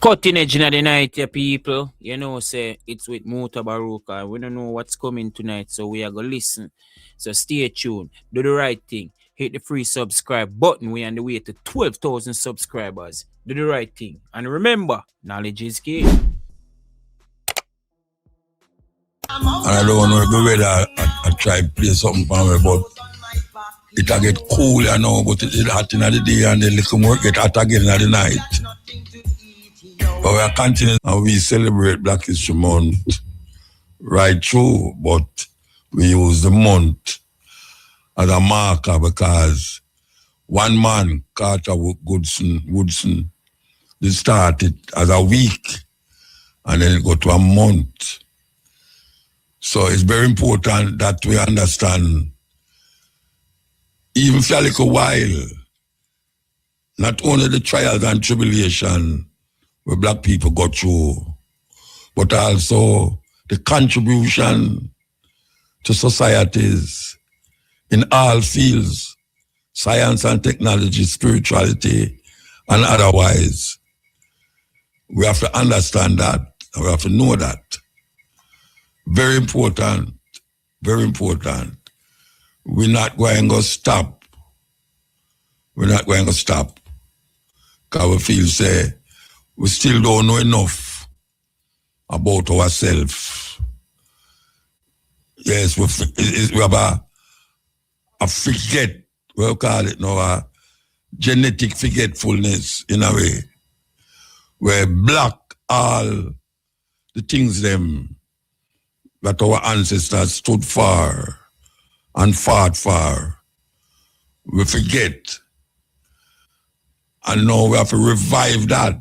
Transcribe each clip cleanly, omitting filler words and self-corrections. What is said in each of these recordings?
Cutting edge in the night, yeah, people. You know, say it's with MUTABARUKA. We don't know what's coming tonight, so we are gonna listen. So stay tuned. Do the right thing. Hit the free subscribe button. We on the way to 12,000 subscribers. Do the right thing. And remember, knowledge is key. And I don't know whether I try to play something for me, but it'll get cool, you know, but it's hot in the day and the little more get hot again in the night. But we are continuing and we celebrate Black History Month right through, but we use the month as a marker because one man, Carter Woodson, they started as a week and then it go to a month. So it's very important that we understand, even for a little while, not only the trials and tribulation where Black people go through, but also the contribution to societies in all fields, science and technology, spirituality, and otherwise. We have to understand that, and we have to know that. Very important, very important. We're not going to stop. We're not going to stop. Because we feel, say, we still don't know enough about ourselves. Yes, we have a forget, we'll call it now, a genetic forgetfulness in a way, where block all the things them that our ancestors stood for and fought for. We forget. And now we have to revive that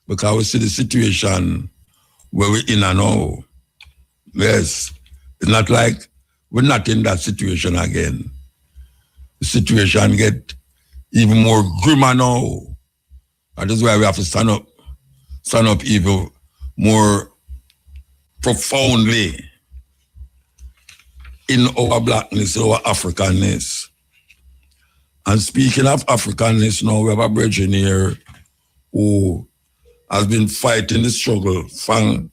because we see the situation where we're in and now. Yes, it's not like we're not in that situation again. The situation get even more grimmer now. And that's why we have to stand up even more profoundly in our Blackness, our Africanness. And speaking of Africanness now, we have a brethren here who has been fighting the struggle for a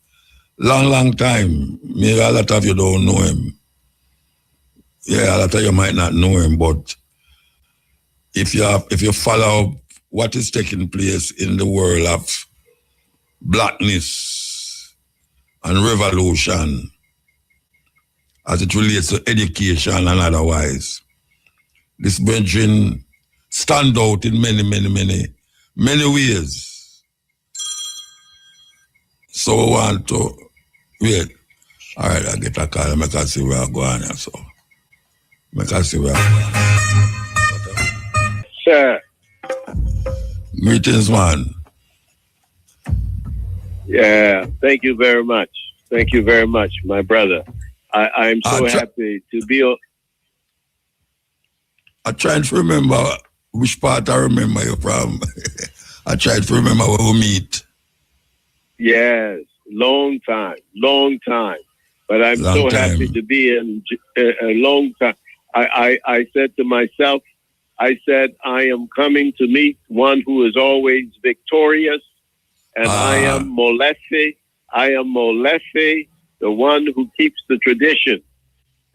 long time. Maybe a lot of you don't know him. Yeah, a lot of you might not know him, but if you follow what is taking place in the world of Blackness and revolution as it relates to education and otherwise, this brethren stand out in many ways. So we want to wait. All right, I get a call. I can see where I'm going. So I can see where I'm going. Sir. Greetings, man. Yeah, thank you very much. Thank you very much, my brother. I'm so happy to be. I tried to remember which part I remember you from. I tried to remember where we meet. Yes, long time. But I'm so happy to be in a long time. I said to myself, I am coming to meet one who is always victorious, and I am Molefe. The one who keeps the tradition.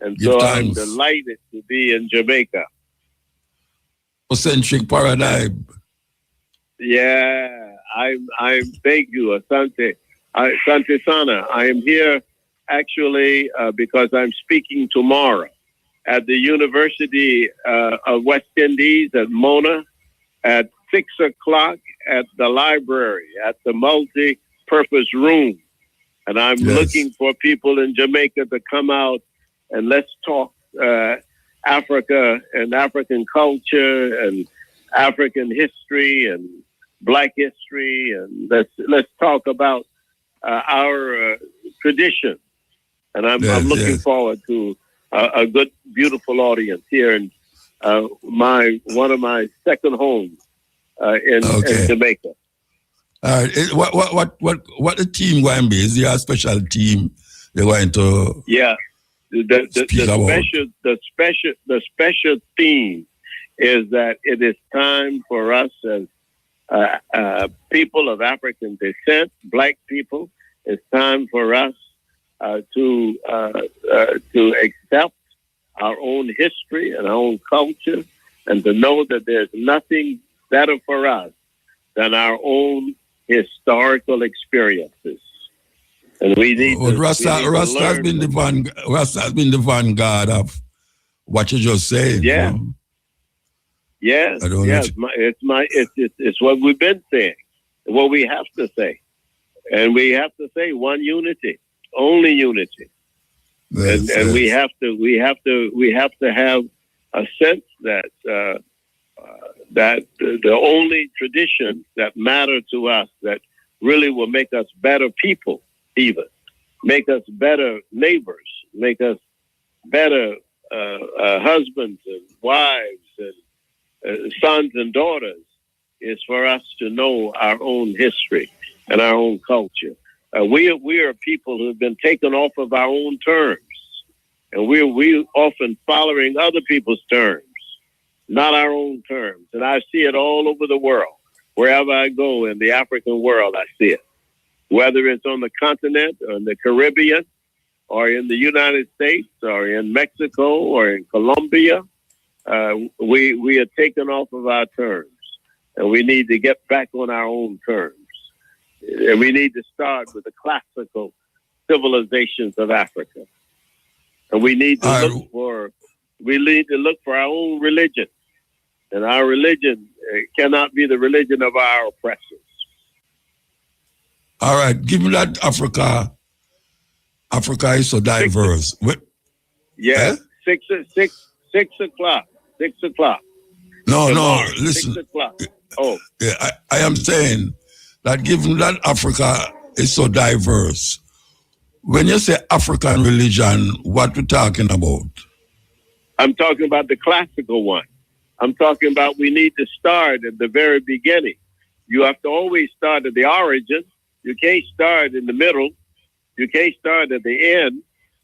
And so I'm delighted to be in Jamaica. Centric paradigm. Yeah, I'm thank you, Asante. Asante Sana. I am here actually because I'm speaking tomorrow at the University of West Indies at Mona at 6 o'clock at the library, at the multi-purpose room. And I'm looking for people in Jamaica to come out and let's talk Africa and African culture and African history and Black history, and let's talk about our tradition. And I'm looking forward to a good, beautiful audience here in one of my second homes in Jamaica. All right. What the team going to be? Is there a special team they're going to? Yeah, the special theme is that it is time for us as people of African descent, black people, it's time for us to accept our own history and our own culture, and to know that there's nothing better for us than our own historical experiences. And we need to Rasta has been the vanguard of what you just said. Yeah. You know? Yes, it's what we've been saying, what we have to say, and we have to say one unity, only unity, Yes, and we have to have a sense that that the only traditions that matter to us, that really will make us better people, even make us better neighbors, make us better husbands and wives and sons and daughters, is for us to know our own history and our own culture. We are people who have been taken off of our own terms, and we're often following other people's terms, not our own terms. And I see it all over the world. Wherever I go in the African world, I see it. Whether it's on the continent or in the Caribbean or in the United States or in Mexico or in Colombia, we are taken off of our terms, and we need to get back on our own terms. And we need to start with the classical civilizations of Africa. And we need to look for our own religion. And our religion cannot be the religion of our oppressors. All right, given that Africa is so diverse. Yeah, 6 o'clock. 6 o'clock. No, Tomorrow, listen. 6 o'clock. Oh. Yeah, I am saying that given that Africa is so diverse, when you say African religion, what we're talking about? I'm talking about the classical one. I'm talking about we need to start at the very beginning. You have to always start at the origin. You can't start in the middle. You can't start at the end.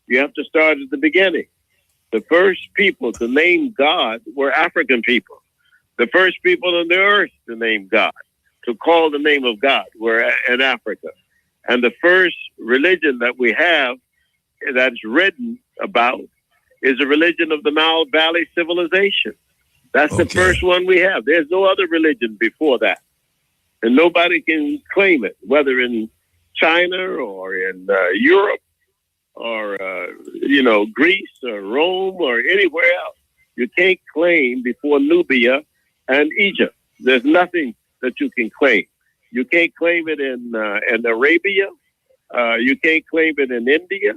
You have to start at the beginning. The first people to name God were African people. The first people on the earth to name God, to call the name of God, were in Africa. And the first religion that we have that's written about is the religion of the Nile Valley civilization. That's the first one we have. There's no other religion before that. And nobody can claim it, whether in China or in Europe or, Greece or Rome or anywhere else. You can't claim before Nubia and Egypt. There's nothing that you can claim. You can't claim it in Arabia. You can't claim it in India.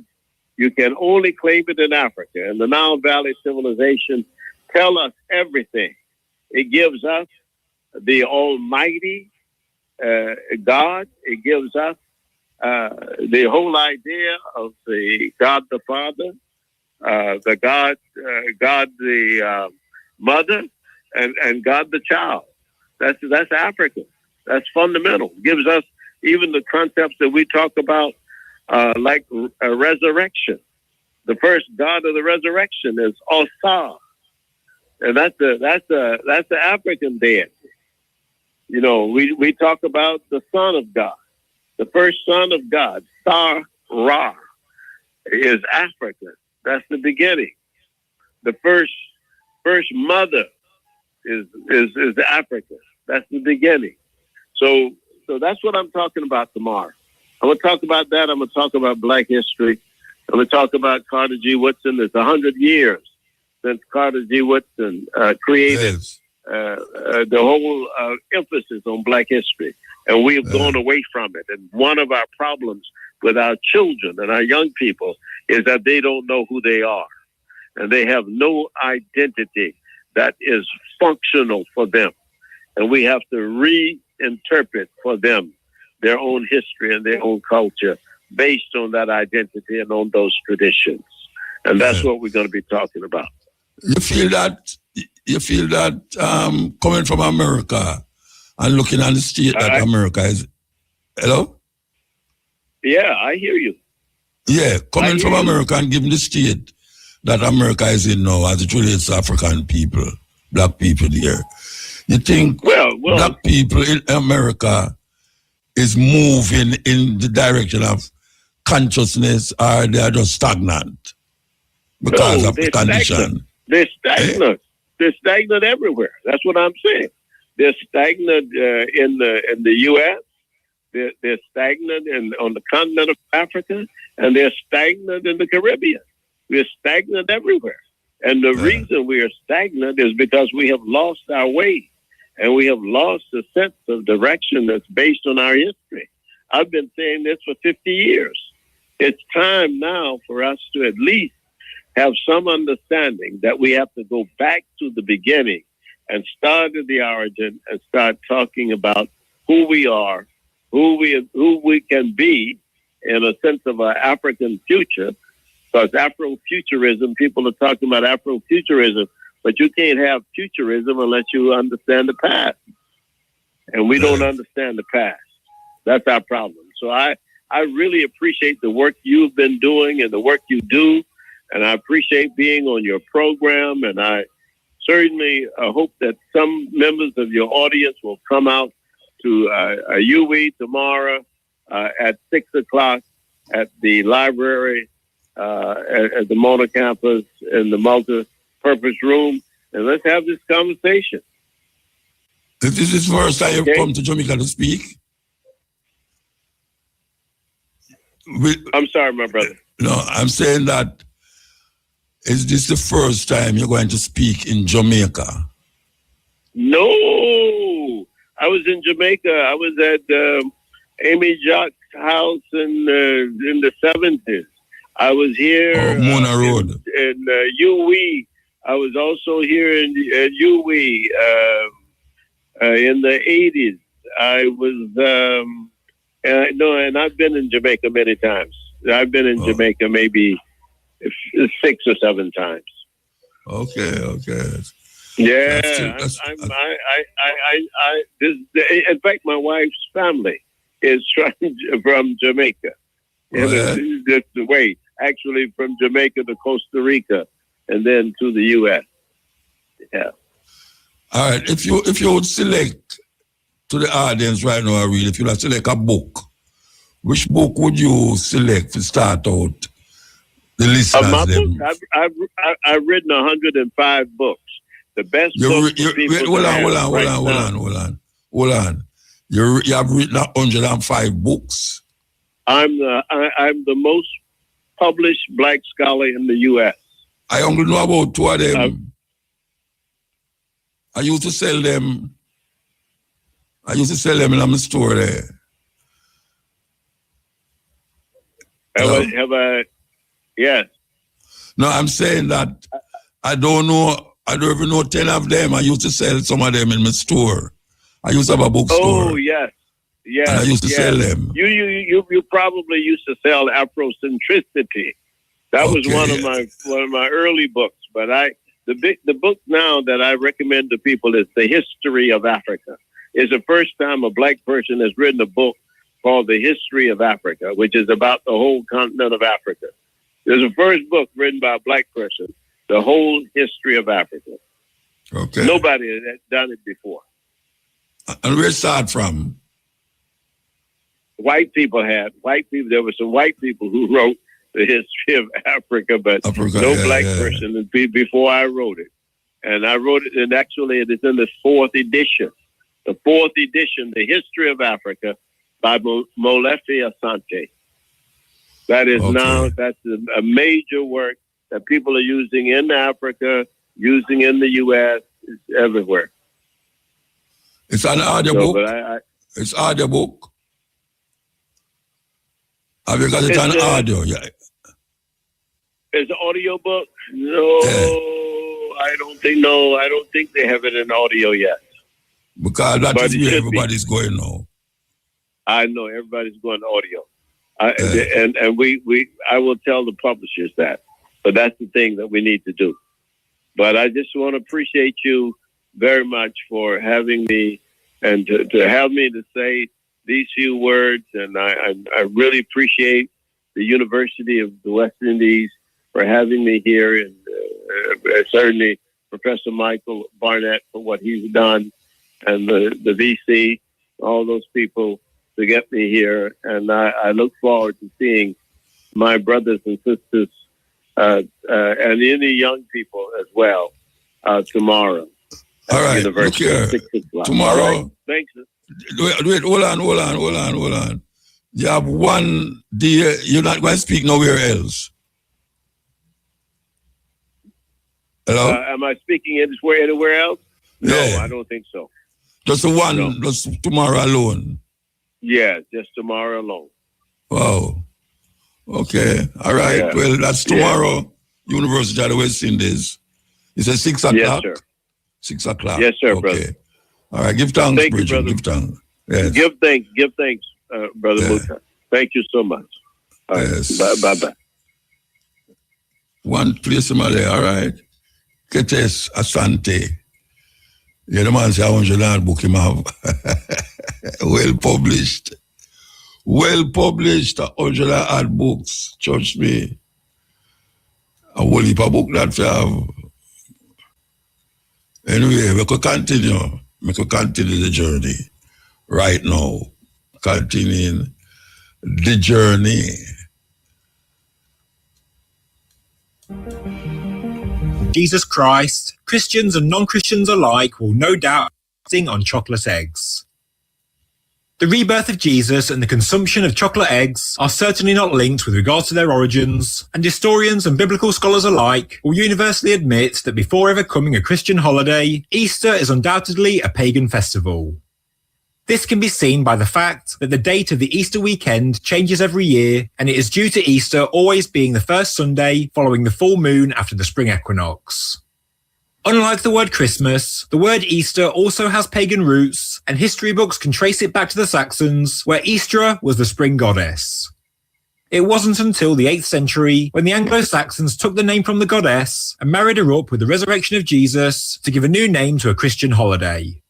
You can only claim it in Africa. And the Nile Valley civilization tell us everything. It gives us the Almighty God. It gives us the whole idea of the God the Father, the God the Mother, and God the Child. That's African. That's fundamental. Gives us even the concepts that we talk about, like a resurrection. The first God of the resurrection is Osar, and that's the African deity. You know, we talk about the Son of God. The first Son of God, Sar-Ra, is African. That's the beginning. The first mother is Africa. That's the beginning. So that's what I'm talking about tomorrow. I'm going to talk about that. I'm going to talk about Black history. I'm going to talk about Carter G. Woodson. It's 100 years since Carter G. Woodson created the whole emphasis on Black history. And we've gone away from it. And one of our problems with our children and our young people is that they don't know who they are. And they have no identity that is functional for them. And we have to reinterpret for them their own history and their own culture based on that identity and on those traditions. And that's what we're going to be talking about. You feel that coming from America and looking at the state that America is. Hello? Yeah, I hear you. Yeah, coming from America and giving the state that America is in now as it relates to African people, Black people there. You think Black people in America is moving in the direction of consciousness, or they are just stagnant because No, of the they're condition? stagnant. They're stagnant. They're stagnant everywhere. That's what I'm saying. They're stagnant in the U.S. They're stagnant on the continent of Africa, and they're stagnant in the Caribbean. We're stagnant everywhere. And the reason we are stagnant is because we have lost our way, and we have lost a sense of direction that's based on our history. I've been saying this for 50 years. It's time now for us to at least have some understanding that we have to go back to the beginning and start at the origin and start talking about who we are, who we can be in a sense of our African future. Because Afrofuturism, people are talking about Afrofuturism, but you can't have futurism unless you understand the past. And we don't understand the past. That's our problem. So I really appreciate the work you've been doing and the work you do. And I appreciate being on your program. And I certainly hope that some members of your audience will come out to a UE tomorrow at 6 o'clock at the library at the Mona campus in the multi-purpose room. And let's have this conversation. This is the first time you've come to Jamaica to speak? I'm sorry, my brother. No, I'm saying that, is this the first time you're going to speak in Jamaica? No, I was in Jamaica. I was at Amy Jacques' house in the 70s. I was here Mona Road. in UE. I was also here in UE in the 80s. I was, and I've been in Jamaica many times. I've been in Jamaica maybe 6 or 7 times. Okay. Yeah, in fact, my wife's family is from Jamaica. Just the way, actually, from Jamaica to Costa Rica, and then to the U.S. Yeah. All right. If you would select to the audience right now, if you would select a book, which book would you select to start out the listeners? My book, I've written 105 books. The best book for people. Hold on. You have written 105 books. I'm the most published black scholar in the U.S. I only know about 2 of them. I used to sell them. In my store there. Have I? Yes. No, I'm saying that I don't even know 10 of them. I used to sell some of them in my store. I used to have a bookstore. Oh, yes. Yes. And I used to sell them. You probably used to sell Afrocentricity. That was one of my early books. But the book now that I recommend to people is The History of Africa. It's the first time a black person has written a book called The History of Africa, which is about the whole continent of Africa. There's the first book written by a black person, The Whole History of Africa. Okay. Nobody has done it before. And where it start from? White people. There were some white people who wrote The History of Africa, but no black person before I wrote it. And I wrote it, and actually it is in the 4th edition. The 4th edition, The History of Africa, by Molefi Asante. That is that's a major work that people are using in Africa, using in the U.S., it's everywhere. It's an audiobook. It's audiobook. Have you got it on audio? Yeah. It's an audio book? No, I don't think they have it in audio yet. Because that is where everybody's going now. I know everybody's going to audio. And I will tell the publishers that. But that's the thing that we need to do. But I just want to appreciate you very much for having me and to have me to say these few words. And I really appreciate the University of the West Indies for having me here, and certainly Professor Michael Barnett for what he's done, and the VC, all those people to get me here, and I look forward to seeing my brothers and sisters and any young people as well tomorrow. All right, look here. Tomorrow. All right. Thanks. Wait, hold on. You have one day, you're not going to speak nowhere else. Hello? Am I speaking anywhere else? No, Yeah. I don't think so. Just the one, No. just tomorrow alone. Yeah, just tomorrow alone. Wow. Okay. All right. Yeah. Well, that's tomorrow, University of the West Indies. It's at 6 o'clock? Yes, sir. 6 o'clock. Yes, sir, okay. brother. All right. Give thanks, Thank you, Bridget. brother. Give thanks. Yes. Give thanks, Brother Yeah. Muta. Thank you so much. All right. Yes. Bye. One place in my day. All right. Ketes Asante. Yeah, the man say I want you to book him have. Well published. 100 odd books. Trust me. A whole heap of book that we have. Anyway, we could continue. We could continue the journey right now. Continuing the journey. Jesus Christ, Christians and non-Christians alike will no doubt sing on chocolate eggs. The rebirth of Jesus and the consumption of chocolate eggs are certainly not linked with regards to their origins, and historians and biblical scholars alike will universally admit that before ever coming a Christian holiday, Easter is undoubtedly a pagan festival. This can be seen by the fact that the date of the Easter weekend changes every year, and it is due to Easter always being the first Sunday following the full moon after the spring equinox. Unlike the word Christmas, the word Easter also has pagan roots, and history books can trace it back to the Saxons, where Eostre was the spring goddess. It wasn't until the 8th century when the Anglo-Saxons took the name from the goddess and married her up with the resurrection of Jesus to give a new name to a Christian holiday.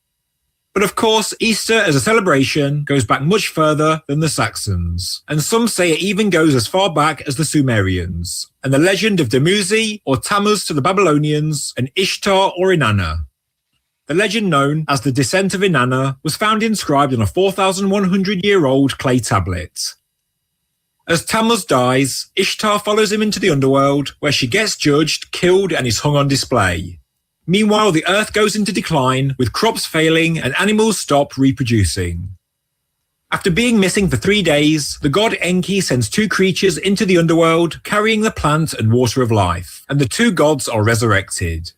But of course, Easter as a celebration goes back much further than the Saxons, and some say it even goes as far back as the Sumerians, and the legend of Dumuzi or Tammuz to the Babylonians, and Ishtar or Inanna. The legend known as the Descent of Inanna was found inscribed on a 4,100-year-old clay tablet. As Tammuz dies, Ishtar follows him into the underworld, where she gets judged, killed, and is hung on display. Meanwhile, the earth goes into decline, with crops failing and animals stop reproducing. After being missing for 3 days, the god Enki sends 2 creatures into the underworld, carrying the plant and water of life, and the 2 gods are resurrected.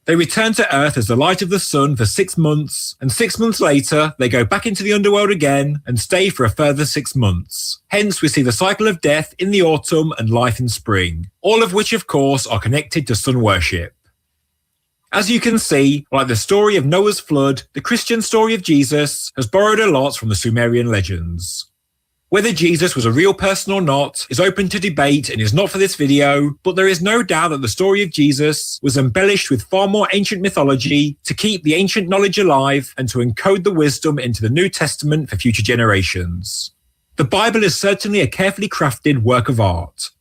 They return to Earth as the light of the sun for 6 months, and 6 months later, they go back into the underworld again and stay for a further 6 months. Hence, we see the cycle of death in the autumn and life in spring, all of which, of course, are connected to sun worship. As you can see, like the story of Noah's flood, the Christian story of Jesus has borrowed a lot from the Sumerian legends. Whether Jesus was a real person or not is open to debate and is not for this video, but there is no doubt that the story of Jesus was embellished with far more ancient mythology to keep the ancient knowledge alive and to encode the wisdom into the New Testament for future generations. The Bible is certainly a carefully crafted work of art.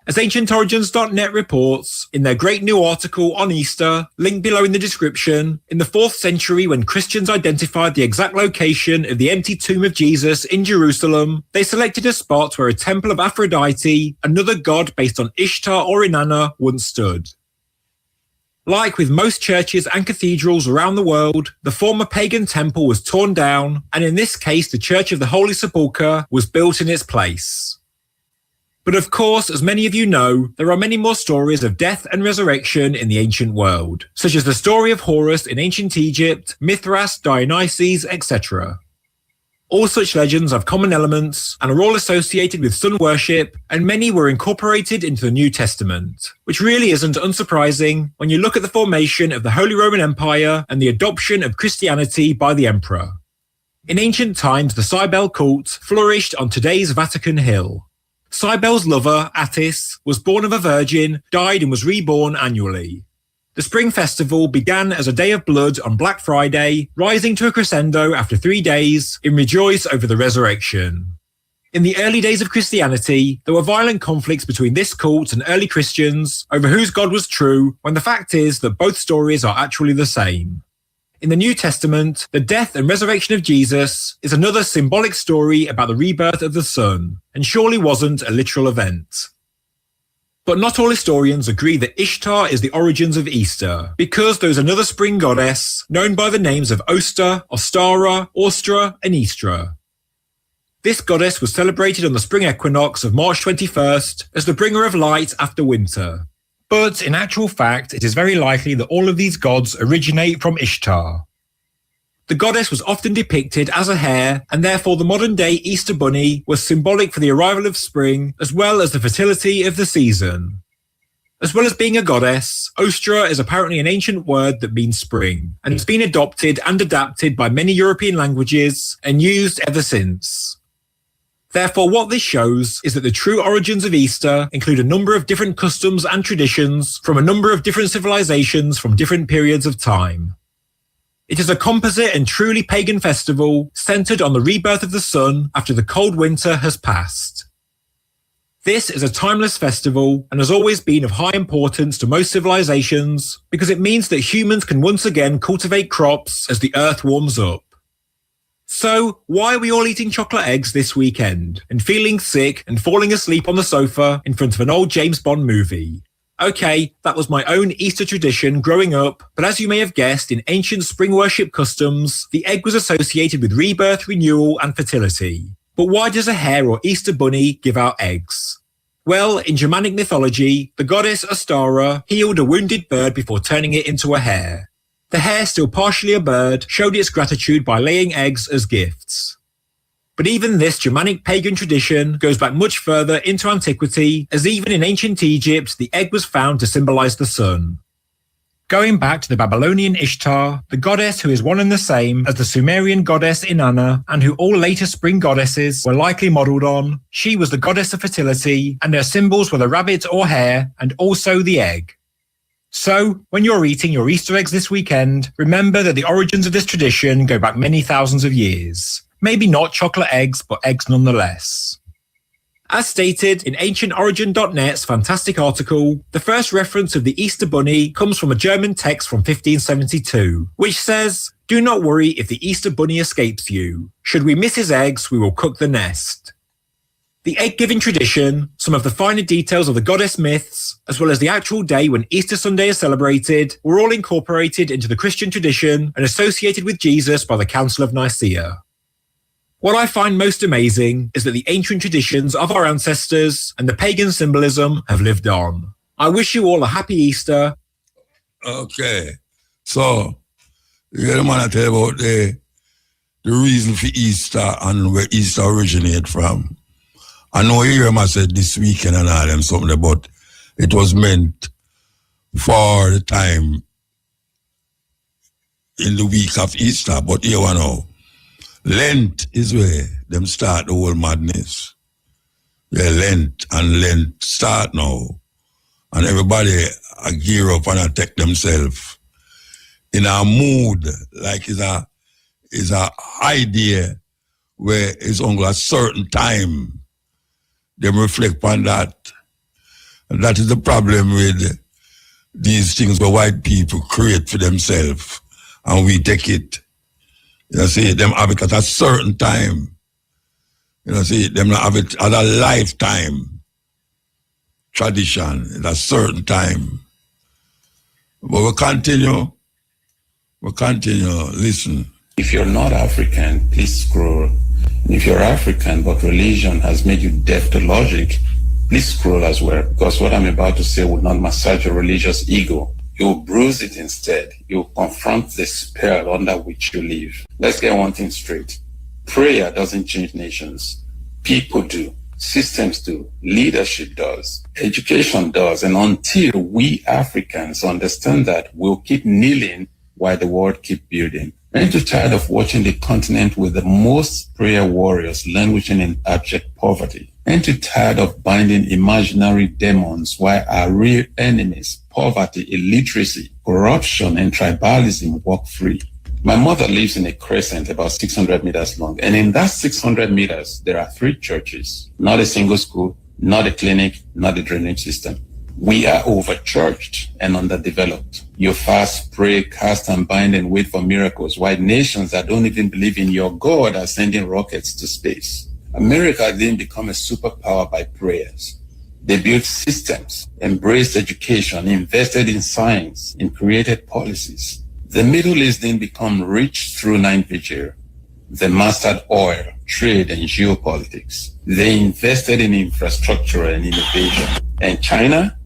As AncientOrigins.net reports in their great new article on Easter, linked below in the description, in the 4th century when Christians identified the exact location of the empty tomb of Jesus in Jerusalem, they selected a spot where a temple of Aphrodite, another god based on Ishtar or Inanna, once stood. Like with most churches and cathedrals around the world, the former pagan temple was torn down, and in this case the Church of the Holy Sepulchre was built in its place. But of course, as many of you know, there are many more stories of death and resurrection in the ancient world, such as the story of Horus in ancient Egypt, Mithras, Dionysus, etc. All such legends have common elements and are all associated with sun worship, and many were incorporated into the New Testament, which really isn't unsurprising when you look at the formation of the Holy Roman Empire and the adoption of Christianity by the emperor. In ancient times, the Cybele cult flourished on today's Vatican Hill. Cybele's lover, Attis, was born of a virgin, died and was reborn annually. The Spring Festival began as a day of blood on Black Friday, rising to a crescendo after 3 days in Rejoice over the Resurrection. In the early days of Christianity, there were violent conflicts between this cult and early Christians over whose God was true, when the fact is that both stories are actually the same. In the New Testament, the death and resurrection of Jesus is another symbolic story about the rebirth of the sun, and surely wasn't a literal event. But not all historians agree that Ishtar is the origins of Easter, because there is another spring goddess known by the names of Oster, Ostara, Austra, and Istra. This goddess was celebrated on the spring equinox of March 21st as the bringer of light after winter. But in actual fact, it is very likely that all of these gods originate from Ishtar. The goddess was often depicted as a hare, and therefore the modern-day Easter bunny was symbolic for the arrival of spring, as well as the fertility of the season. As well as being a goddess, Ostra is apparently an ancient word that means spring, and it's been adopted and adapted by many European languages and used ever since. Therefore, what this shows is that the true origins of Easter include a number of different customs and traditions from a number of different civilizations from different periods of time. It is a composite and truly pagan festival centered on the rebirth of the sun after the cold winter has passed. This is a timeless festival and has always been of high importance to most civilizations because it means that humans can once again cultivate crops as the earth warms up. So, why are we all eating chocolate eggs this weekend and feeling sick and falling asleep on the sofa in front of an old James Bond movie? Okay, that was my own Easter tradition growing up, but as you may have guessed, in ancient spring worship customs, the egg was associated with rebirth, renewal, and fertility. But why does a hare or Easter bunny give out eggs? Well, in Germanic mythology, the goddess Ostara healed a wounded bird before turning it into a hare. The hare, still partially a bird, showed its gratitude by laying eggs as gifts. But even this Germanic pagan tradition goes back much further into antiquity, as even in ancient Egypt, the egg was found to symbolize the sun. Going back to the Babylonian Ishtar, the goddess who is one and the same as the Sumerian goddess Inanna, and who all later spring goddesses were likely modelled on, she was the goddess of fertility, and her symbols were the rabbit or hare, and also the egg. So, when you're eating your Easter eggs this weekend, remember that the origins of this tradition go back many thousands of years. Maybe not chocolate eggs, but eggs nonetheless. As stated in AncientOrigin.net's fantastic article, the first reference of the Easter Bunny comes from a German text from 1572, which says, "Do not worry if the Easter Bunny escapes you. Should we miss his eggs, we will cook the nest." The egg-giving tradition, some of the finer details of the goddess myths, as well as the actual day when Easter Sunday is celebrated, were all incorporated into the Christian tradition and associated with Jesus by the Council of Nicaea. What I find most amazing is that the ancient traditions of our ancestors and the pagan symbolism have lived on. I wish you all a happy Easter. Okay, so you get a man to tell about the reason for Easter and where Easter originated from. I know you hear him said this weekend and all them something about it was meant for the time in the week of Easter, but here we know. Lent is where them start the whole madness. Yeah, Lent start now. And everybody gear up and take themselves in a mood, like is a idea where it's only a certain time. Them reflect on that. And that is the problem with these things where white people create for themselves and we take it. You know, see, them have it at a certain time. You know, see, them not have it at a lifetime tradition at a certain time. But we continue, listen. If you're not African, please scroll. And if you're African, but religion has made you deaf to logic, please scroll as well, because what I'm about to say will not massage your religious ego. You will bruise it instead. You will confront the spell under which you live. Let's get one thing straight. Prayer doesn't change nations. People do. Systems do. Leadership does. Education does. And until we Africans understand that, we'll keep kneeling while the world keeps building. Aren't you tired of watching the continent with the most prayer warriors languishing in abject poverty? Aren't you tired of binding imaginary demons while our real enemies, poverty, illiteracy, corruption, and tribalism, walk free? My mother lives in a crescent about 600 meters long, and in that 600 meters, there are 3 churches, not a single school, not a clinic, not a drainage system. We are overcharged and underdeveloped. You fast, pray, cast and bind and wait for miracles, while nations that don't even believe in your God are sending rockets to space. America didn't become a superpower by prayers. They built systems, embraced education, invested in science, and created policies. The Middle East didn't become rich through night vigil. They mastered oil, trade, and geopolitics. They invested in infrastructure and innovation. And China?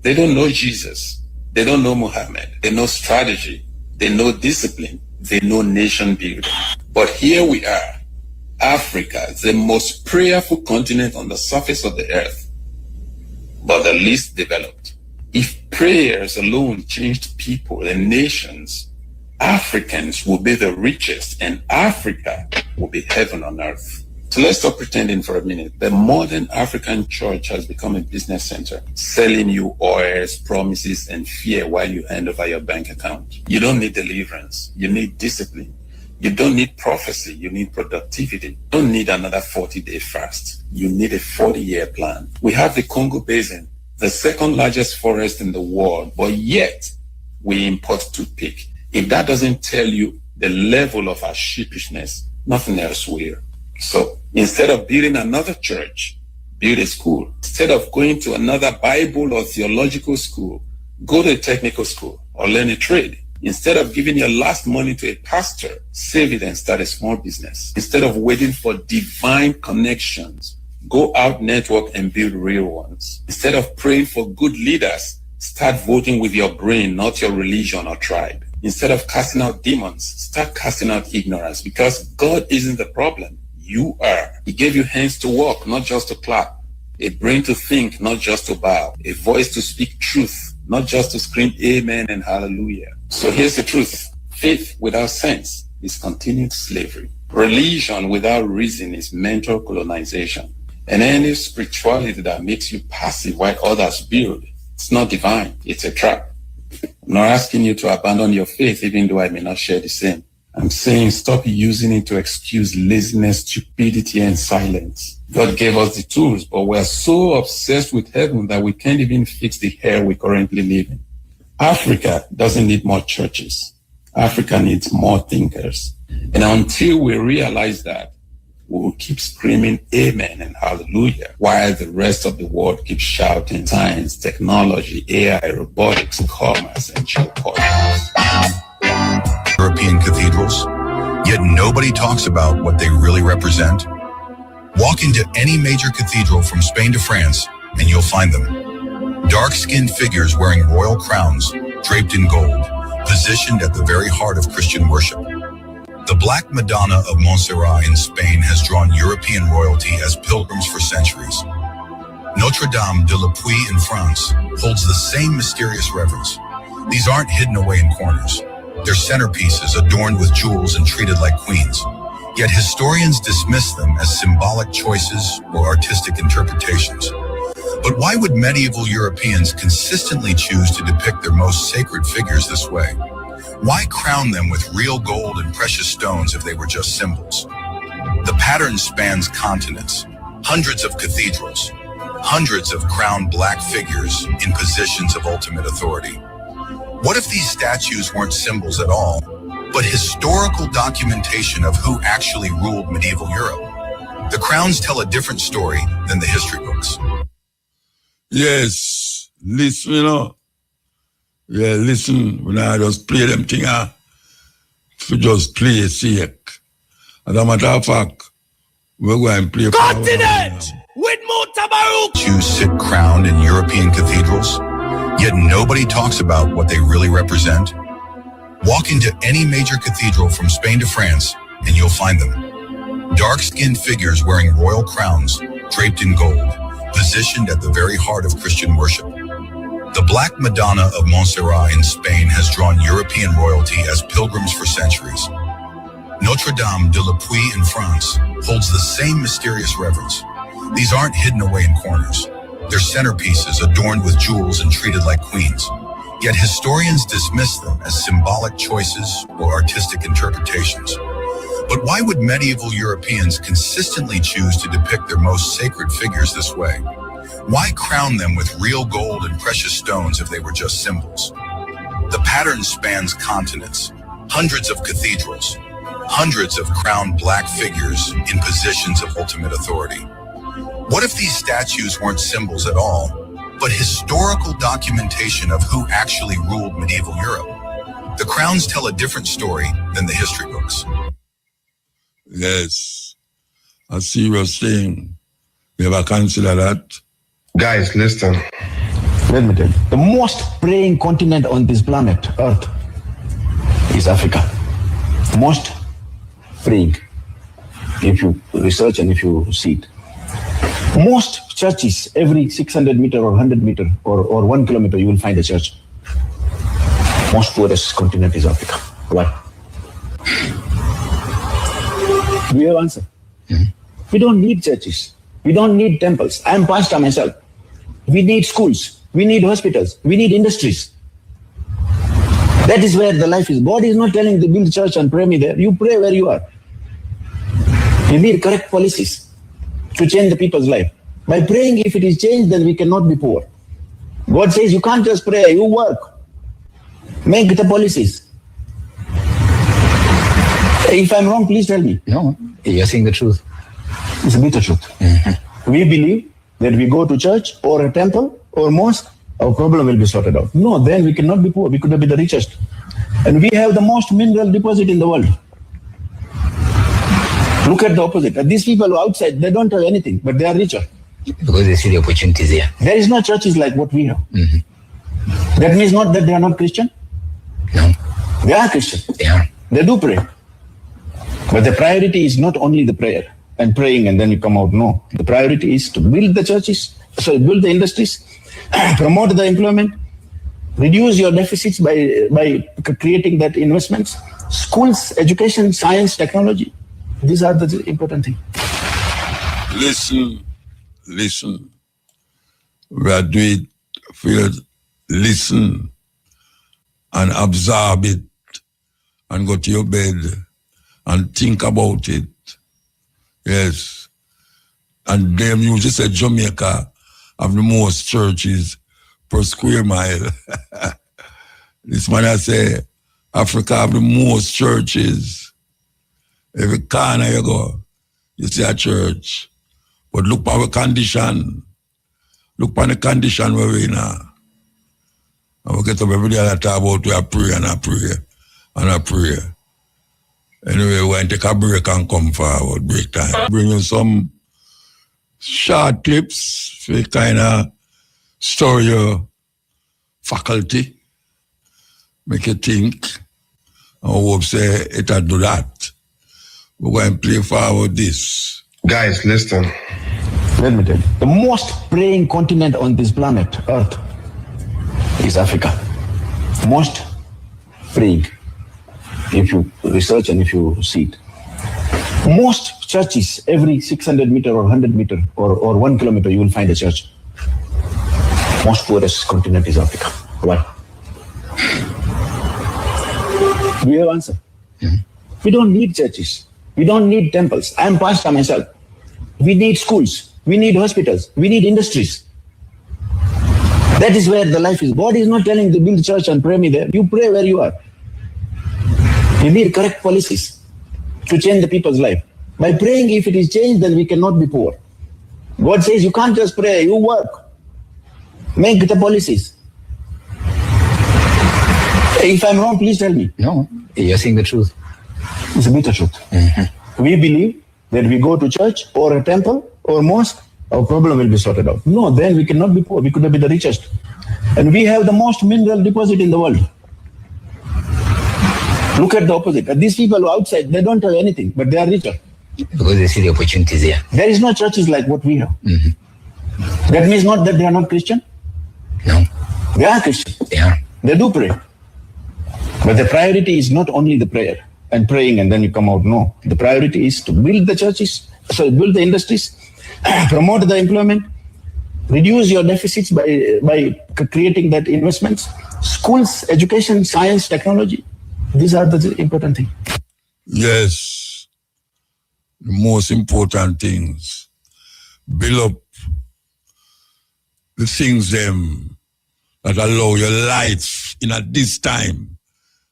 They don't know Jesus. They don't know Muhammad. They know strategy. They know discipline. They know nation building. But here we are, Africa, the most prayerful continent on the surface of the earth, but the least developed. If prayers alone changed people and nations, Africans will be the richest and Africa will be heaven on earth. So let's stop pretending for a minute. The modern African church has become a business center, selling you oils, promises, and fear while you hand over your bank account. You don't need deliverance. You need discipline. You don't need prophecy. You need productivity. You don't need another 40-day fast. You need a 40-year plan. We have the Congo Basin, the second largest forest in the world, but yet we import toothpick. If that doesn't tell you the level of our sheepishness, nothing else will. So instead of building another church, build a school. Instead of going to another Bible or theological school, go to a technical school or learn a trade. Instead of giving your last money to a pastor, save it and start a small business. Instead of waiting for divine connections, go out, network, and build real ones. Instead of praying for good leaders, start voting with your brain, not your religion or tribe. Instead of casting out demons, start casting out ignorance, because God isn't the problem. You are. He gave you hands to walk, not just to clap. A brain to think, not just to bow. A voice to speak truth, not just to scream amen and hallelujah. So here's the truth. Faith without sense is continued slavery. Religion without reason is mental colonization. And any spirituality that makes you passive while others build, it's not divine, it's a trap. I'm not asking you to abandon your faith, even though I may not share the same. I'm saying stop using it to excuse laziness, stupidity, and silence. God gave us the tools, but we're so obsessed with heaven that we can't even fix the hell we currently live in. Africa doesn't need more churches. Africa needs more thinkers. And until we realize that, we will keep screaming amen and hallelujah while the rest of the world keeps shouting science, technology, AI, robotics, commerce, and geopolitics. European cathedrals, yet nobody talks about what they really represent. Walk into any major cathedral from Spain to France, and you'll find them. Dark-skinned figures wearing royal crowns, draped in gold, positioned at the very heart of Christian worship. The Black Madonna of Montserrat in Spain has drawn European royalty as pilgrims for centuries. Notre Dame de la Puy in France holds the same mysterious reverence. These aren't hidden away in corners. They're centerpieces adorned with jewels and treated like queens. Yet historians dismiss them as symbolic choices or artistic interpretations. But why would medieval Europeans consistently choose to depict their most sacred figures this way? Why crown them with real gold and precious stones if they were just symbols? The pattern spans continents, hundreds of cathedrals, hundreds of crowned black figures in positions of ultimate authority. What if these statues weren't symbols at all, but historical documentation of who actually ruled medieval Europe? The crowns tell a different story than the history books. Yes, listen, you know. Yeah, listen, when I just play them thing, to just play a sake. As a matter of fact, we're going to play Continent with MUTABARUKA. Jews sit crowned in European cathedrals, yet nobody talks about what they really represent. Walk into any major cathedral from Spain to France, and you'll find them. Dark-skinned figures wearing royal crowns, draped in gold, positioned at the very heart of Christian worship. The Black Madonna of Montserrat in Spain has drawn European royalty as pilgrims for centuries. Notre Dame de la Puy in France holds the same mysterious reverence. These aren't hidden away in corners. They're centerpieces adorned with jewels and treated like queens. Yet historians dismiss them as symbolic choices or artistic interpretations. But why would medieval Europeans consistently choose to depict their most sacred figures this way? Why crown them with real gold and precious stones if they were just symbols? The pattern spans continents, hundreds of cathedrals, hundreds of crowned black figures in positions of ultimate authority. What if these statues weren't symbols at all, but historical documentation of who actually ruled medieval Europe? The crowns tell a different story than the history books. Yes, a serious thing. You ever consider that? Guys, listen. Let me tell you, the most praying continent on this planet, Earth, is Africa. Most praying, if you research and if you see it. Most churches, every 600 meter or 100 meter or 1 kilometer, you will find a church. Most poorest continent is Africa. Why? We have answer. We don't need churches. We don't need temples. I am pastor myself. We need schools. We need hospitals. We need industries. That is where the life is. God is not telling you to build church and pray me there. You pray where you are. You need correct policies to change the people's life. By praying, if it is changed, then we cannot be poor. God says you can't just pray, you work. Make the policies. If I'm wrong, please tell me. No, you're saying the truth. It's a bitter truth. We believe that we go to church or a temple or mosque, our problem will be sorted out. No, then we cannot be poor. We could be the richest. And we have the most mineral deposit in the world. Look at the opposite. These people outside, they don't have anything, but they are richer. Because they see the opportunities there. There is no churches like what we have. That means not that they are not Christian. No. They are Christian. They are. They do pray. But the priority is not only the prayer and praying and then you come out. No. The priority is to build the churches, build the industries, promote the employment, reduce your deficits by creating that investments, schools, education, science, technology. These are the important things. Listen. We are doing it for you. Listen and absorb it and go to your bed and think about it. Yes. And them usually say Jamaica have the most churches per square mile. This man I say Africa have the most churches. Every corner you go, you see a church. But look at our condition. Look at the condition where we're in now. And we get up every day and talk about we are pray and I pray and I pray. Anyway, we're going to take a break and come forward, break time. Bring you some short clips for kind of store your faculty, make you think, and we hope say it'll do that. We're going to play forward this. Guys, listen. Let me tell you, the most praying continent on this planet, Earth, is Africa. Most praying, if you research and if you see it. Most churches, every 600 meter or 100 meter or 1 kilometer, you will find a church. Most poorest continent is Africa. Why? We have answer. We don't need churches. We don't need temples. I am pastor myself. We need schools. We need hospitals. We need industries. That is where the life is. God is not telling you to build church and pray me there. You pray where you are. You need correct policies to change the people's life. By praying, if it is changed, then we cannot be poor. God says you can't just pray, you work. Make the policies. If I'm wrong, please tell me. No, you're saying the truth. It's a bitter truth. We believe that we go to church or a temple or mosque, our problem will be sorted out. No, then we cannot be poor. We could be the richest. And we have the most mineral deposit in the world. Look at the opposite. These people outside, they don't have anything, but they are richer. Because they see the opportunities there. There is no churches like what we have. That means not that they are not Christian. No. They are Christian. They are. They do pray. But the priority is not only the prayer and praying and then you come out. No. The priority is to build the churches, build the industries, promote the employment, reduce your deficits by creating that investments, schools, education, science, technology. These are the important things. Yes. The most important things. Build up the things them that allow your life in a this time,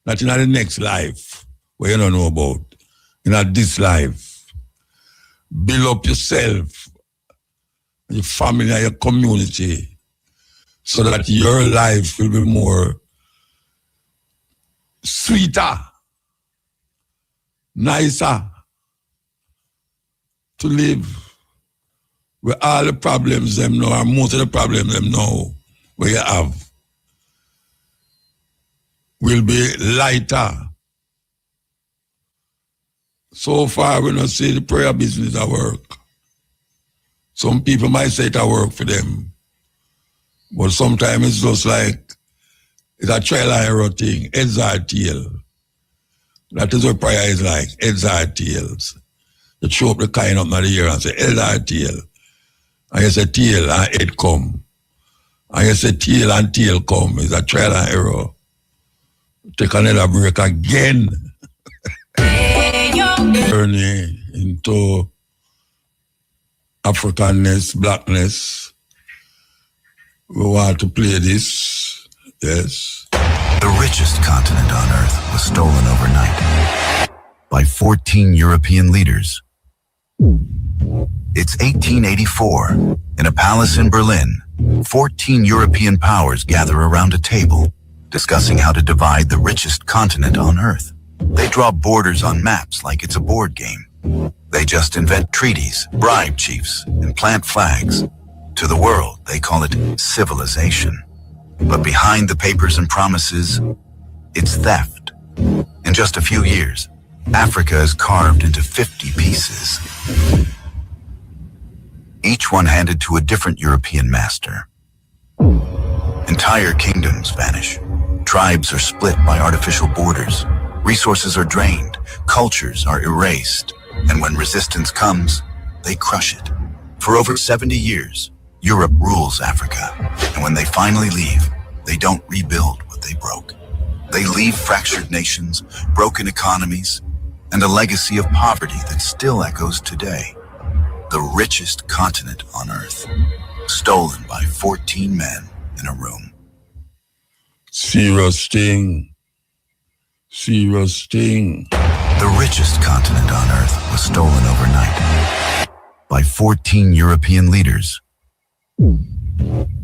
not in the next life, where you don't know about, in a this life. Build up yourself, your family and your community, so that your life will be more sweeter, nicer to live. Where all the problems them know, or most of the problems them know, where you have, will be lighter. So far, we don't see the prayer business at work. Some people might say it at work for them, but sometimes it's just like, it's a trial and error thing, heads or tail. That is what prayer is like, heads or tails. You throw up the coin up in the air and say, heads or tail. And you say tail and head come. And you say tail and tail come. It's a trial and error. Take another break again. Journey into Africanness, blackness. We want to play this. Yes. The richest continent on Earth was stolen overnight by 14 European leaders. It's 1884. In a palace in Berlin, 14 European powers gather around a table, discussing how to divide the richest continent on Earth. They draw borders on maps like it's a board game. They just invent treaties, bribe chiefs, and plant flags. To the world, they call it civilization. But behind the papers and promises, it's theft. In just a few years, Africa is carved into 50 pieces, each one handed to a different European master. Entire kingdoms vanish. Tribes are split by artificial borders. Resources are drained. Cultures are erased. And when resistance comes, they crush it. For over 70 years, Europe rules Africa. And when they finally leave, they don't rebuild what they broke. They leave fractured nations, broken economies, and a legacy of poverty that still echoes today. The richest continent on Earth, stolen by 14 men in a room. Serious thing. Serious thing. The richest continent on Earth was stolen overnight by 14 European leaders.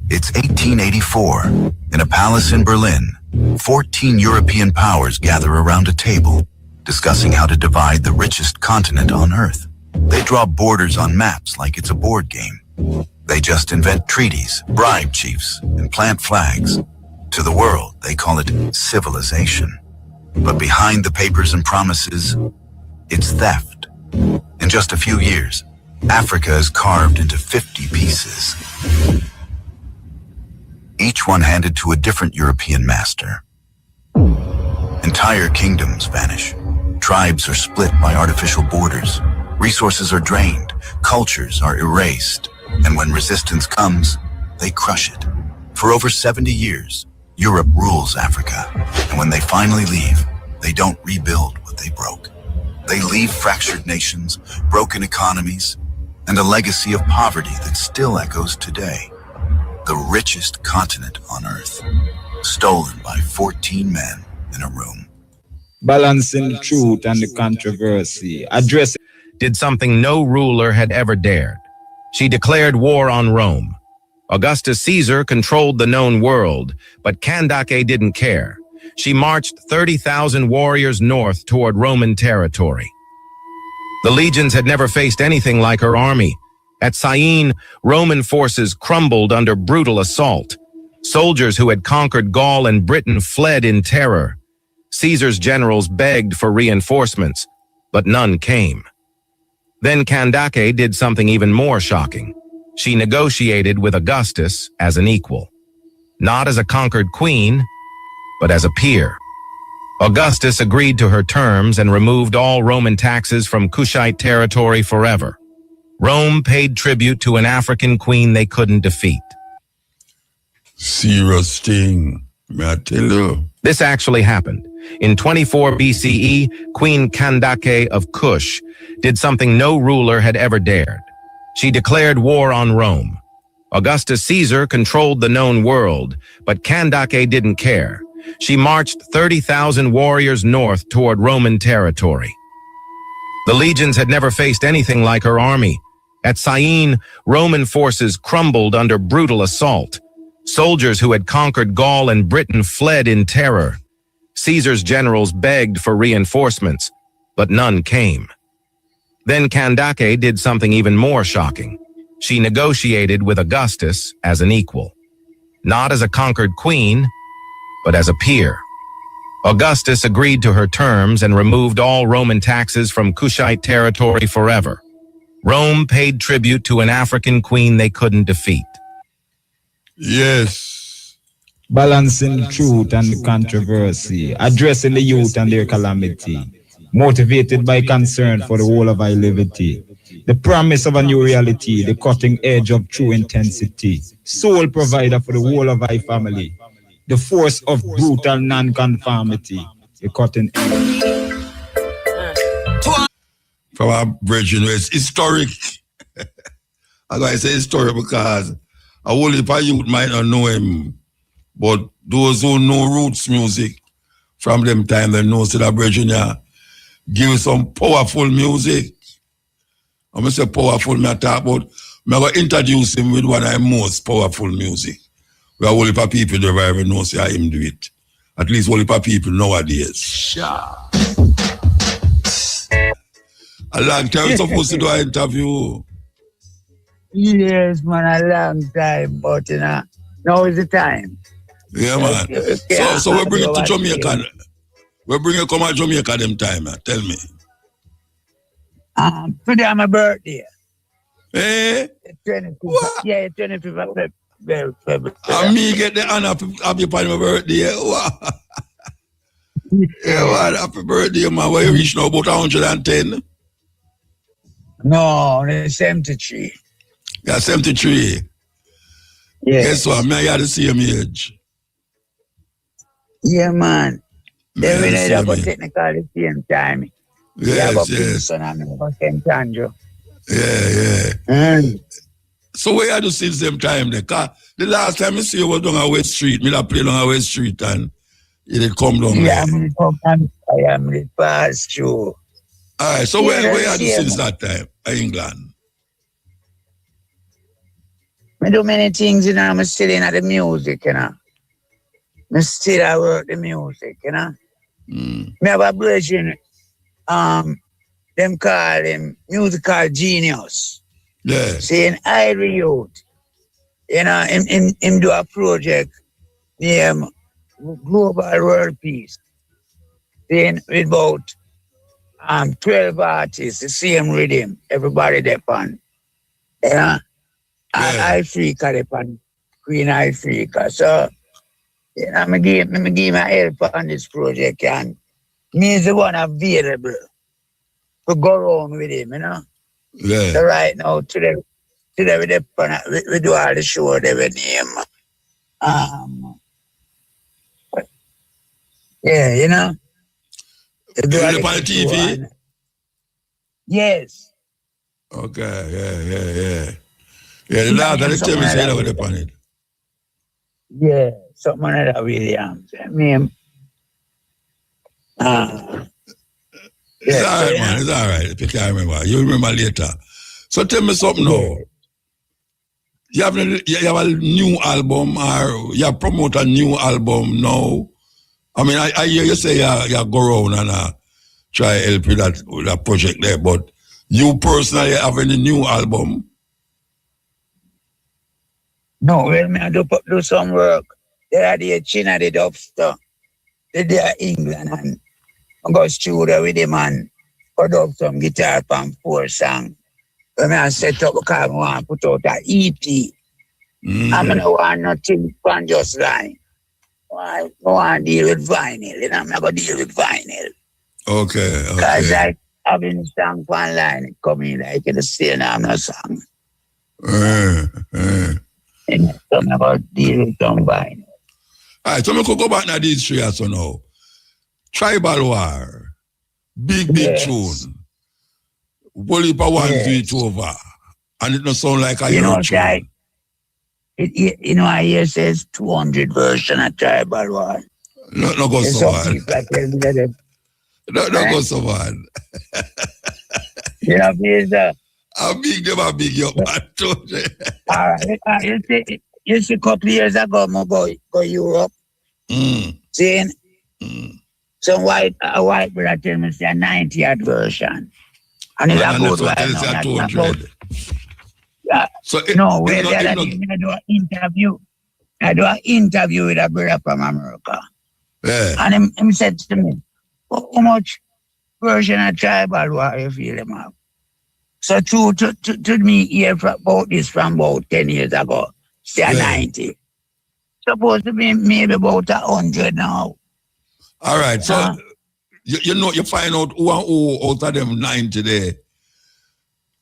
It's 1884. In a palace in Berlin, 14 European powers gather around a table, discussing how to divide the richest continent on Earth. They draw borders on maps like it's a board game. They just invent treaties, bribe chiefs, and plant flags. To the world, they call it civilization. But behind the papers and promises, it's theft. In just a few years, Africa is carved into 50 pieces, each one handed to a different European master. Entire kingdoms vanish. Tribes are split by artificial borders. Resources are drained. Cultures are erased. And when resistance comes, they crush it. For over 70 years, Europe rules Africa. And when they finally leave, they don't rebuild what they broke. They leave fractured nations, broken economies, and a legacy of poverty that still echoes today. The richest continent on Earth, stolen by 14 men in a room. Balancing the truth and the controversy. Did something no ruler had ever dared. She declared war on Rome. Augustus Caesar controlled the known world, but Candace didn't care. She marched 30,000 warriors north toward Roman territory. The legions had never faced anything like her army. At Syene, Roman forces crumbled under brutal assault. Soldiers who had conquered Gaul and Britain fled in terror. Caesar's generals begged for reinforcements, but none came. Then Candace did something even more shocking. She negotiated with Augustus as an equal. Not as a conquered queen, but as a peer. Augustus agreed to her terms and removed all Roman taxes from Kushite territory forever. Rome paid tribute to an African queen they couldn't defeat. Serious thing, may I tell you? This actually happened. In 24 BCE, Queen Candace of Kush did something no ruler had ever dared. She declared war on Rome. Augustus Caesar controlled the known world, but Kandake didn't care. She marched 30,000 warriors north toward Roman territory. The legions had never faced anything like her army. At Syene, Roman forces crumbled under brutal assault. Soldiers who had conquered Gaul and Britain fled in terror. Caesar's generals begged for reinforcements, but none came. Then Kandake did something even more shocking. She negotiated with Augustus as an equal. Not as a conquered queen, but as a peer. Augustus agreed to her terms and removed all Roman taxes from Kushite territory forever. Rome paid tribute to an African queen they couldn't defeat. Yes. Balancing truth and controversy, addressing the youth and their calamity, motivated by concern for the whole of our liberty, the promise of a new reality, the cutting edge of true intensity, sole provider for the whole of our family, the force of brutal non-conformity, the cutting edge. From our brethren, it's historic. I'm going to say historic because a whole heap of youth might not know him, but those who know roots music from them time, they know that brethren give some powerful music. I'm going to say powerful, I talk about, I'm going to introduce him with one of the most powerful music. We have a whole heap of people that never know how him do it. At least a whole heap of people nowadays. Sure. A long time you're supposed to do an interview. Yes, man, a long time, but now is the time. Yeah, man. So we bring it to Jamaica. We bring it come to Jamaica them time, tell me. Today my birthday. Eh? 25th. Yeah, 25th of February. And me get the honor of you on my birthday. Yeah, what? Happy birthday, man. Where you reach now? About 110? No, 73. Yeah, 73. Yeah. Guess what? Me, I had the same age. Yeah, man. They Yeah, really same about age. technical at the same time. Yes, yes. Son and me about St. Andrew. Yeah. So where you do since them time then? Cause the last time I see you was down at West Street. Me that play down at West Street and you did come down Yeah, there. I am the pass through. Alright, so Yeah, where you do yeah, since man. that time? England. I do many things, I'm still in the music, I still I work the music, Me have a version, them call him musical genius. Yeah. Saying Irie youth. Him do a project named Global World Peace. Then with about 12 artists, the same rhythm, everybody depend. Africa depend, Queen Africa. So, me give my help on this project, and me is the one available to go around with him, Yeah. So right now, today we do all the show they will name. Yeah, You live on the TV? Yes. Okay, yeah. Yeah, the last time they tell me say that with upon it. Yeah, something like that, Williams. It's all right, man. It's all right. If you can't remember, you'll remember later. So tell me something now. You have a new album, or you promote a new album now? I mean, I hear you say you go around and try help with that project there, but you personally have any new album? No, well, me I do some work. They are the China, the dub stuff. They are England, and I go studio with them and put up some guitar and 4 songs. When I set up because I want to put out an EP. I don't want nothing from just line. I want to deal with vinyl, I'm not going to deal with vinyl. Okay. Because like having song online coming like in the same I'm no song. And I'm about to deal with some vinyl. All right, so we could go back to these three also now. Tribal War, big tune. Whole heap of ones do it over. And it don't sound like a hero tune. You know, I hear says 200 version of tribal war. No go There's so some bad. people that tell me that No go so bad. you know, please, I big them, I big you, man. all right. You see, a couple of years ago, I go Europe. Seeing some a white brother tell me it's a 90th version. And it's a good one. Yeah. So No, well, the other day, I do an interview. I do an interview with a brother from America. Yeah. And him said to me, how much version of tribal war you feel him have? So to me here about this from about 10 years ago, say 90. Supposed to be maybe about 100 now. All right, so you know, you find out who and who out of them 90 there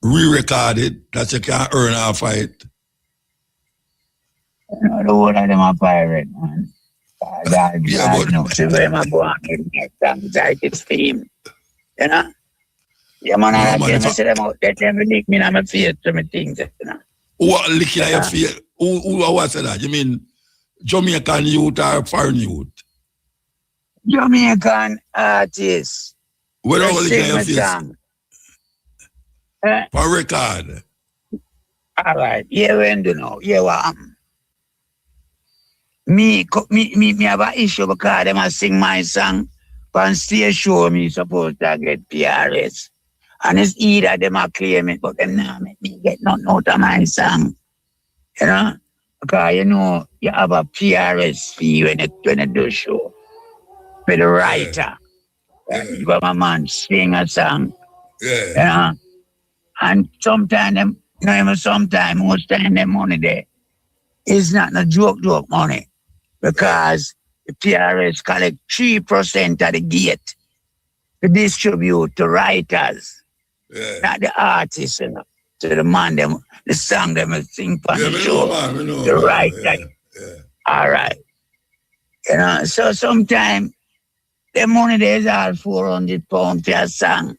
re-recorded that you can earn a fight. You know, the whole of them are pirate, man. God knows where my boy and like it's fame. You know? Yeah, man, I tell me them out there, them lick me in my face to me things, you know. Who licking your face? Who was that? You mean Jamaican youth or foreign youth? Jamaican artists. Where are licking your face? For record. All right. Yeah, when do know? Yeah, what me have an issue because them a sing my song on stage show me supposed to get PRS. And it's either them a claim it, but them not make me get nothing out of my song. You know? Because you know, you have a PRS fee when you do show. For the writer. You got my man sing a song. Yeah. You know? And sometimes most time them money there is not a joke money. Because the PRS collect 3% of the gate to distribute to writers, not the artists, you know, to the man them, the song them sing on the show, the writer. All right. You know, so sometimes the money there is all £400 for a song.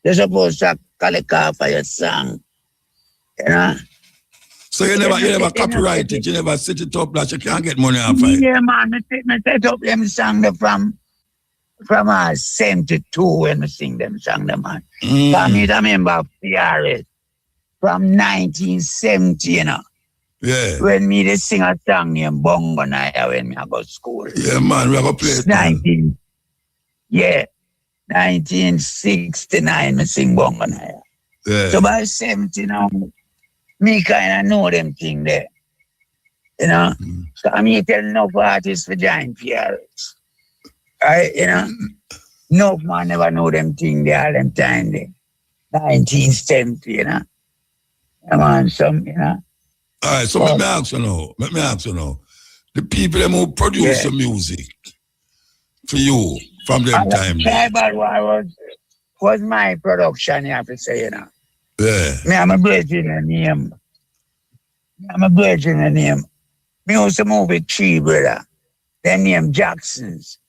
They're supposed to collect off for your song. You know? So you never copyright it, you never set it up that you can't get money off it. Yeah, man, I set up them song from 72 when I sing them song, man. For me, I remember PRS from 1970, you know. Yeah. When me they sing a song named Bongo Naya when me I go to school. Yeah, man, we have a play it. 1969, me sing Bongo Naya. Yeah. So by 70 now, me kind of know them thing there. You know? So I mean, tell enough artists for join PRS. Right? You know? No man never know them thing there all them time there. 1970, you know? Come on, some, you know? All right, so let me ask you now. The people them who produce the music for you from them time. Tribal War was my production, you have to say, you know. Yeah. Me, I'm a brethren name. Me used to move with three brother. Their name Jacksons.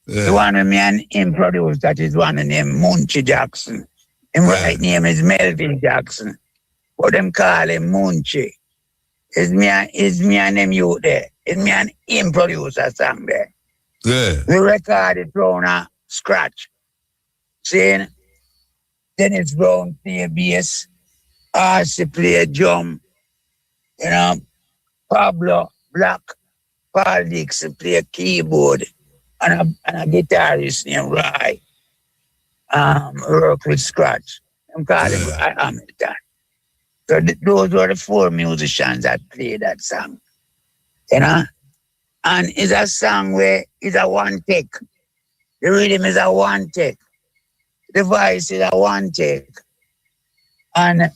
Yeah. The one with me and him produced, that is one named Munchie Jackson. His right name is Melvin Jackson. But them call him Munchie. It's me and them youth there. It's me and him produce a song there. Yeah. We recorded from a scratch. See? Dennis Brown play bass. RC play drum. You know, Pablo Black, Paul Dixon play keyboard. And a guitarist named Rai. Work with scratch. I'm calling him Hamilton. So those were the four musicians that played that song. You know? And it's a song where it's a one take. The rhythm is a one take. The voice is a one take. And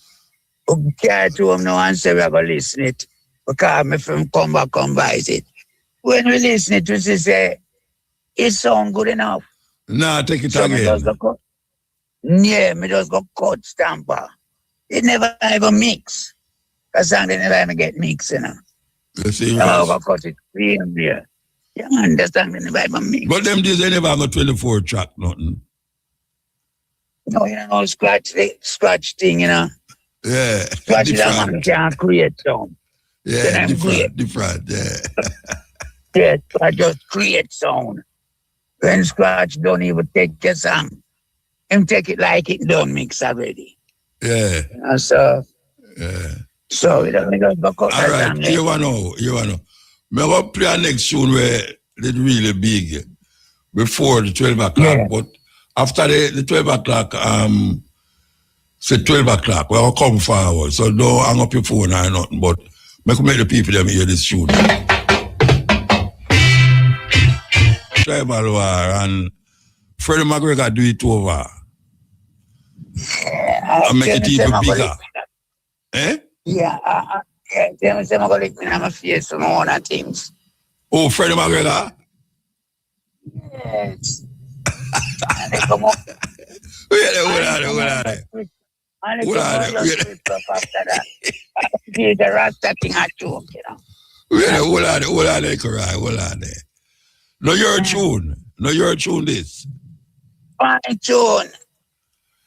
we carry to him now and say we're going to listen it. Because me from come back and voice it. When we listen it, we say, it sound good enough. Nah, take it so again. Me just go cut stamper. It never ever mix. Because song they never ever get mixed, you know. You see, go cut it clean there. You understand? They never ever mix. But them days they never have a 24 track, nothing. No, you know, scratch thing, you know. Yeah. Scratch that man can't create some. Yeah, different, yeah. Yes, I just create sound. When Scratch don't even take your song, him take it like it done mix already. Yeah. So, yeah. So we don't go cut all right, you wanna know. Me go play a next tune where it's really big before the 12 o'clock, but after the 12 o'clock, say 12 o'clock, we'll come forward. So don't hang up your phone or nothing, but make the people them hear this tune. Tribal War and Freddie McGregor do it over. And make it even bigger. Eh? Yeah, them say I'm going to lick my face for my own things. Oh, Freddie McGregor? Yes. And they come up. Wait. After that. The Rasta thing I joke, you know. Hold on there. No, your tune this. My tune.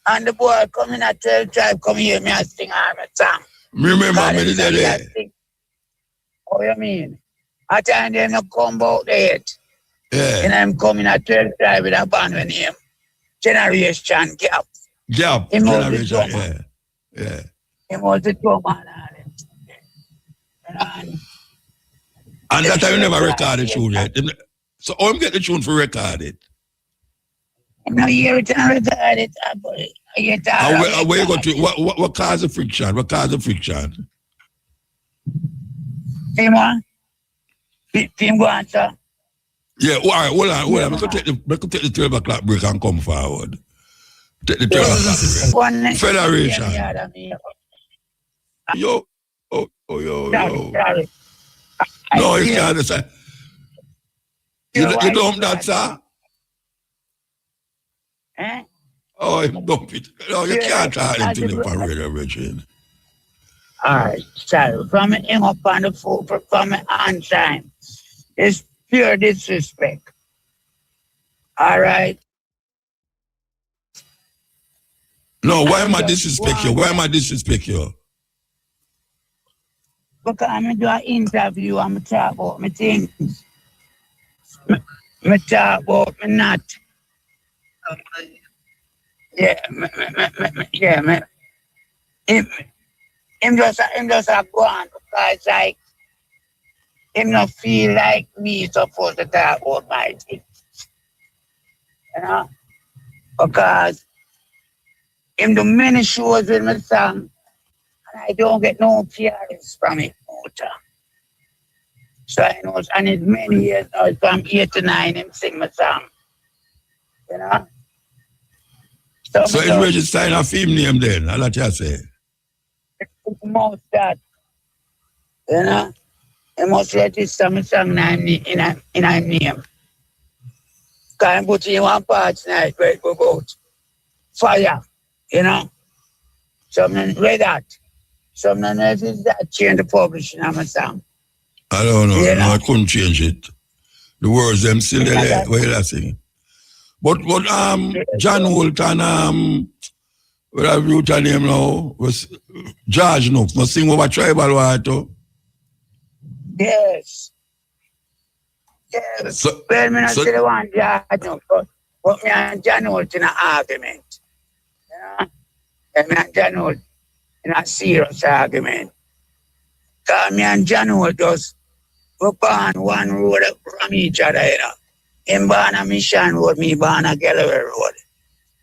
And the boy come in at 12 tribe, come here, me I sing all my song. Remember me the day. Oh, you mean? At the time them come about it. Yeah. And I'm coming at 12 tribe with a band with him. Generation Gap. Generation, yeah. He was the drummer and that time you never recorded the tune yet. So how you get the tune for record it? No, you record it. Where you go to? What cause of friction? Team one? Team one, sir? Yeah, all right, hold on. We could take the 12 o'clock break and come forward. Take the 12 o'clock break. Federation. Yo. Sorry. No, you can't understand. You dump that, sir? Eh? Oh, you dump it. No, you can't talk into the parade, Richard. All right, sorry. From him up on the foot, from on time. It's pure disrespect. All right? No, why am I disrespect you? Because I'm do an interview, I'm talk about my things. Me talk about me not. Him just a go on because like him not feel like me supposed to talk about my things. You know? Because him do many shows with my song and I don't get no appearance from it. So I know, and it's many years now, from 8 to 9, him sing my song. You know? So it's registered a film name then, I'll let you say. Most that. You know? He must register my song in a name. Can't put in one part tonight where it go out. Fire. You know? Some read that. Some if it's that change the publishing of my song. I don't know. No, I couldn't change it. The words them still there. What you saying? But John Holt and what have you tell him now was George Nooks must sing over Tribal War too. Yes. So, well, me not say the one George Nooks, but me and John Holt in an argument. You know? And me and John Holt in a serious argument. Because me and John Holt just we born one road from each other, you know. Him born a Mission Road, me born a Galloway Road.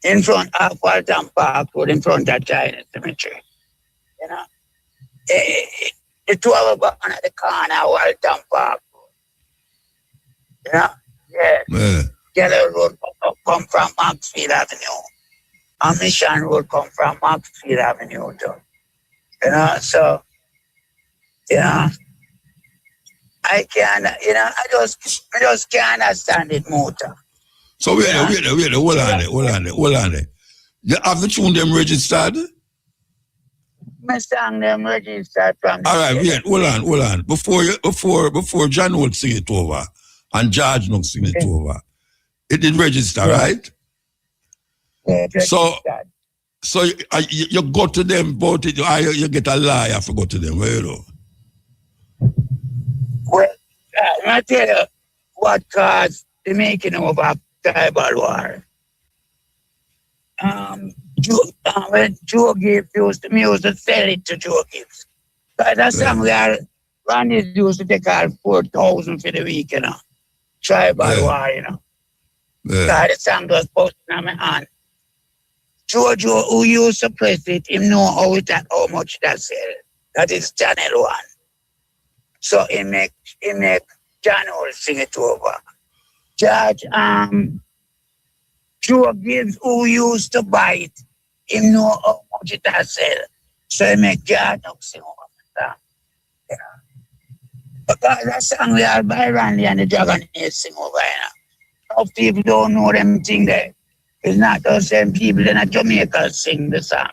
In front of Walton Park Road, in front of China Cemetery. You know. The two of us born at the corner of Walton Park Road. You know? Yeah. Galloway Road come from Maxfield Avenue. And Mission Road come from Maxfield Avenue too. You know, so I can't, I just can't understand it, Muta. So wait, hold on there. You have the tune them registered? My song them registered from all right, wait, hold on. Before John Holt sing it over and George Nooks sing it over, it did register, right? Yeah, so you go to them about it, you get a lie, I forgot to them, well, you know. I tell you what caused the making of a tribal war. When Joe Gibbs used to sell it to Joe Gibbs. Because that song Ronnie used to take out 4,000 for the week, you know. Tribal war, you know. Because the song was posted on my hand. Joe, who used to press it, him know how much that sell. That is Channel 1. So he make Channel sing it over. Judge, Joe Gibbs, who used to buy it, him know how much it has sell. So he make Judge sing over the song. Yeah. Because that song we are by Randy and the Dragon is sing over, you know. Most people don't know them thing there. It's not those same people in Jamaica sing the song.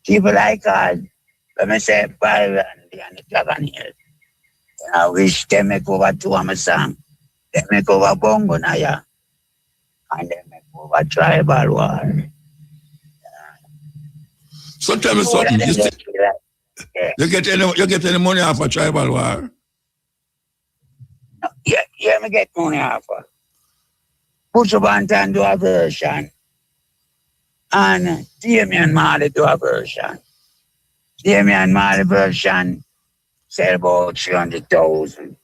People like us, let me say, by Randy and the Dragon Hills. I wish they make over two of my song. They make over Bongo Naya. And they make over Tribal War. So tell me something. You get any money off of Tribal War? Yeah, me get money off of. Push up and do a version. And Damian Marley do a version. Damian Marley version sell about 300,000.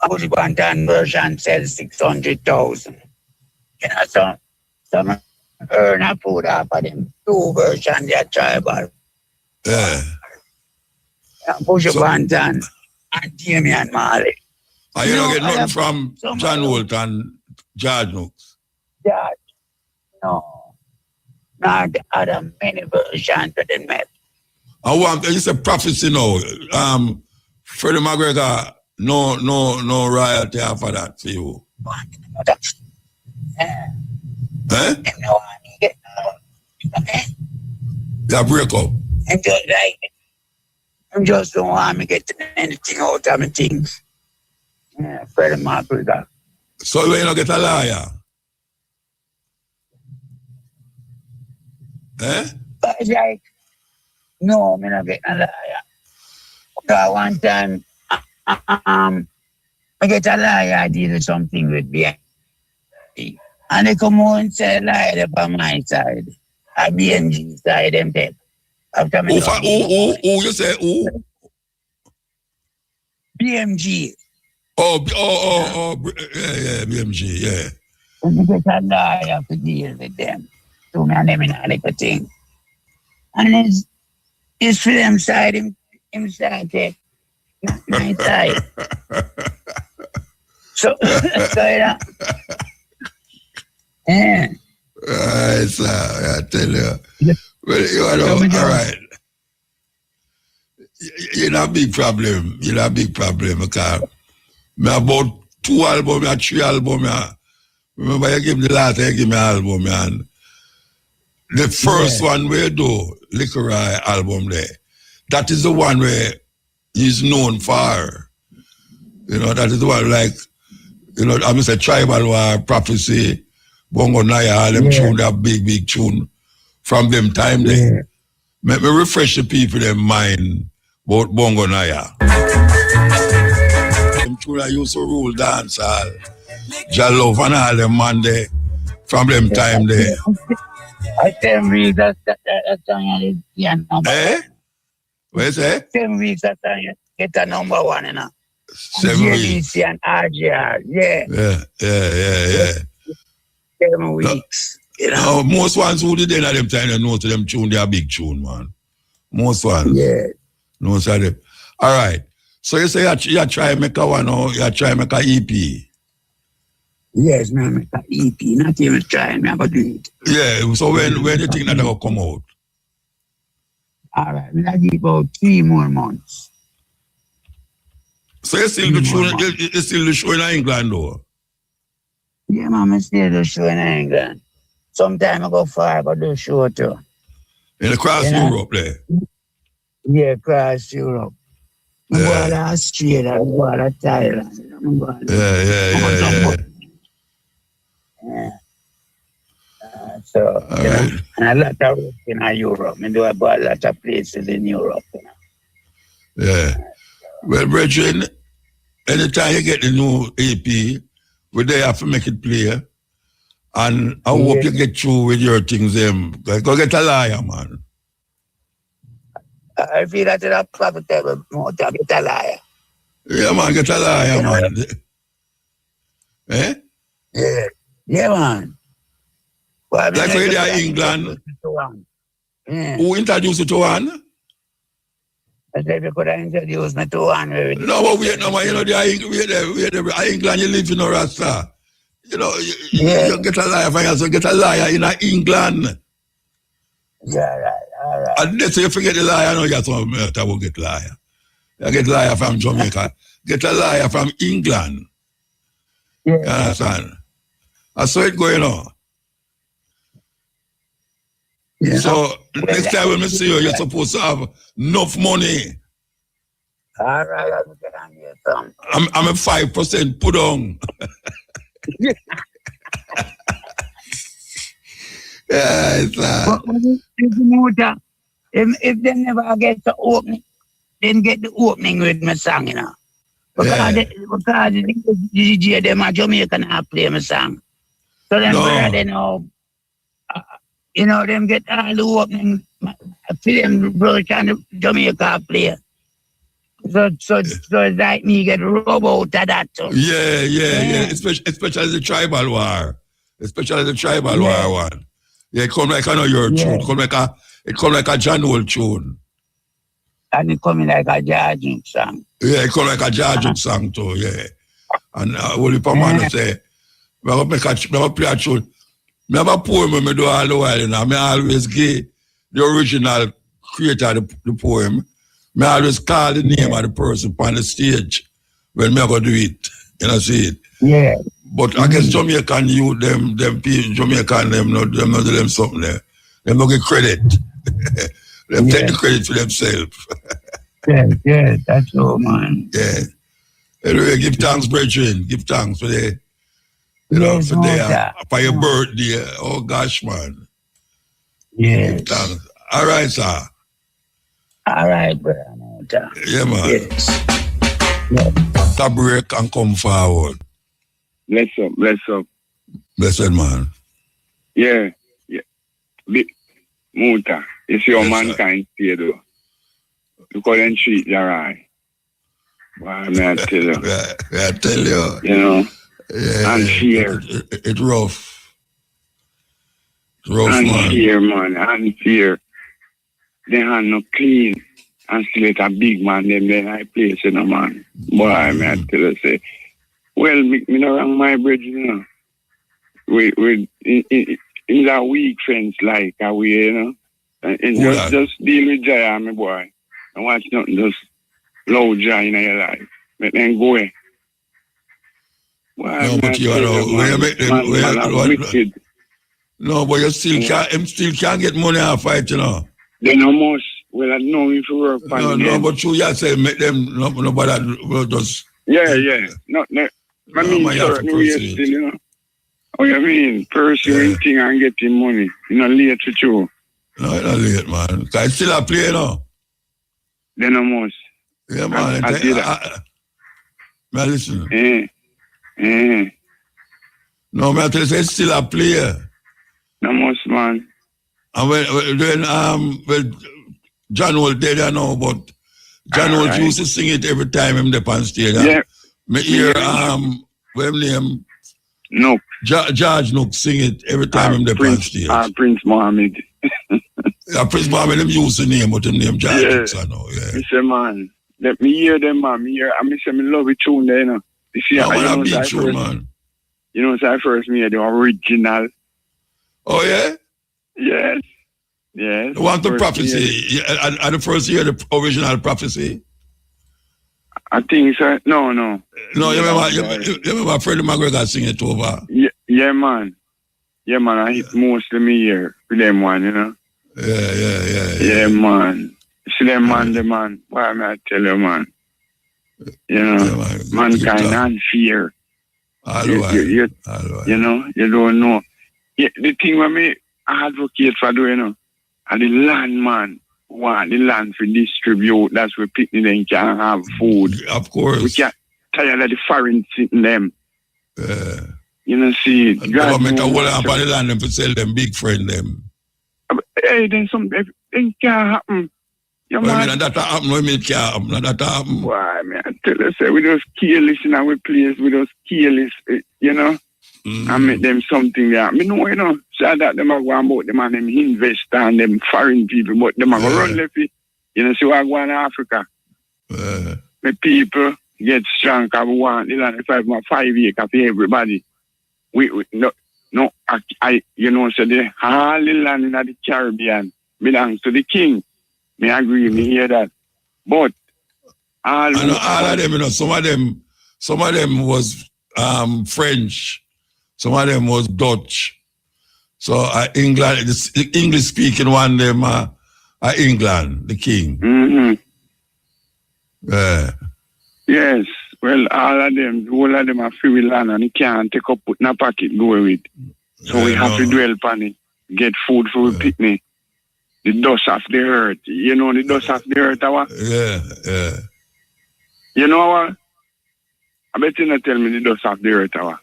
Push up and version sell 600,000. You know, so some earn a food off of them two versions they are tribal. Yeah. Push up and Damian Marley. And you don't get nothing from John Holt and George Nooks? George, no. Not the other many versions that they made. I want, you say prophecy now. Freddie McGregor, no royalty after that for you. Eh? Yeah, break up. I just don't want me to get anything out of my things. Yeah, Freddie McGregor. So you don't get a lawyer? Eh? But it's like, no, I'm not getting a lawyer. Because one time, I get a lawyer, I did something with BMG. And they come out and say, lie on my side. A BMG side, them dead. After me. Who, you say who? BMG. Yeah, BMG, yeah. And you get a lawyer to deal with them. To me and them in a little thing. And it's for them side, him side, not my side. So you know. Yeah. Right, sir, I tell you. Well, you know, all right. You know a big problem. You know a big problem because I about 2 albums, 3 albums. Remember you give me the last, you give me an album, and the first one we do, Liquor album there, that is the one where he's known for. You know, that is the one like, you know, I'm say Tribal War, Prophecy, Bongo Naya, all them tune, that big tune from them time there. Let me refresh the people in mind about Bongo Naya. Them tune I used to rule dance hall, Jalove and all them man there from them time there. I 10 weeks that song is number one. What you say? 10 weeks that song get a number one, you know. 7 weeks. JBC and RGR, yeah. 7 weeks. You know? Most ones who did at them time, they know to them tune, they are big tune, man. Most ones. Yeah. No, sorry. All right. So you say you try to make a one, or you try to make a EP? Yes, man, make an EP. Not even trying, I'm going to do it. Yeah, so when do you think that will come out? All right, we'll give about 3 more months. So you still the show in England, though? Yeah, man, I still do show in England. Sometimes I go far, but do show too. In across Europe, there? Yeah, across Europe. I go to Australia, I go to Thailand. Yeah. So, you know, and a lot of work in Europe. I do about a lot of places in Europe. You know. Yeah. Well, brethren, anytime you get the new AP, we there have to make it clear. And I hope you get through with your things. Go get a liar, man. I feel that it's a profitable motor, get a liar. Yeah, man, get a liar, man. Eh? Yeah, man. Well, like when you're in England. Who introduced you to one? I said you could have introduced me to one. No, but wait, no, man, you know, England, you live in a Rasta. You know, you get a liar from yourself, get a liar in England. Yeah, right, all right. And that's you forget the liar, no, you have to will get liar. You get liar from Jamaica. Get a liar from England. Yeah. You understand? I saw it going on. Yeah. So next time when I see you, you're supposed to have enough money. All right, I'm going to get some. I'm a 5% put on. Yeah, if they never get the opening, then get the opening with my song, you know. Because the DJ, them are Jamaican, I play my song. So then, they know, you know, them get all the opening, film, brother, and Jamaica play. So it's like me get rub out of that. So. Yeah. Especially the tribal war. Especially the tribal war one. Yeah, it come like I know your tune. It come like a John Old tune. And it come like a George song. Yeah, it come like a George song too, yeah. And Holy Pamano say, I'm going to play a tune. I have a poem I do all the while, you know. I always give the original creator of the poem. I always call the name of the person on the stage when I go do it. You know, see it? Yeah. But I guess Jamaican youth, them people, Jamaican, them not do them something there. Them don't get credit. Them take the credit for themselves. yeah, that's all, man. Yeah. Anyway, give thanks, brethren. Give thanks for the, for your birthday. Oh gosh, man. Yeah. Give thanks. All right, sir. All right, brother. Yeah, man. Yes. Stop break and come forward. Bless up. Blessed, man. Yeah. Muta, it's your mankind here, though. You couldn't treat your eye. Why, may I tell you? I tell you. You know? Yeah, and fear. It's rough. It's rough, and man. Fear, man. And fear. They are no clean. And still it's a big man, then I place in a man. Boy, may I tell you, say, well, me no wrong my bridge, you know. We in that weak friends like we, you know. And just deal with Jaya, my boy. And watch nothing, just low Jaya in your life. But then go away. No, but you know, when you make them, no, but you still can't get money off fight, you know. They no most. Well, I know if you work on No, but you say make them nobody just. Yeah. No. I mean, sure, still, you know. Oh, you mean pursuing thing and getting money? You know, late with you. No, it's not late, man. Because I still a play, you know. They no most. Yeah, man. I did that. Listen. No, man, I tell you, it's still a player. No most, man. And when John was dead, I know, but John was used to sing it every time him up on stage. Yeah. Me hear what name? Nook. George Nook sing it every time him up on stage. Prince Mohammed. Prince Mohammed, him used to name, but him name George Nook, I know. Yeah. Me say, man, let me hear them, man. I say, me love it tune there, you know. You see, I beat you, man. You know, so I first made the original. Oh, yeah? Yes. Yes. You want the prophecy? At the first year, the original prophecy? I think so. No. No, you remember Freddie McGregor sing it over? Yeah, man. Yeah, man. I hit most of me here with them one, you know? Yeah, man. See them man, the man. Why am I tell you, man? You know, mankind and fear. You know, you don't know. Yeah, the thing when me advocate for doing, you know, and the land man want the land for distribute. That's where people then can have food. Of course. tired of the foreign sitting them. You know, see, government will up on the land and sell them big friend them. Hey, then something can't happen. You man, that happen, when it can't happen, that happen. Why, man, I tell you, say, we just careless in our place, we just careless, you know, and make them something there. Me know, you know, so that them are going about them and them invest and them foreign people, but them are going to run left. You know, see what I go in Africa. The people get strong, because we want the land 5 acres for everybody. We no, I you know, so the all the land in the Caribbean belongs to the king. Me agree, me hear that. But all of them, you know, some of them was French, some of them was Dutch. So England, the English speaking one them England, the king. Yes. Well, all of them are free land and you can't take up put in a pocket go with. So we have to dwell upon it. Get food for the picnic. The dust of the earth. You know the dust of the earth, our? Yeah. You know what? I bet you not tell me the dust of the earth, our.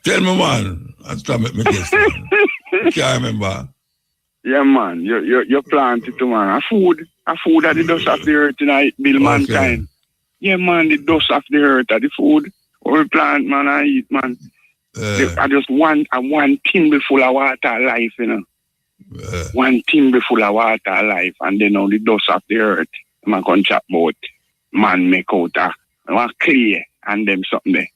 Tell me, man. That's to make me guess. Can't remember. Yeah, man. You plant it, man. A food at the dust of the earth, you know, it build mankind. Yeah, man, the dust of the earth are the food. Or plant, man, I eat, man. I just want one thimble full of water life, you know. One thimble full of water life, and then all the dust of the earth. Man can chat about man make out a clear and them something there.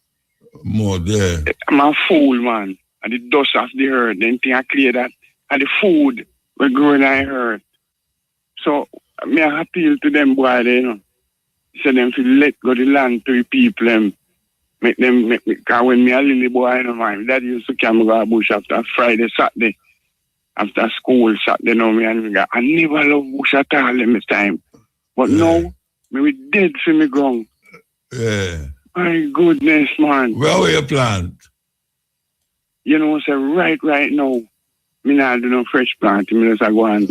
More there. I'm a fool, man. And the dust of the earth, then thing I clear that. And the food we grow in the earth. So, I appeal to them, boy, you know. So them to let go the land to the people, make them, because when me a little boy, you know, my dad used to come go to bush after Friday, Saturday, after school, Saturday, no, I never love bush at all in this time. But now, we dead for me ground. Yeah. My goodness, man. Where were you plant? You know, so right now, me not do no fresh plant, me just go and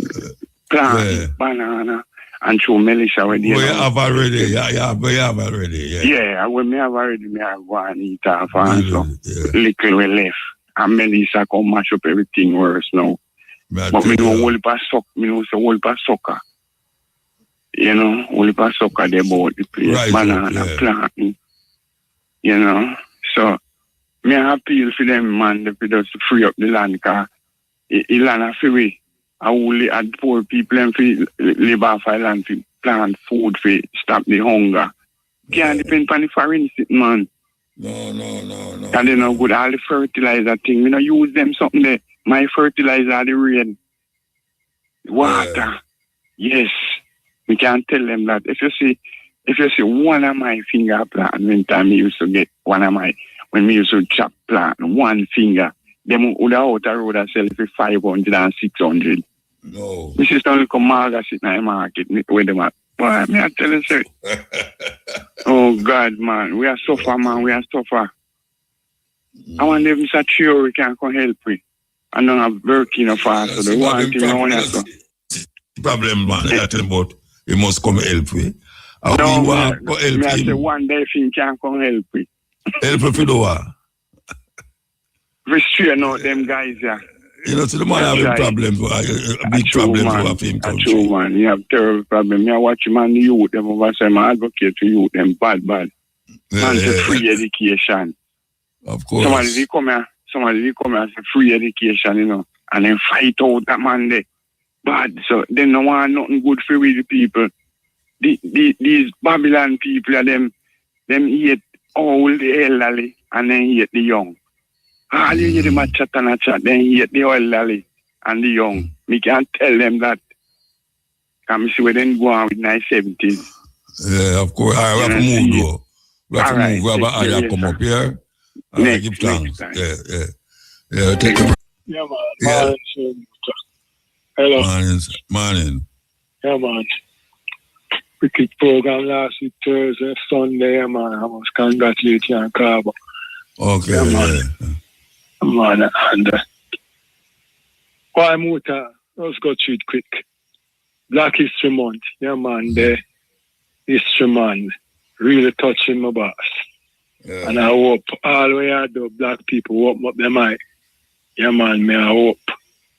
plant banana. And show Melissa with you. We have already, we have already. Yeah, when me have already, me have go and eat off and so little we left. And Melissa come mash up everything worse now. But me know whole pa sock, me know so whole pa soccer. You know, whole pa soccer they bought the place, banana planting. You know, so me appeal for them, man, they just free up the land, because the land are free. I only had poor people and live off island to plant food to stop the hunger. Can't depend on the foreign sitting, man. No. And they know good all the fertilizer thing. We don't use them something there. My fertilizer are the rain. Water. Yes. We can't tell them that. If you see one of my finger plant, when time we used to get when we used to chop plant, one finger, them would have out a road and sell for 500 and 600. No. This is only come market in the market with them at. Boy, me I tell you, sir. Oh God, man, we are suffer, man. We are suffer. I want them to sure we can come help we. I don't have working fast, so the one thing I want to problem, man. I tell about you must come help we. No, we want to help me I him. say one day thing can come help we. Help for the what? We straighten out them guys, yeah. You know, so the man have a problem, a big problem to have him country. True, man. You have terrible problem. I watch him and the youth, them over say, I advocate to youth, them bad. Man, to free education. Of course. Somebody they come here and say free education, you know, and then fight out that man there. Bad. So they don't want nothing good for we the people. These Babylon people, them hate all the elderly and then hate the young. All you hear them a chat, then hate the elderly and the young. Me can't tell them that. Because I see where they go on with 970s. Yeah, of course. All right, we have to move, though. We have to move. We have Aya come up here. And give thanks. Yeah, take a break. Yeah, man. Hello. Morning. Yeah, man. Wicked program last week, Thursday, Sunday, man. I must congratulate you and Carbo. Okay, yeah. Man, and why Muta? Let's go through it quick. Black History Month, yeah, man. The History Man really touching my boss. Yeah. And I hope all the way I do, black people open up their mind. Yeah, man, me I hope.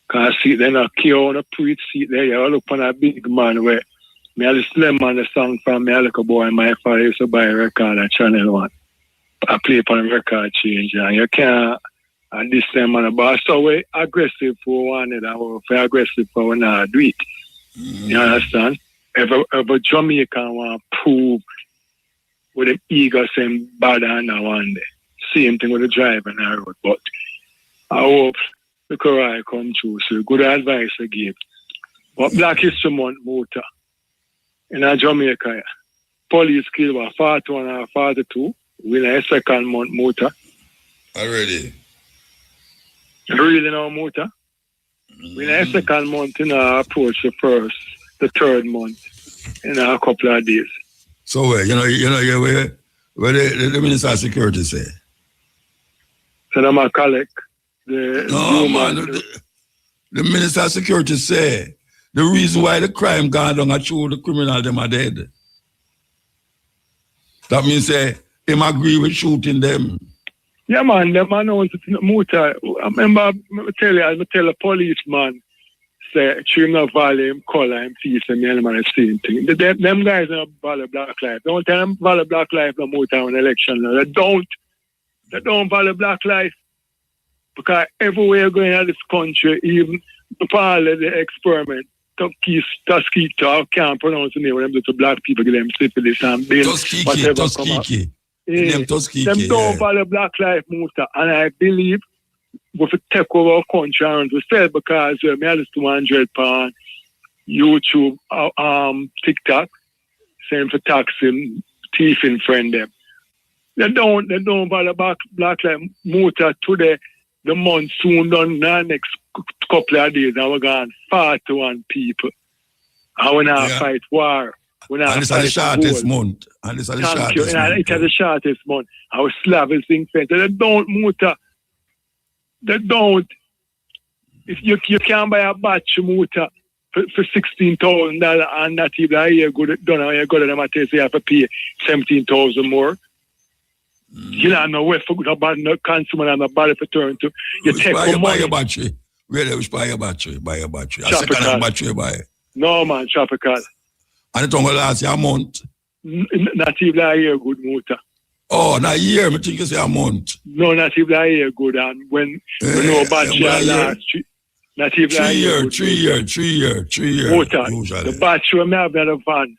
Because I see them a care on a preach seat there. You look on a big man where me I listen to them on the song from me, I look a boy, my father used to buy a record at Channel 1. I play upon a record change, and you can't this time man, but so we aggressive for one and we aggressive for when I do it. You understand? Every Jamaican want to prove with the ego same bad and one day. Same thing with the driver and the road. But I hope the Quran come true. So good advice I give. But Black History Month, Muta, in Jamaica, police kill about 41 or 42. We're in a second month, Muta. Already. Really now, Muta. We're in a second month, approach the third month in a couple of days. So where the Minister of Security say? So I'm a collect. The Minister of Security say the reason why the crime gone down and through the criminal them are dead. That means him agree with shooting them. Yeah, man, them announced it in the Muta. I remember I tell a policeman say Trinidad Valley, him color, him face, and the the same thing. Them guys don't value black life. Don't tell them value black life no more time in election. They don't value black life. Because everywhere going in this country, even the part of the experiment, Tuskegee, I can't pronounce the name of them, to black people, give them syphilis and bill, whatever. Tuskegee. Them don't value black life, Muta. And I believe we will take over our country and we say because we have 200 on YouTube, TikTok, same for taxing, thieving friend them. They don't value black life, Muta. Today, the monsoon done the next couple of days, and we're going 41 people. And we're not fight war. And it's the shortest month. And it's the shortest month. It's the shortest month. Our Slavic thing said they don't, Muta. They don't. If you can buy a batch, Muta, for $16,000 and not even a year good done, and you go to them and say you have to pay $17,000 more. You don't know where for no bad no consumer and no bad for turn to. You take for money. Buy a battery. Really, which buy a battery. Buy a battery. A second battery buy. No man, tropical. And it only last a month. Not even a year good, Muta. Oh, not a year. I think you say a month. No, not even a year good. And when no battery last, not even a year. 3 year. Muta, the battery when I have in the van.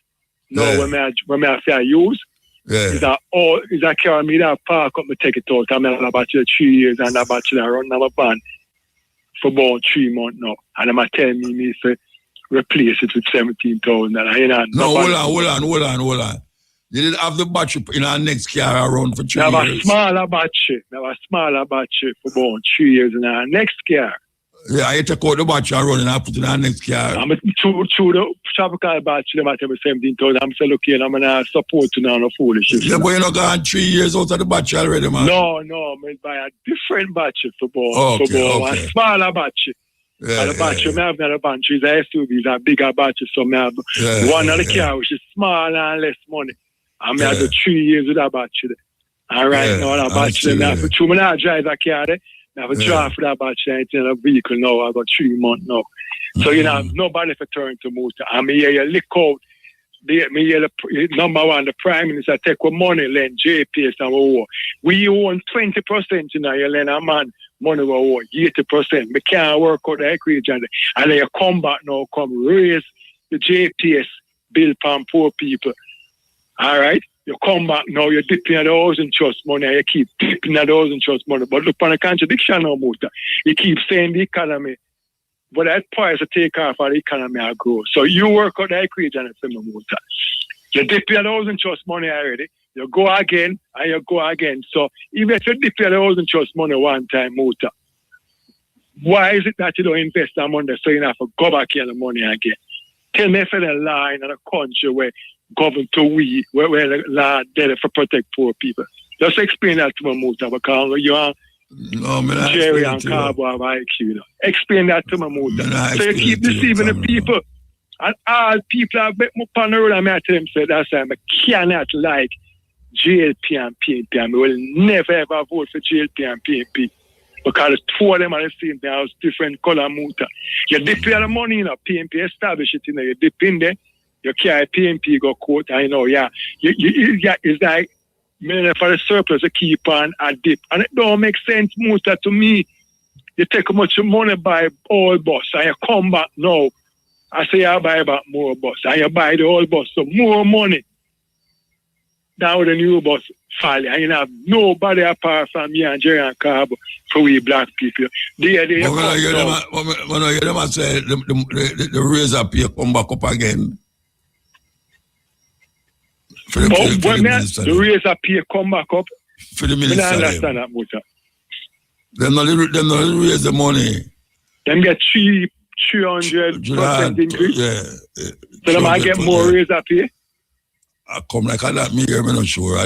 No, when I say I use. Is that car me that park up and take it out. I'm have a battery 3 years and a battery that run a van for about 3 months now. And I'm telling me say replace it with 17,000. No, hold on. You didn't have the battery in our next car around for 3 years. Now a smaller battery for about 3 years in our next car. Yeah, I take out the battery and run and I put it in our next car. I'm through the tropical battery, I'm at 17,000. I'm still looking, I'm going to support you now, no foolishness. Yeah, but you're not going 3 years out of the battery already, man. No, I'm going to buy a different battery for both. A smaller battery. And the battery, I have another battery, it's a SUV, it's a bigger battery, so I have one of the car, which is smaller and less money. I'm going to do 3 years with that battery. And right now, that battery, I have to drive that car there. I have a draft for that battery in a vehicle now. I got 3 months now. So, nobody for turn to Muta. I mean, you lick out. Number one, the Prime Minister take what money, lend JPS and war. We own 20%, you lend a man money we owe 80%. We can't work out the equation. And then you come back now, raise the JPS bill from poor people. All right? You come back now, you're dipping at the housing trust money, and you keep dipping at the housing trust money. But look on the contradiction now, Muta. You keep saying the economy, but that price to take off of the economy will grow. So you work out the equation for me, Muta. You dip your housing trust money already, you go again, and you go again. So even if you dip your housing trust money one time, Muta, why is it that you don't invest that money so you have to go back in the money again? Tell me if there's a line in a country where government to where the law there for protect poor people. Just explain that to me, Muta, because you are Jerry and Carbo have IQ. Explain that to me, Muta. So you keep deceiving the people. And all people have been up on the road and I tell them, say, that's why I cannot like JLP and PNP, and we will never ever vote for JLP and PNP. Because two of them are the same thing, has different color muta. You dip your money in a PNP, establish it in there, you dip in there, you carry PNP go court, I know, yeah. It's like, for the surplus, you keep on a dip. And it don't make sense, muta, to me. You take how much money buy all bus, and you come back now. I say you buy back more bus, and you buy the old bus, so more money. Now the new bus fall, and you have nobody apart from me and Jerry and Carbo for we black people. When I hear them say the razor pay come back up again. The razor pay come back up. For the minister. I understand that, Muta. Them not raise the money. Them get 300% increase. Yeah. So them might get more razor pay. I come like that, me here, I'm not sure.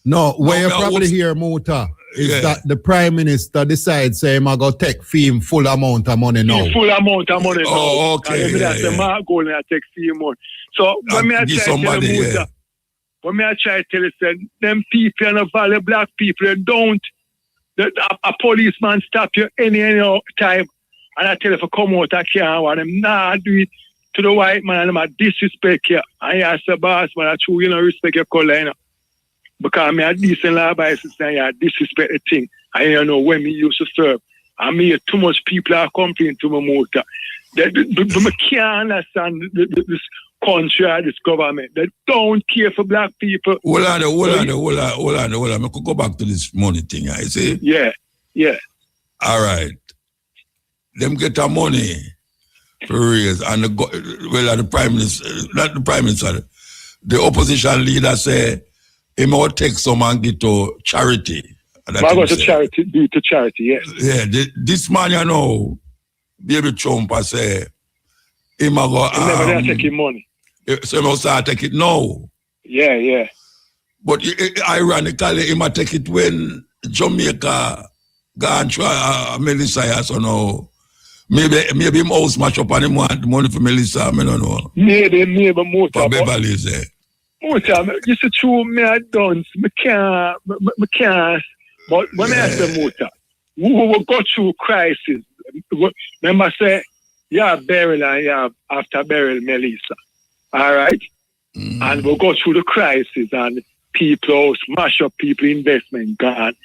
No, what you probably hear, Muta, is that the Prime Minister decides, say, I'm going to take fee him full amount of money now. Full amount of money now. Oh, okay. And that's the mark goal and I take fee money. So when me I try to tell you, Muta, when me I try to tell you, them people in the valley, black people, they don't. A policeman stop you any time, and I tell you, if I come out, I can't want them. Nah, do it. To the white man, I'm a disrespect you. And I say, boss, man, I true, you don't respect your color, you know. Because I'm a decent law basis and you disrespect the thing. I don't know when me used to serve. I mean, too much people are complaining to my motor. I can't understand this country or this government. They don't care for black people. Hold on. I could go back to this money thing, I see. Yeah. All right. Them get our money. For raise and the Prime Minister, not the Prime Minister, the opposition leader say he will take some and give to charity. Go to charity, yes. Yeah, this man, you know, Baby Trump, I say, he will go. He never take his money. So he must start take it now. Yeah. But ironically, he might take it when Jamaica gone through Melissa, so now. Maybe him house match up and him want the money for Melissa, I don't know. Maybe Muta. For Beverly say. Muta, you see true, me I don't, me can't. But when I say Muta, we will go through crisis. Remember say, you have burial and you have after burial Melissa. All right? And we'll go through the crisis and people smash up people investment gone.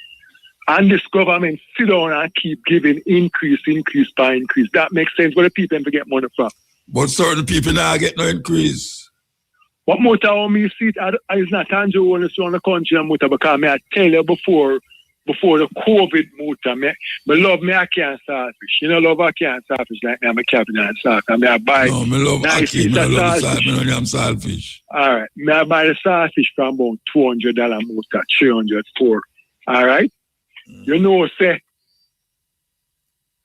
And this government sit down and keep giving increase by increase. That makes sense. Where the people to get money from? But certain people now get no increase. What Muta on me see it is not tangible when it's around the country and Muta, because I tell you before the COVID Muta, me love me I can't selfish. You know, love I can't selfish like me, I'm a captain and selfish. I buy nice piece of sausage. I'm selfish. All right. I buy the sausage from about $200 Muta, 300 for. All right? You know, say,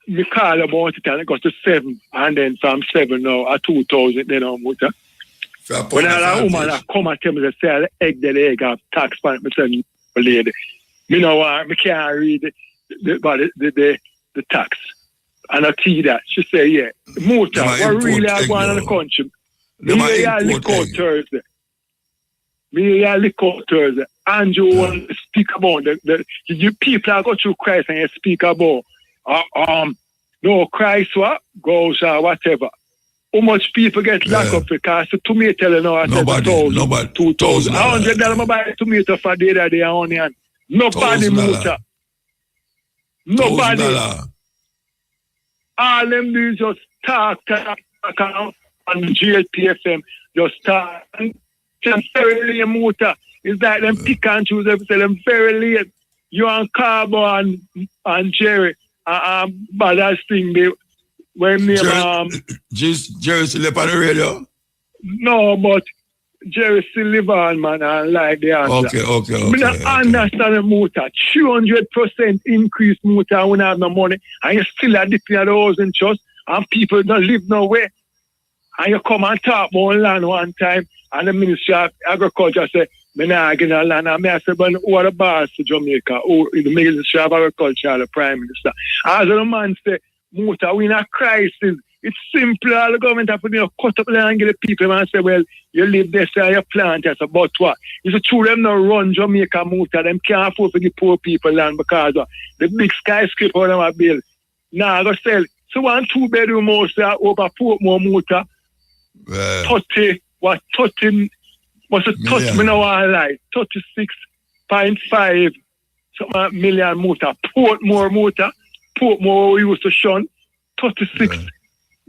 me call about it and it goes to 7, and then from 7 now, at 2,000, then I'm with her. When a woman come and tell me, they say, the egg have tax on it, I say, lady, me know why, me can't read the tax. And I see that. She say, yeah, Muta, what really are going on in the country? Me lick out Thursday. Andrew want to speak about you people are going through Christ and you speak about no Christ what goes whatever. How much people get locked up because the tomato now I said nobody $2,000. $100 I buy tomato for the other day onion. Nobody Muta. Nobody. All them do is just talk on GLPFM, just talk. Them very late Muta. It's like them pick and choose them very late. You and Carbo and Jerry but that thing they when me Jerry still up on the radio? No, but Jerry still live on, man, and like the answer. Okay. I don't understand the Muta. 200% increase Muta when I have no money, and you still are dipping at the housing trust, and people don't live nowhere. And you come and talk about land one time, and the Ministry of Agriculture say, me not get no land. And I say, but who are the boss to Jamaica? Who is the Ministry of Agriculture, the Prime Minister? As the man say, Muta, we in a crisis. It's simple. The government have to cut up land and give the people and say, well, you live there, so you plant it. But what? It's true them not run Jamaica Muta. Them can't afford to give poor people land because of the big skyscraper them are built. Now I go sell. So 1 2-bedroom house over Portmore Muta. 30, what 30, what's it 30 me now I lie. 36.5 million Muta. Portmore Muta. Portmore we used to shun. 36.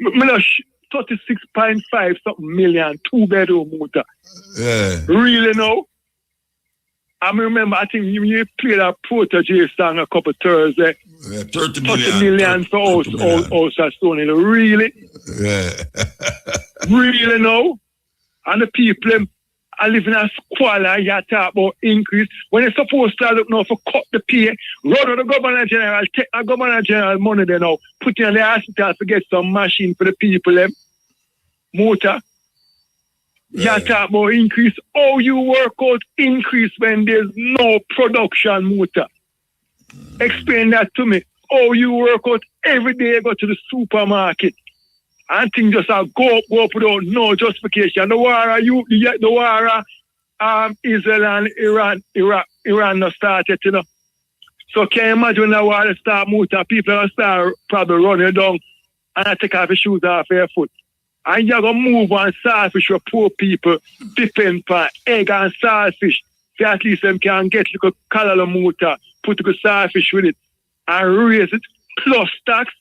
36.5 something million, 2-bedroom motor. Yeah. Really now? I remember, I think you played a Protege song a couple Thursday. 30 million for house at Stony. Really? Yeah. Really now? And the people are living in a squalor, you talk about increase. When they're supposed to look now for cut the pay, run to the Governor General, take the Governor General money there now, put it in the hospital to get some machine for the people, them. Motor. You talk about increase. How you work out increase when there's no production, motor? Explain that to me. How you work out every day you go to the supermarket and things just go up without no justification. The war Israel and Iran not started, you know. So can you imagine the war start motor, people will start probably running down and take off your shoes off your foot. And you're going to move on saltfish for poor people, depend on egg and saltfish. So at least them can get a color motor, put a saltfish with it, and raise it, plus tax.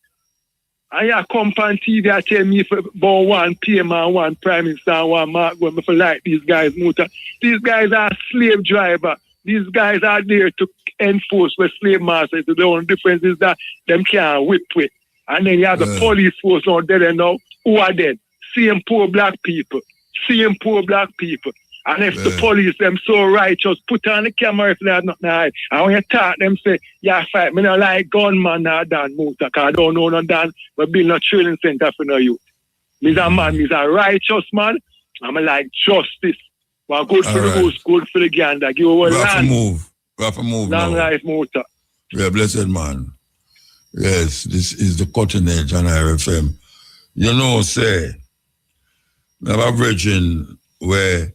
And you come on TV and tell me about 1 PM and 1 Prime Minister and 1 Mark when I like these guys motor. These guys are slave driver. These guys are there to enforce what slave masters. The only difference is that them can't whip with. And then you have the police force out there now who are dead. Same poor black people. And if the police, them so righteous, put on the camera if they have nothing to hide. And when you talk, them say, yeah, fight. Me not like gunman or Dan Muta, because I don't know no Dan, but build no training center for no youth. Me's a man, me's a righteous man. I'm like justice. Well, good for the goose, good for the gander. Give over land. Rough move. Long now. life, Muta. Yeah, blessed man. Yes, this is the cutting edge on RFM. You know, say, I have a virgin where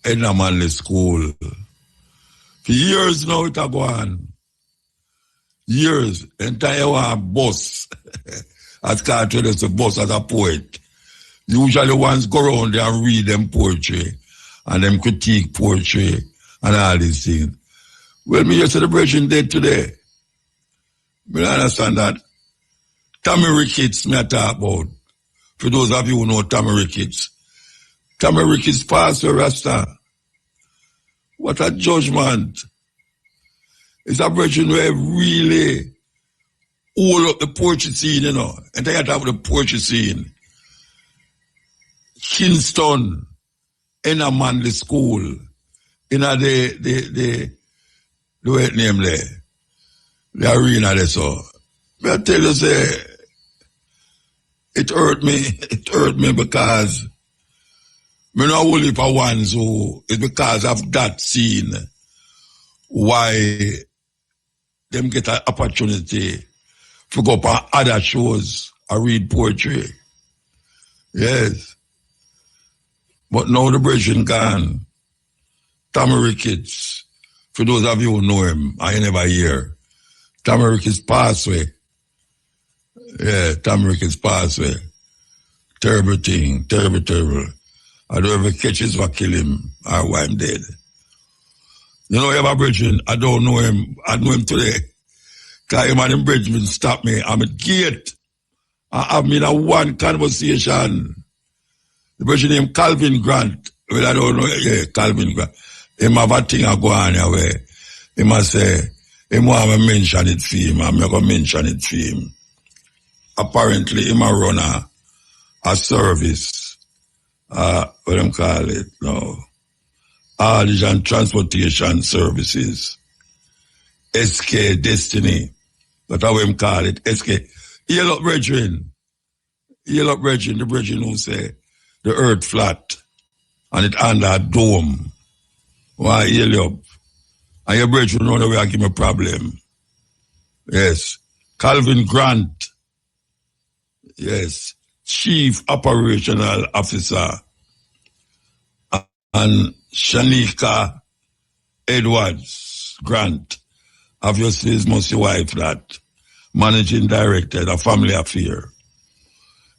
in a manly school. For years now it a go on. Years. Entire one bus. As Carter is a boss as a poet. Usually ones go around there and read them poetry and them critique poetry and all these things. Well, me your celebration day today. Me don't understand that. Tommy Ricketts me I talk about. For those of you who know Tommy Ricketts. Tommy Ricketts passed away, Rasta. What a judgment. It's a virgin where really hold up the poetry scene, you know. And they have the poetry scene. Kingston, in a manly school, in a the what name there? The arena there, so. I tell you, say, it hurt me because me not only for ones who, it's because of that scene why them get an opportunity to go up on other shows and read poetry. Yes. But now the bridging gone. Tommy Ricketts, for those of you who know him, I never hear. Tommy Ricketts passed away. Yeah, Tommy Ricketts passed away. Terrible thing, terrible. I don't ever catch his for kill him or why I'm dead. You know, Eva Bridgman, I don't know him. I know him today. Because him and him Bridgman stopped me. I'm at gate. I have me in a one conversation. The person named Calvin Grant. Well, I don't know. Yeah, Calvin Grant. Him have a thing I go on here where he must say, him want to mention it for him. I'm not going to mention it for him. Apparently, him a run a service. What them call it now? Haulage and Transportation Services. SK Destiny. That's how him call it. SK. Heal up, brethren. Heal up, brethren. The brethren who say the earth flat and it under a dome. Why heal you up? And your brethren run away and give me a problem. Yes. Calvin Grant. Yes. Chief Operational Officer. And Shanika Edwards Grant. Obviously, his must wife that. Managing Director, the family affair.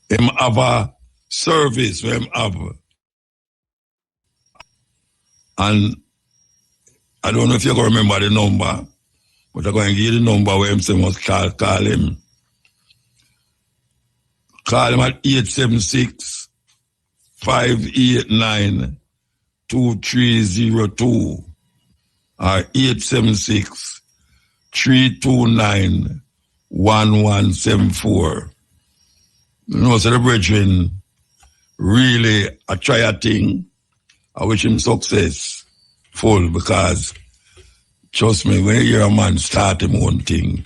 Him have a service where him have. And I don't know if you're going to remember the number, but I'm going to give you the number where him say must call him. Call him at 876-589-2302 or 876-329-1174. You know, so the brethren really I try a thing. I wish him successful because trust me, when you hear a man start him own thing,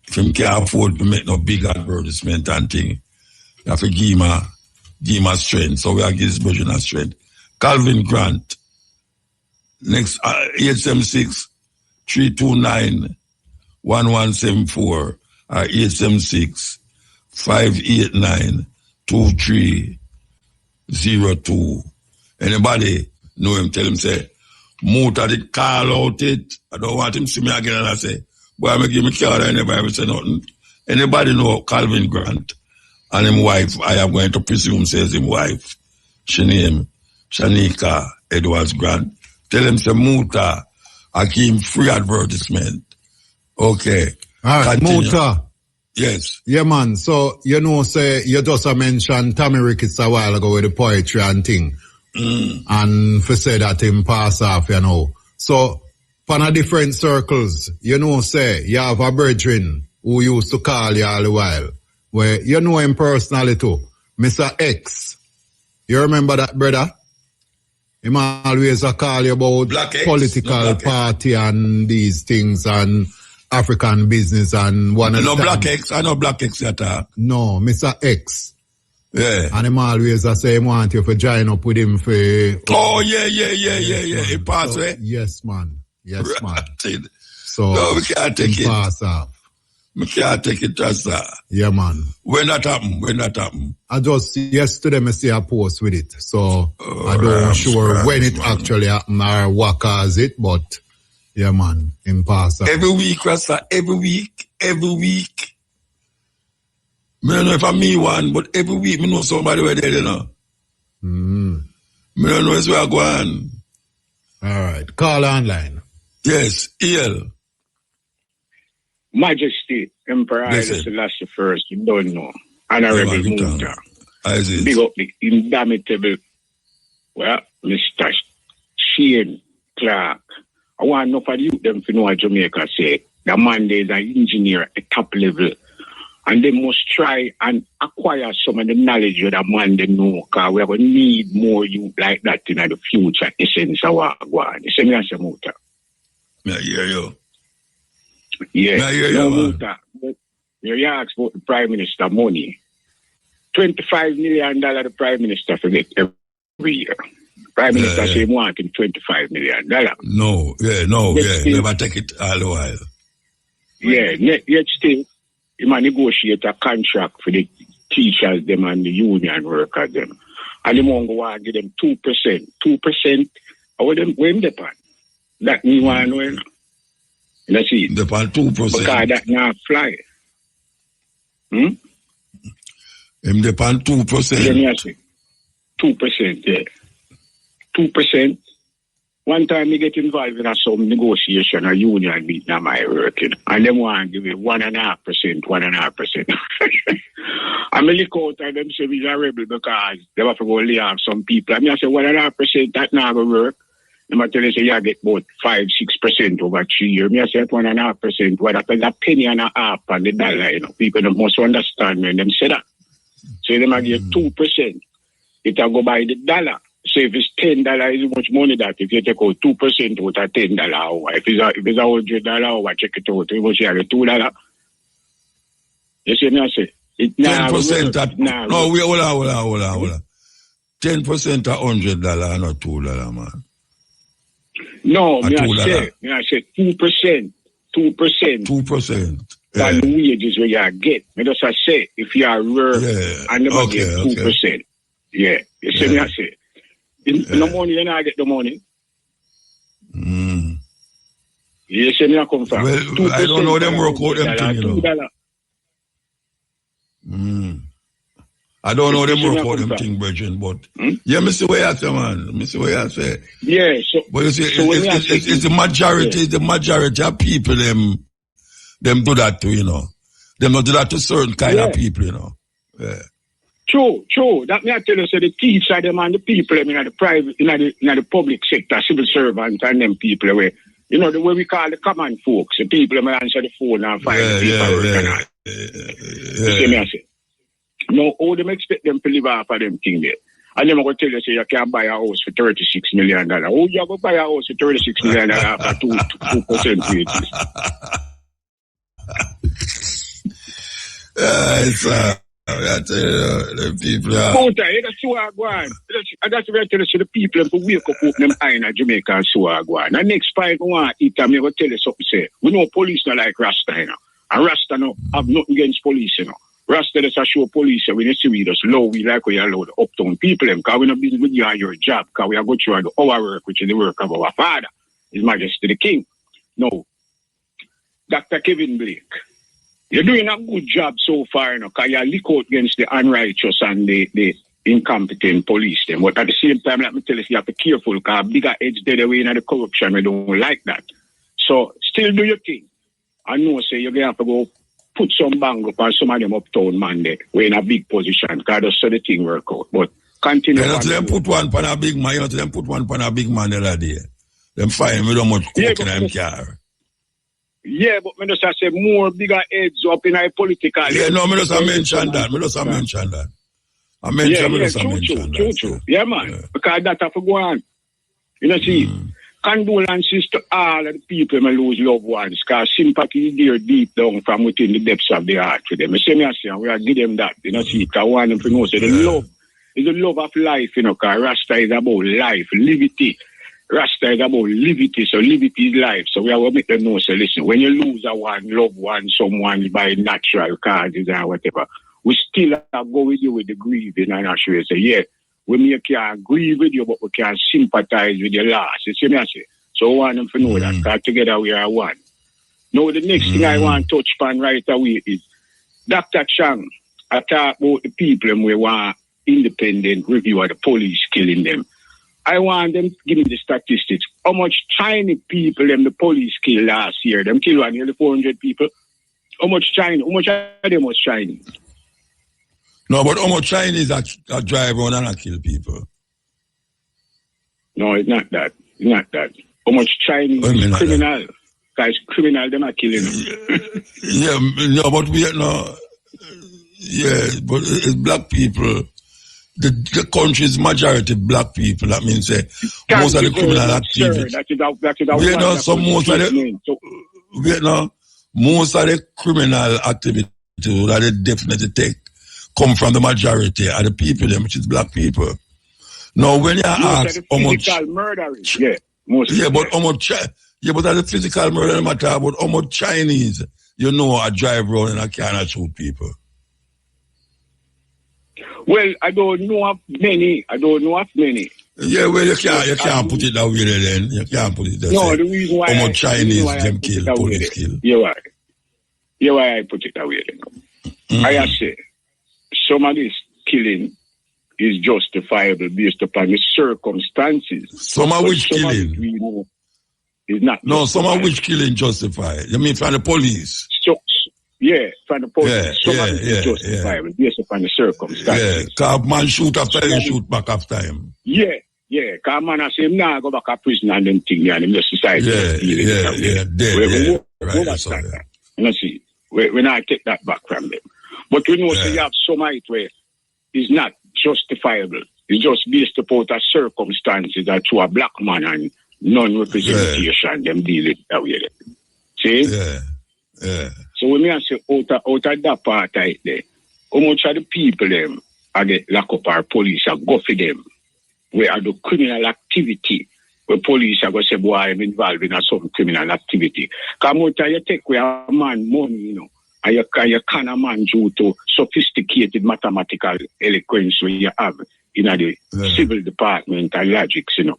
if him can't afford to make no big advertisement and thing, you have to give him a strength. So we are give this brethren a strength. Calvin Grant, next 876-329-1174 or 876-589-2302. Anybody know him, tell him, say, Muta did call out it. I don't want him to see me again and I say, boy, I'm going to give me card and never say nothing. Anybody know Calvin Grant and his wife? I am going to presume says his wife. She name Shanika Edwards Grant. Tell him, say, Muta, I give him free advertisement. Okay. All right, continue. Muta. Yes. Yeah, man. So, you know, say, you just mentioned Tommy Ricketts a while ago with the poetry and thing. And for say that him pass off, you know. So, on a different circles, you know, say, you have a brethren who used to call you all the while, where you know him personally too, Mr. X. You remember that, brother? Him always a call you about political party and these things and African business and one of the Black X, I know Black X at all. No, Mr. X. Yeah. And him always say he want you to join up with him for... Oh, yeah. He pass away? Yes, man. Yes, man. So, no, we can't take it. Pass off. We can't take it just that. Yeah, man. When that happen? I just, yesterday, I see a post with it. So, I don't sure when it actually happened or what caused it, but, yeah, man, him pass off. Every week, Rasta, every week. I don't know if I'm me one, but every week I know somebody where they, you know. I don't know where I go on. All right. Call online. Yes, EL. Majesty, Emperor Haile Selassie first, you don't know. Honorable Muta. Big up the indomitable, well, Mr. Shane Clark. I want enough of you them to know what Jamaica say. The man is an engineer at the top level. And they must try and acquire some of the knowledge of that man they know, because we are going to need more youth like that in the future. Essence of what going. You see me as a Muta? I hear you. Yeah. I hear you, Muta. You ask about the Prime Minister money. $25 million the Prime Minister forget every year. Prime Minister say he wanting $25 million. No, never take it all the while. Yeah, yet still, he might negotiate a contract for the teachers them and the union workers them. And the money want to give them 2%. 2%, where them depend? That me want to know. Let's see. Depend 2%. Because that now fly. Him depend 2%. 2%, yeah. 2%. One time we get involved in some negotiation or union meeting at my working, and them want to give me 1.5%. I'm a look out and them say we're a rebel because they have to go lay off some people. I mean, I say 1.5%, that not going to work. They might tell you, say, you get about 5-6% over 3 years. Me, I say 1.5%, well, that's a penny and a half on the dollar, you know. People don't must understand when them say that. So they might give 2%. It will go by the dollar. So if it's $10, is much money that if you take out 2% out of $10 hour. If it's $100 hour, check it out. You must share $2. You see me I say? 10% no, we hold on. 10% of $100, not $2, man. No, me I say 2%. 2%. Than the wages where you get. Me just say if you are work and never get 2%. Yeah. You see me I say. In the money, you not get the money. You see me I come from. Well, I don't know them work out them thing, you know. I don't know them work out them thing, Virgin, but yeah, me see what you say, man. Me see what you say. Yeah, so but you see, it's the majority of people them do that to, you know. Them not do that to certain kind of people, you know. Yeah. True. That me I tell you, so the teacher them and the people them in the private, in the public sector, civil servants and them people where, you know, the way we call the common folks, the people them answer the phone and find the paperwork and all. You see me I say. No, how them expect them to live off of them thing there? And them going to tell you, say, you can't buy a house for $36 million. How you going to buy a house for $36 million after 2% wages? That's the people are. That's what I want. That's what I tell you, the people who wake up open them eye in Jamaica and so I want. And next point, I want to eat, I'm going to tell you something. Say, we know police not like Rasta, you know. And Rasta no have nothing against police, you know. Rasta does show police when you see we just low, we like we allow the uptown people, because we not busy with you and your job, because we are going through our work, which is the work of our father, His Majesty the King. No. Dr. Kevin Blake, you're doing a good job so far, you know, because you look out against the unrighteous and the incompetent police, them. But at the same time, let me tell you, you have to be careful, because bigger edge dead away in the corruption, we don't like that. So, still do your thing. I know, say, you're going to have to go put some bang up on some of them uptown man there. We're in a big position, because that's so the thing work out. But continue. You know, them put one pan a big man, them put one pan a big man the other day. Them find me don't much coke in them car. Yeah, but me just say more bigger heads up in a political. Yeah, no, me just mention that. I mention that. True. Yeah, man. Yeah. Because that have to go on. You know, see, condolences to all of the people who lose loved ones, because sympathy is there deep down from within the depths of the heart for them. I say, we are give them that. You know, see, because I want them to know, so the love is the love of life, you know, because Rasta is about life, liberty. Rasta is about liberty, so liberty is life. So we have to make them know, so listen, when you lose a one, loved one, someone by natural causes or whatever, we still have to go with you with the grieving and actually say, yeah, we can grieve with you, but we can sympathize with your loss. You see me I say? So I want them to know that, because together we are one. Now, the next thing I want to touch upon right away is Dr. Chang, I talk about the people and we want independent review of the police killing them. I want them to give me the statistics. How much Chinese people them the police killed last year? Them killed nearly 400 people. How much are them was Chinese? No, but how much Chinese that drive around and kill people? No, it's not that. It's not that. How much Chinese criminal? Guys, criminal, them are killing them. Yeah, no, but but it's black people. The country's majority black people. That means most of the criminal activity. Most of the criminal activity that they definitely take come from the majority of the people, them, which is black people. Now, when you ask how much murdering, but how much, but at the physical murder matter, about how much Chinese, you know, I drive around and I cannot shoot people. Well, I don't know of many. Yeah, well, you can't put it that way then. You can't put it that way. No, the reason why how much Chinese them kill, police kill. Yeah, why I put it that way then. I say, some of this killing is justifiable based upon the circumstances. Some of which killing? We know is not. No, some of which killing justified. You mean from the police? Yeah, from the police. Some of it is justifiable based upon the circumstances. Yeah, because man shoot after him, shoot back after him. Yeah, because man I say him now go back to prison and them thing and him just decide. Dead. You know, see, when I take that back from them. But we know, so you have some of it where it's not justifiable. It's just based upon the circumstances that to a black man and non-representation, them deal it that way. See? Yeah. So when I say out of that part right there, how much of the people them are get locked up or police are go for them, where are the criminal activity, where police are going to say, boy, I'm involved in some criminal activity. Because much you take where a man money, you know, and you can a man due to sophisticated mathematical eloquence where you have in the civil department and logics, you know.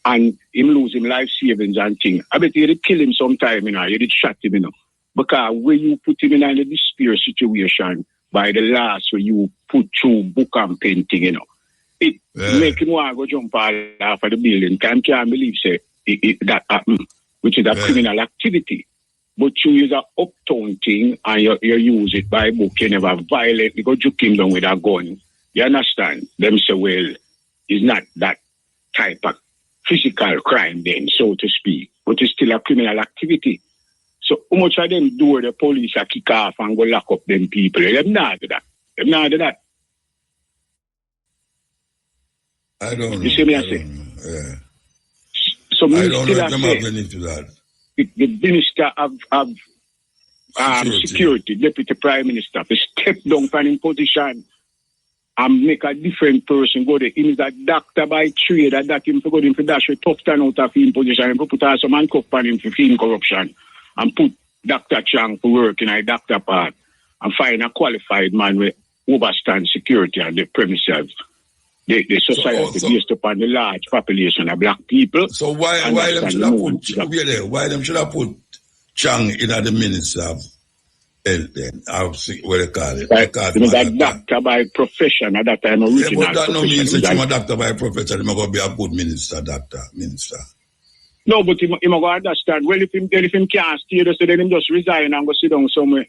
And him lose him life savings and things. I bet you did kill him sometime, you know, you did shot him, you know. Because when you put him in a despair situation by the last where you put through book and painting, you know, it make him want to go jump off of the building. Can't believe say that happened, which is a criminal activity. But you use a uptown thing and you use it by book, you never violently go juke him down with a gun. You understand? Them say, well, it's not that type of physical crime then, so to speak, but it's still a criminal activity. So how much of them do the police are kick off and go lock up them people? Them not do that. Them not do that. I don't know. You see me I say? Yeah. So I don't know if them say, have been into that. the minister of security, deputy prime minister, to step down from his position and make a different person go there. He is a doctor by trade, that him to go in for dash a tough turn out of his position and put some handcuff on him for fiend corruption and put Dr. Chang to work in a doctor part and find a qualified man with overstand security and the premises. The society based upon the large population of black people. So why them should have put why them should have put Chang in the minister of health then? What they call it? That doctor by profession at that time original. Yeah, but that no means that you're a doctor by profession, you're going to be a good minister. No, but him go understand. Well, if him can't stay there, so then him just resign and go sit down somewhere.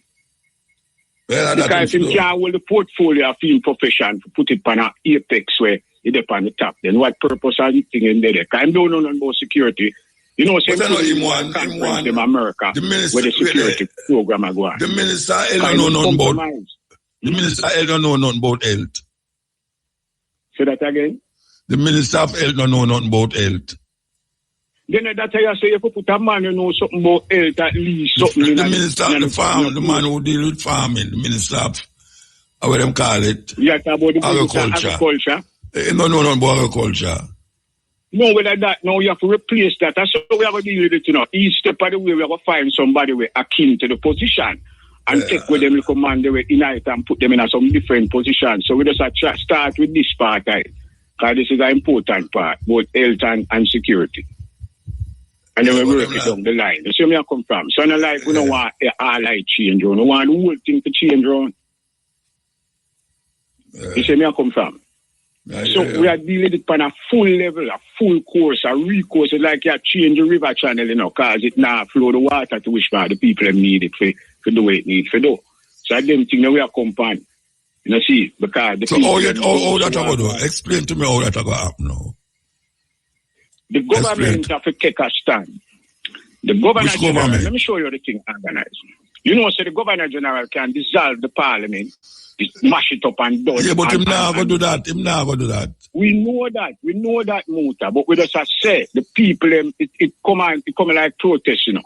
Well, because him can't hold the portfolio of him profession to put it on an apex where it's up on the top. Then what purpose are you thinking in there? Because I don't know nothing about security. You know, same thing in America where the security program are going. The minister don't know nothing about the minister don't know nothing about health. Say that again? The minister of health don't know nothing about health. Then that's how you say you could put a man who knows something about health at least. Something the minister of the farm, the man who deal with farming, the minister of, what them call it? Yeah, about the agriculture. No, nothing about agriculture. No, whether that, now you have to replace that. That's how we are going to deal with it, you know. Each step of the way, we are going to find somebody with akin to the position and take with them, command them in it and put them in some different positions. So we just start with this part, right? Because this is an important part, both health and security. And then we work it down the line. You see where I come from? So not like we don't want all light change on. We want the whole thing to change on. You see where I come from? So we are dealing with it on a full level, a full course, a recourse. It's like you change the river channel, you know, because it now flow the water to which part the people need it for the way it needs to do. So I don't think that we are compound. You know, see, because the people... So how that going to do? Explain to me how that going to happen now. The government have to take a stand. The governor general, let me show you the thing organized. You know, so the governor general can dissolve the parliament, mash it up and done. Yeah, but him not going to do that. Him not going to do that. We know that, Muta, but we just say the people, it come like protest, you know.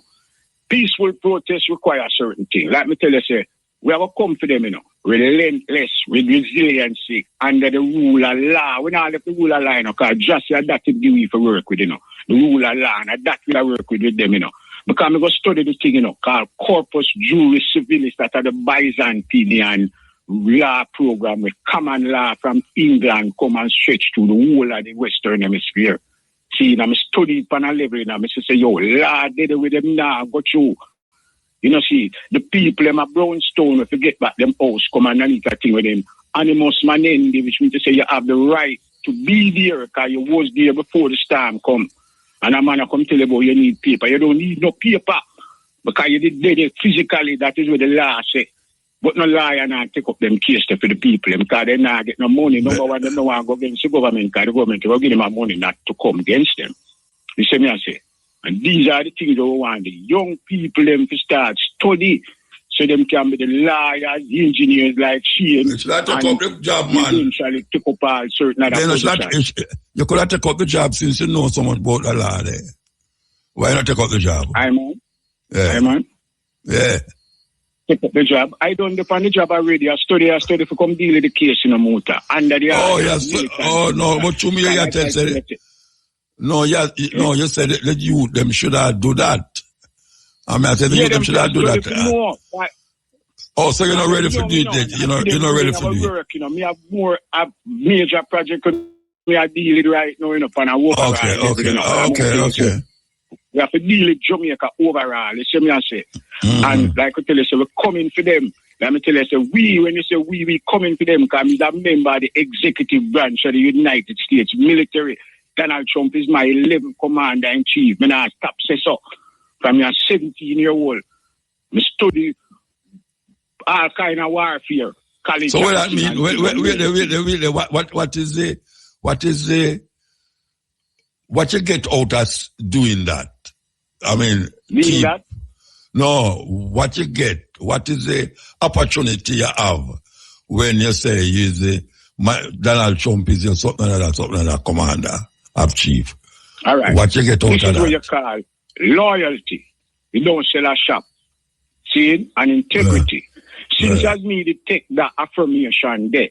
Peaceful protest require certain things. Like me tell you, say, we have to come for them, you know, relentless, with resiliency, under the rule of law. We don't have the rule of law, you know, because just that is the way for work with, you know. The rule of law, and that we work with them, you know. Because I'm going to study the thing, you know, called Corpus Juris Civilis, that are the Byzantine law program with common law from England come and stretch to the whole of the Western Hemisphere. See, I'm studying on a level, and I'm say, yo, law did it with them now, go through. You know, see, the people, them a brownstone, if you get back them house, come and eat a thing with them. Animus manendi, which means to say you have the right to be there, because you was there before the storm come. And a man come tell you about you need paper. You don't need no paper, because you did it physically. That is what the law say. But no liar not take up them case for the people, because they not get no money. Number one, they don't want to go against the government, because the government will give them money not to come against them. You see me, I say? And these are the things that we want the young people them to start study so them can be the lawyers, the engineers like Shane. You should have take up the job, man. Eventually took up all certain other positions. You could have take up the job since you know so much about the law there. Why not take up the job? I man. Yeah. I man. Yeah. Take up the job. I done the job already. I study for come deal with the case in a motor. Under the no, but to me you tell say no, you said that you them should have do that. I mean, I said them should have do that. So you're not ready for do that. You're not ready for do it. Me have more a major project we are dealing right now, and I work Okay. We have to deal with Jamaica overall. You see me I say. And like I tell you, so we're coming for them. Let me tell you, so when you say we coming for them, because I'm a member of the executive branch of the United States military. Donald Trump is my 11th commander-in-chief. When I stop say so. From your 17-year-old, I study all kind of warfare. College. So what that mean? What you get out of doing that? I mean, that? No, what you get? What is the opportunity you have when you say Donald Trump is your something like that commander of chief? All right. What you get out of that? This is what you call loyalty. You don't sell a shop. See, and integrity. Since as me to take that affirmation there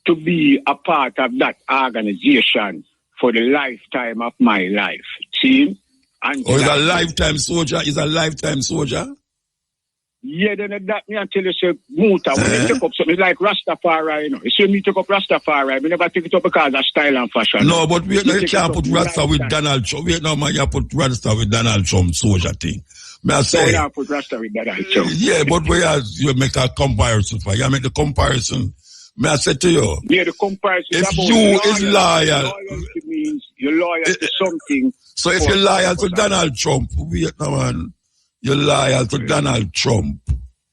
to be a part of that organization for the lifetime of my life. See? And he's a lifetime soldier? He's a lifetime soldier? Yeah, then that me I tell you, say, Muta, when you take up something like Rastafari, you see me take up Rastafari, we never take it up because of style and fashion. No, but you can't put Rasta with Donald Trump. Wait, no, man, you put Rasta with Donald Trump soldier thing. May I say? So you put Rasta with Donald Trump. Yeah, but you make a comparison for you make the comparison. May I say to you? Yeah, the comparison. If you is loyal. Loyalty means you're loyal to something. So if you're loyal to Donald Trump, wait, no, man. You're loyal to Donald Trump,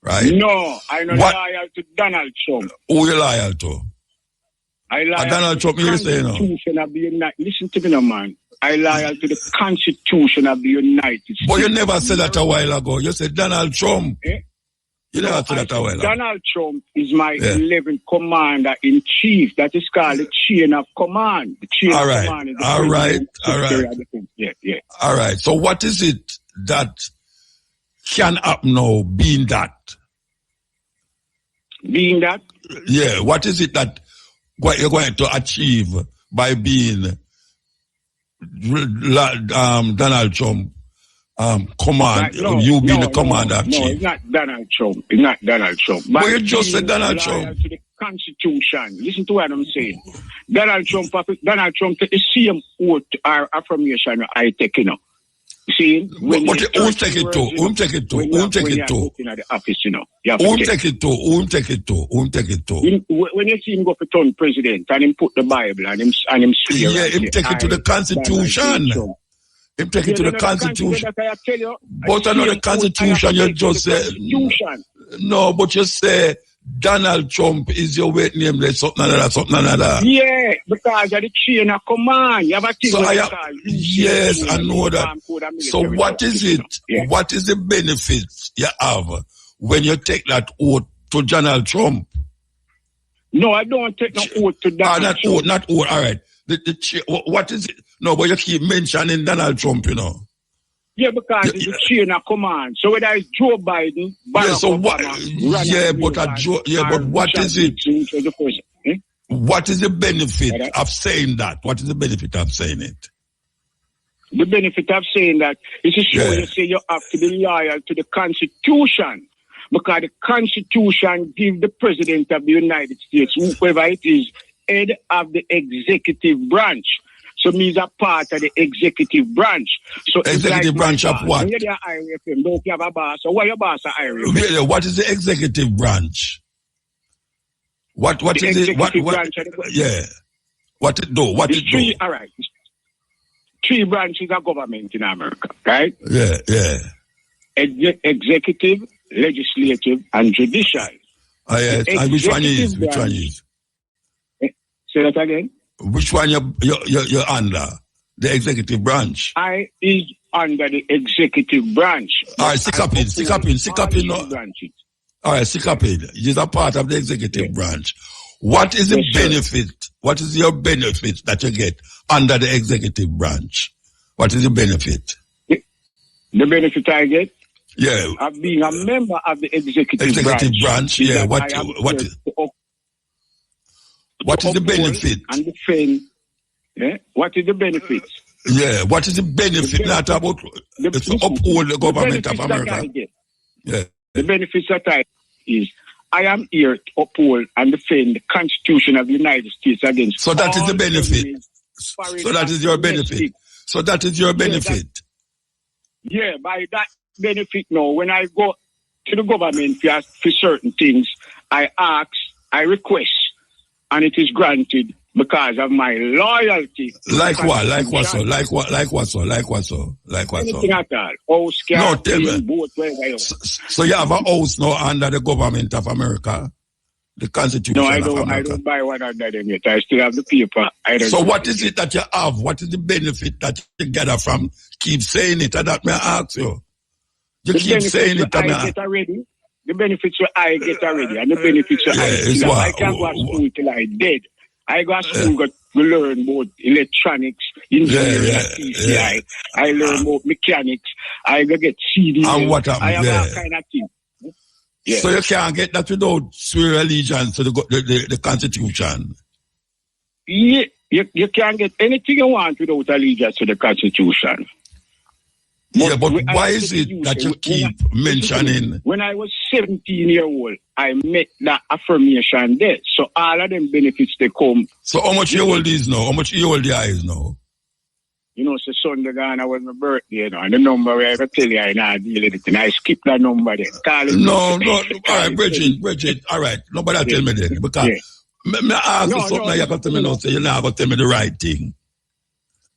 right? No, I'm not loyal to Donald Trump. Who you loyal to? I loyal Donald to Trump, the Constitution of the United States. Listen to me now, man. I loyal to the Constitution of the United States. But you never said that a while ago. You said Donald Trump. You never said that a while ago. Donald Trump is my 11th commander-in-chief. That is called the chain of command. The chain of command is the all right. Yeah. All right. So what is it that can happen now, being that? Being that? Yeah, what is it that what you're going to achieve by being Donald Trump command, you being the commander of chief? No, it's not Donald Trump. It's not Donald Trump. But you just said Donald Trump. To the Constitution. Listen to what I'm saying. Donald Trump take the same oath or affirmation I take, you know. See, who take it to? Who take it to? Who take it to? Who take it to? Who take it to? Who take it to? When you see him go for turn president and him put the Bible and him swear. Yeah, him take it to the Constitution. Him take it to the Constitution. But I know the Constitution, you just say. No, but you say Donald Trump is your weight name, like something like that. Yeah, because of the chain of command. You have a thing yes, I know that. So what is it? Yeah. What is the benefit you have when you take that oath to Donald Trump? No, I don't take no oath to Donald Trump. Not oath, all right. What is it? No, but you keep mentioning Donald Trump, you know. Yeah, because it's a chain of command. So whether it's Joe Biden, Barack Obama, but what is it? What is the benefit of saying that? What is the benefit of saying it? The benefit of saying that is to show you say you have to be loyal to the Constitution. Because the Constitution gives the President of the United States, whoever it is, head of the executive branch. So means a part of the executive branch. So executive branch of what? Don't you have a boss? So why your boss are Irish? What is the executive branch? What is it? What yeah. What it do? What it do? All right. 3 branches of government in America, right? Yeah. Executive, legislative, and judicial. Yes. And which one is? Say that again. Which one you're under? The executive branch. I is under the executive branch. All right, stick up in. No. All right, Sikapid, he's a part of the executive branch. What is the benefit? What is your benefit that you get under the executive branch? What is the benefit? The benefit I get? Yeah. Of being a member of the executive branch. Yeah. What is the benefit? And defend. Yeah. What is the benefit? Yeah. What is the benefit? Not about it's to uphold the government of America. Yeah. The benefits that I is I am here to uphold and defend the Constitution of the United States against. So that is the benefit. So that is your benefit. So that is your benefit. Yeah, by that benefit now, when I go to the government for certain things, I ask, I request, and it is granted because of my loyalty. Like what? Like what so? Like what so? Anything at all. House, no, tell me. Boat, so you have a house now under the government of America? The Constitution of America? No, I don't buy one under them yet. I still have the paper. So what is it that you have? What is the benefit that you gather from keep saying it? And that may I ask you. You keep saying it. The benefits I get already, and the benefits I can't go to school till I dead. I go to school to learn about electronics, engineering at TCI. I learn about mechanics. I go get CD. And what I have all kind of things. Yeah. So you can't get that without swear allegiance to the Constitution? Yeah, you can't get anything you want without allegiance to the Constitution. Yeah, but why is it that you keep mentioning? When I was 17 years old, I met that affirmation there. So all of them benefits they come. So how much year old is now? How much year old is now? You know, so Sunday gone was my birthday, you know, and the number where I can tell you I not deal with it, and I skip that number then. No, all right, Bridget, all right. Nobody tell me then, because me ask you something you got to tell me now, so you're not going to tell me the right thing.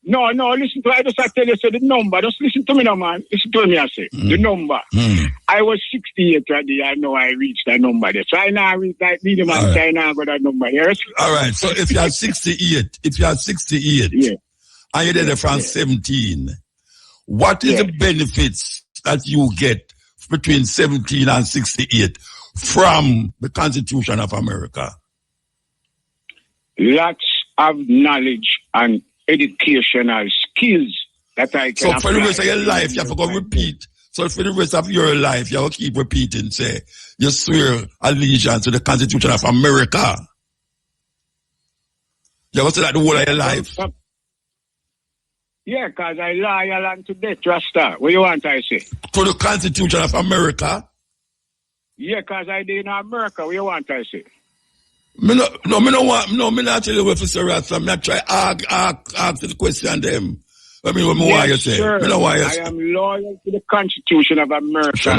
No, listen to I just tell you, so the number, just listen to me now, man. Listen to me, I say. The number. I was 68 already, I know I reached that number there. So I now reach that medium and I now got that number here. All right, so if you are 68, yeah. And you're there from 17, what is the benefits that you get between 17 and 68 from the Constitution of America? Lots of knowledge and educational skills that I can So for the rest of your life, you have to go repeat. So for the rest of your life, you have to keep repeating, say, you swear allegiance to the Constitution of America. You have to say that the whole of your life. Yeah, because I loyal and to death, Rasta. What you want I say? To the Constitution of America? Yeah, because I did in America. What you want I say? Me not tell you what to say, Rasta. Me try ask the question them. I mean, what want you say? Sir, I am loyal to the Constitution of America.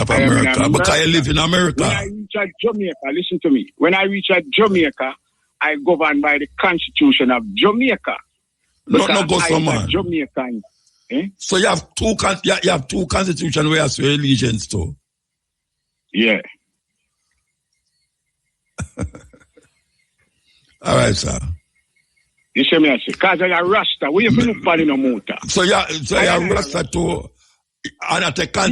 Because you live in America. When I reach at Jamaica, listen to me. When I reach at Jamaica, I govern by the Constitution of Jamaica. No, go some man. Jamaican. So you have two constitutions where you swear allegiance to. Yeah. All right, sir. You see me, I say, because I am Rasta. Where you been up in a motor? So you are Rasta too. And I take a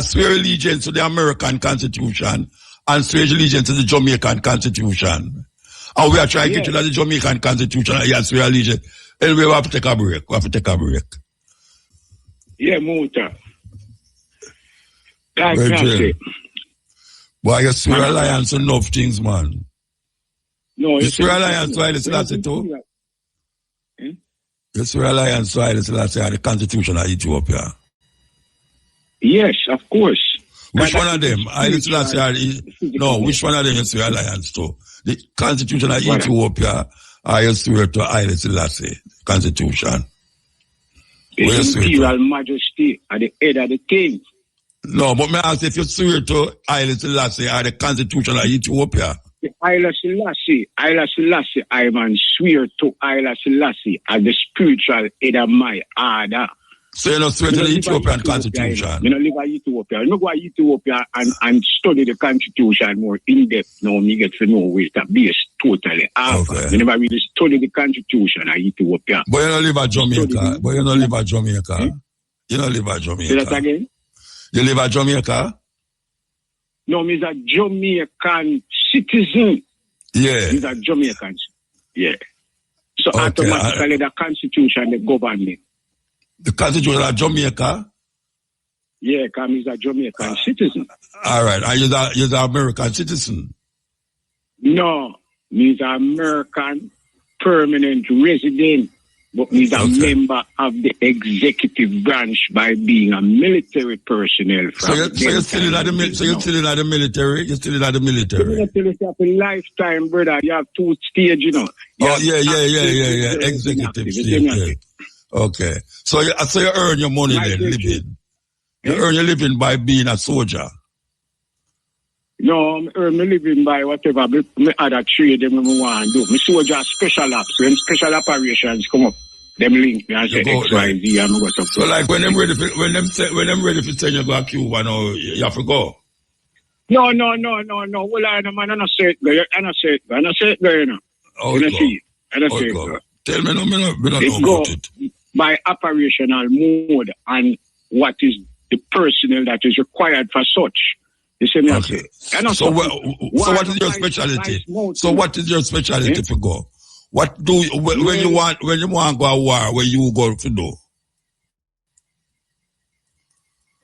swear allegiance to the American Constitution and swear allegiance to the Jamaican Constitution. And we are trying to get to the Jamaican Constitution and yes, we are allegiance. Anyway, we have to take a break. Yeah, motor. Boy, you swear alliance on enough things, man. No, you swear alliance to Haile Selassie too? You swear alliance to Haile Selassie and the Constitution of Ethiopia? Yes, of course. Which one of them? Haile Selassie? No, which one of them you swear alliance to? The Constitution of Ethiopia, or you swear to Haile Selassie Constitution? The Imperial Majesty at the head of the king. No, but me ask if you swear to Haile Selassie or the Constitution of Ethiopia. Haile Selassie, I man swear to Haile Selassie as the spiritual head of my order. So you don't swear to the Ethiopian Constitution? You don't live in Ethiopia. You go to Ethiopia and study the Constitution more in depth. Now you get to know where it's based totally. Okay. You never really study the Constitution of Ethiopia. But you don't live at Jamaica. You don't live at Jamaica. Say that again? You live at Jamaica? No, he's a Jamaican citizen. Yeah. He's a Jamaican. Yeah. So automatically the constitution the government. The constitution of Jamaica? Yeah, because he's a Jamaican citizen. All right. And you're the American citizen? No, he's an American permanent resident, but he's a member of the executive branch by being a military personnel. So you're still in the military? You're still in the military? The military is a lifetime, brother. You have 2 stages, you know. Yeah. Executive stage. Yeah. Okay. So you earn your money then, living. You earn your living by being a soldier. No, I earn my living by whatever me other trade them I want to do. Me soldier special ops. When special operations come up, them link me and say X, Y, Z, and I go to. So like when them ready for send you go to Cuba now, you have to go. No. Well, I don't say it, you know. Oh, you see. I don't say it. Tell me, me don't know about it. By operational mode and what is the personnel that is required for such. You see me? Okay. So what is your specialty? So what is your specialty to go? What do you, when you want to go to war? Where you go to do?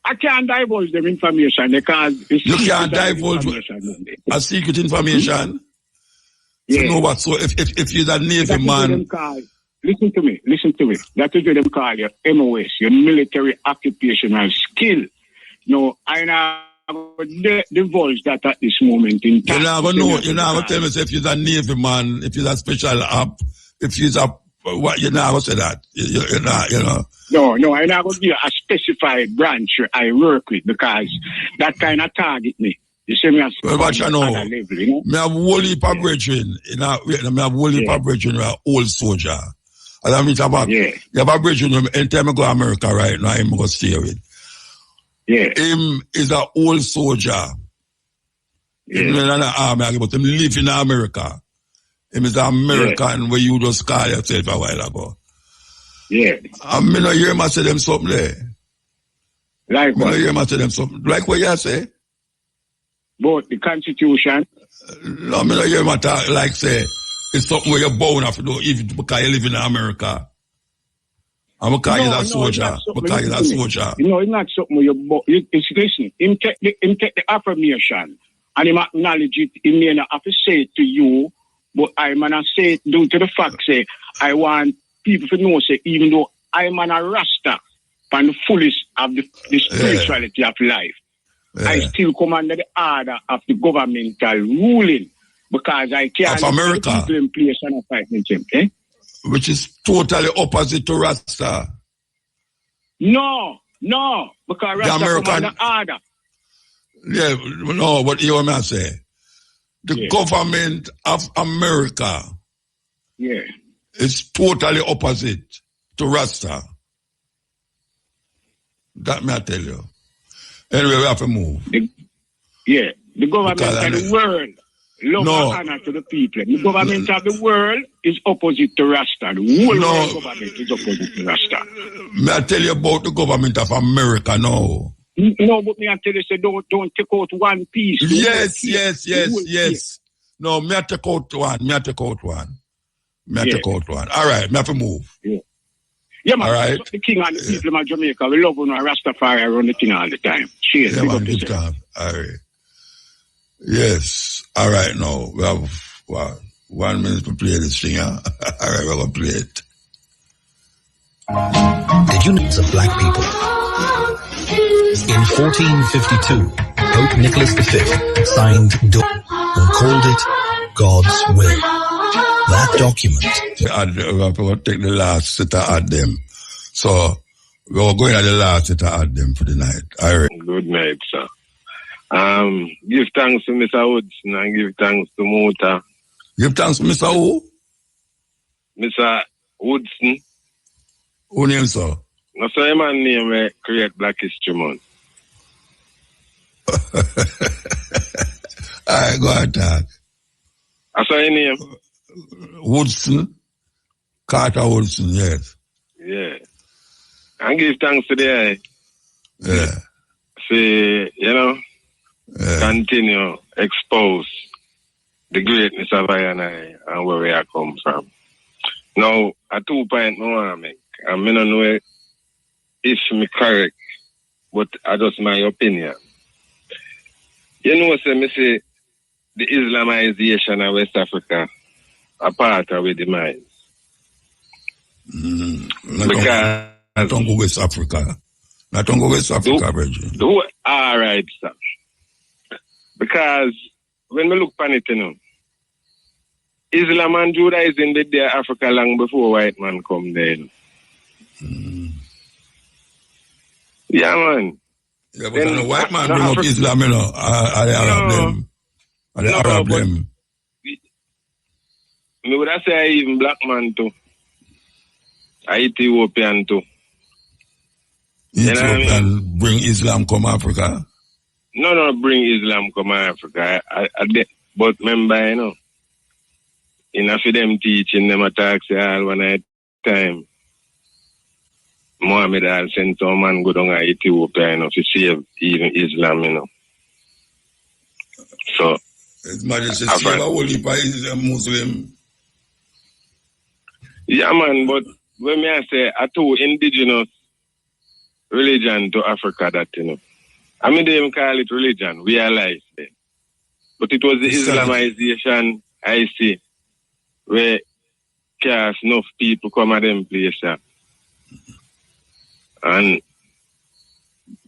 I can't divulge the information because you can't divulge a secret information. Yeah. You know what? So if you're a Navy man. Listen to me. That is what them call your MOS, your military occupational skill. No, I now divulge that at this moment in time. You're not going to tell me if you're a Navy man, if you're a special op, if you're a, what, you're not going to say that. You're not, you know. No, I'm not going to give you a specified branch I work with because that kind of target me. You see me as but you know, level, you know? Me have whole heap of brethren, me have whole heap of brethren who are old soldier. And I mean about, you have a brethren, anytime I go to America right now, I'm going to stay with. Yeah. Him is an old soldier. Him in the army, but him live in America. Him is an American where you just call yourself a while ago. Yeah. And me not hear him say them something there. Like what? Me not hear him say them something. Like what you say? But the Constitution. No, me not hear him talk like say, it's something where you're bound to do even because you live in America. And because you're a soldier. Because you're a soldier. No, it's not something where listen, him take the affirmation and him acknowledge it. He may not have to say it to you, but I'm going to say it due to the fact, say, I want people to know, say, even though I'm a Rasta and the fullest of the spirituality of life, I still come under the order of the governmental ruling because I can't of America. People in place and fight with them, eh? Which is totally opposite to Rasta. No, because Rasta American, come under order. Yeah, no, what you want me to say? The government of America is totally opposite to Rasta. That may I tell you. Anyway, we have to move. The government of the world love and honor to the people. The government of the world is opposite to Rasta. The whole world government is opposite to Rasta. May I tell you about the government of America now? No, but me I tell you, say don't take out one piece. Yes. No, me I take out one. All right, me have to move. Yeah, man. All right. The king and the people of Jamaica, we love Rastafari run the thing all the time. Cheers. Yeah, man, good time. All right. Yes. All right, now we have 1 minute to play this thing, huh? All right, we're going to play it. Did you know of black people? In 1452, Pope Nicholas V signed and called it God's Will. That document. We're going to take the last set to add them. So we're going to the last set to add them for the night. All right. Good night, sir. Give thanks to Mr. Woodson and give thanks to Muta. Give thanks to Mr. who? Mr. Woodson. Who name, sir? No, so a man name create Black History Month. All right, go ahead, talk. I saw your name. Woodson. Carter Woodson, yes. Yeah. And give thanks to the Yeah. See, you know, continue expose the greatness of I and where we are come from. Now, a 2 point I want to make, and I don't know if I'm correct, but I just my opinion. You know, me say the Islamization of West Africa a part of the demise. Because not on go West Africa. Not on go West Africa, Bridget. All right, sir. Because when we look at it, you know, Islam and Judaism did their Africa long before white man come there. Yeah, man. Yeah, but then, the white man bring up Islam, you know, I Arab them. I Arab them. Me would say even black man too. Ethiopian too. Ethiopian, you know I mean? Bring Islam come Africa? No, bring Islam come Africa. But remember, you know, enough of them teaching them attacks all one at time. Muhammad had sent some man go down to Ethiopia, you know, to save even Islam, you know. So, His Majesty save a whole heap of Muslim. Yeah, man, but when I say a two indigenous religion to Africa, that, you know, I mean, they even call it religion, we realize it. But it was the Islamization, I see, where cast enough people come at them places. And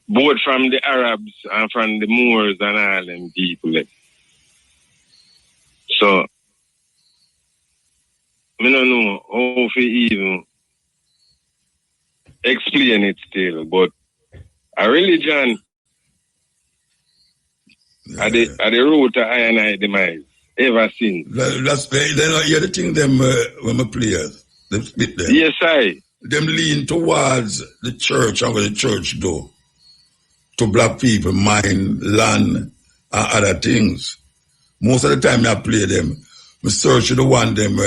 both from the Arabs and from the Moors and all them people. So, I don't know how to even explain it still, but a religion at the root of I and I demise ever since. That's the other thing them when we players, them split them. Yes, I. Them lean towards the church and what the church do to black people, mind, land, and other things. Most of the time I play them, I search the one them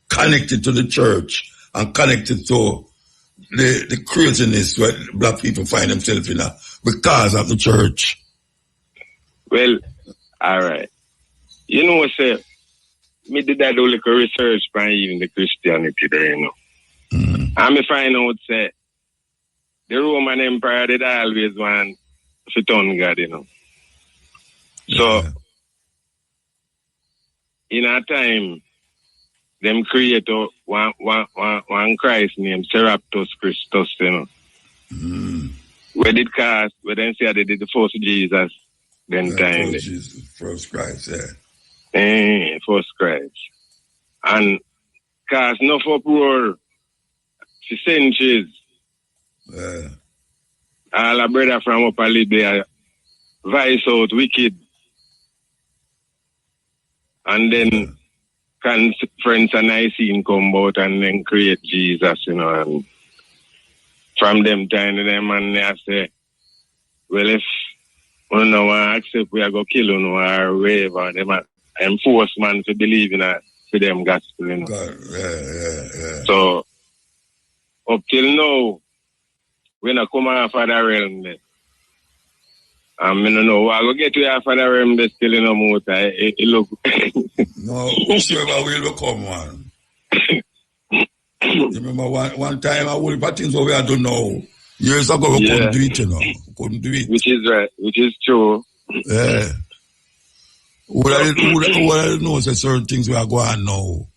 connected to the church and connected to the craziness where black people find themselves in because of the church. Well, all right. You know what, sir? Me did that whole little research by even the Christianity there, you know. And me find out, say, the Roman Empire did always want to turn God, you know. So, in a time, them create one Christ named Seraptus Christus, you know. Where did cast, where then say they did the first Jesus, then time. First Christ, yeah. First Christ. And cast enough uproar for centuries. All a brother from Upper Libya vice out wicked. And then friends and Nicene come out and then create Jesus, you know. And from them time to them and they say, well, if we don't want to accept we are going to kill you or whatever, them enforce man to believe in for them gospel, you know. God, So, up till now, when I come off of the realm there, I don't know, I go get to off of the realm there still in a motor, it look... No, whosoever will come, man. You remember one time, I will put things over I don't know. Years ago, we couldn't do it, you know. Couldn't do it. Which is right, which is true. Yeah. Who I know say certain things we are going now.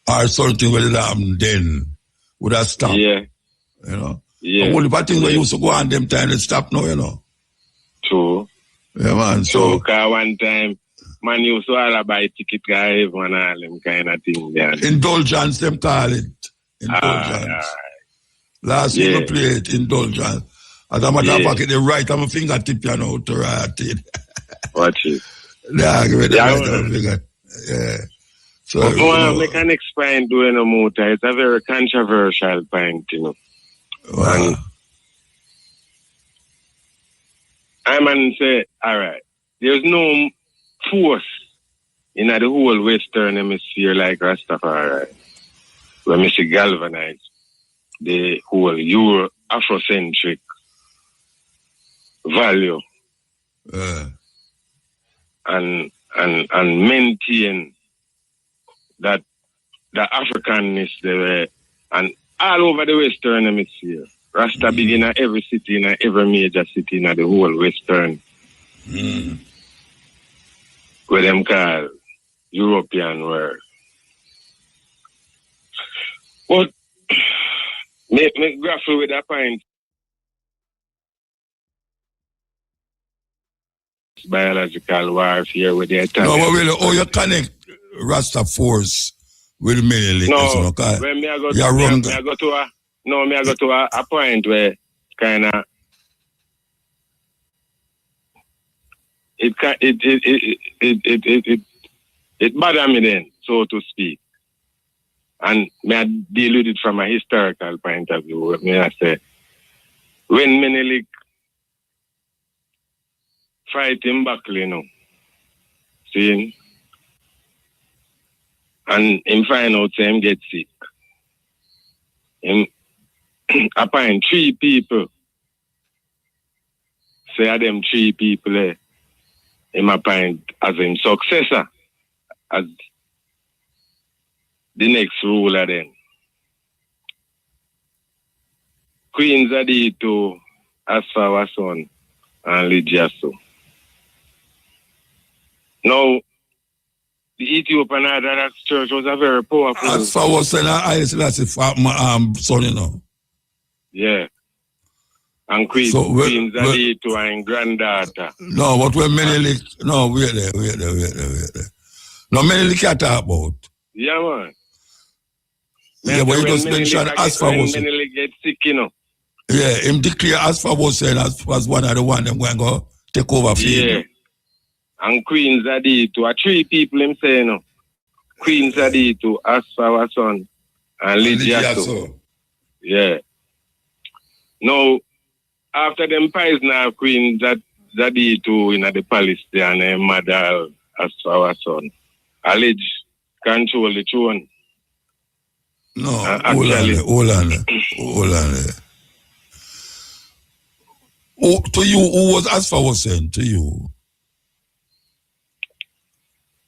Or certain things we did happen then. Would have stopped. Yeah. You know? Yeah. Only but things we used to go on them time, they stop now, you know. True. Yeah, man. So, cause one time, man used to all buy ticket and all them kind of thing. Yeah. Indulgence, them call it. Indulgence. Last year we played Indulgence. As a matter of fact, the right on my fingertip, you know, to write it. Watch it. Yeah, give it the right on my finger. Yeah. So, but mechanics point doing a motor, it's a very controversial point, you know. Wow. And I man say, all right, there's no force in the whole Western Hemisphere like Rastafari, where we see galvanize the whole Afrocentric value and maintain that the Africanness there and all over the Western Hemisphere. Rasta begin in every city, in every major city in the whole Western, where them call European world. But me grapple with that point. Biological warfare with the Italian. No, but really, how you connect Rasta force with Menelik? No, when me I go to a point where kind of it bother me then, so to speak. And me I deal with it from a historical point of view. Me I say, when Menelik fight him back, see, and him find out him get sick. Him appoint 3 people. Say them 3 people there. Him appoint as him successor, as the next ruler then. Queen Zadito, Asfaw son, and Lijaso. Now, the Ethiopian Orthodox Church was a very powerful. Asfaw was saying, I Selassie son, you know. Yeah. And Queen Zadito and granddaughter. No, but when Menelik, no, wait there. No, Menelik can't talk about. Yeah, man. Yeah, but you just mentioned Asfaw was. When Menelik get sick, you know. Yeah, him declare Asfaw was saying as one of the one them going to go take over for yeah. And Queen Zadito, 3 people him say, you know. Queen Zadito, Asfaw son, and Lijaso. Yeah. Now, after them poison of Queen Zadito in the palace there and her mother Asfaw son, alleged control the throne. No, hold on. Oh, to you, who was Asfaw was saying to you?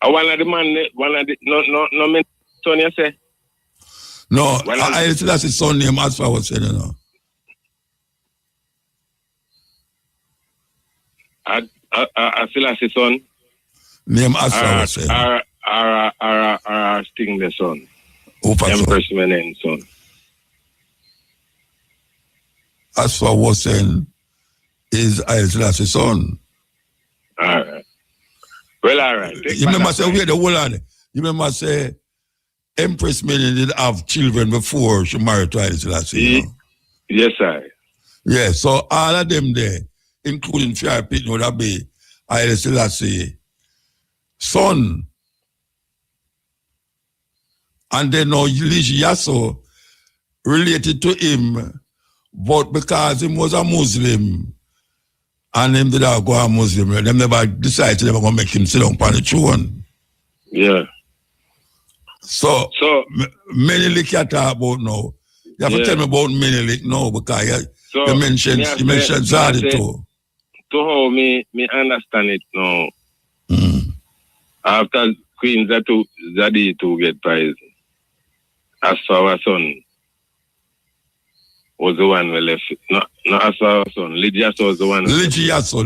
One of the no, son, you say? No, I that's his son name, Asfaw was saying, you know. Selassie son? Name Asfaw was saying. Sting the son. Empress Menen son. Asfaw was saying is Selassie son. All right. Well, all right. You remember say wait the whole on. You remember say Empress Menen did have children before she married to Selassie. You know? Yes, sir. Yeah, so all of them there, including Fair Pit, would have be Selassie son. And then now Yaso related to him, but because he was a Muslim, and him did not go a Muslim, them never decided they were going to make him sit down on the throne. Yeah. So Menelik you talk about now. You have to tell me about Menelik now, because you mentioned Zadito. To how me understand it now, after Queen Zadito get poisoned, Asfaw son was the one we left. Not Asfaw son. Lijaso was the one. Lijaso.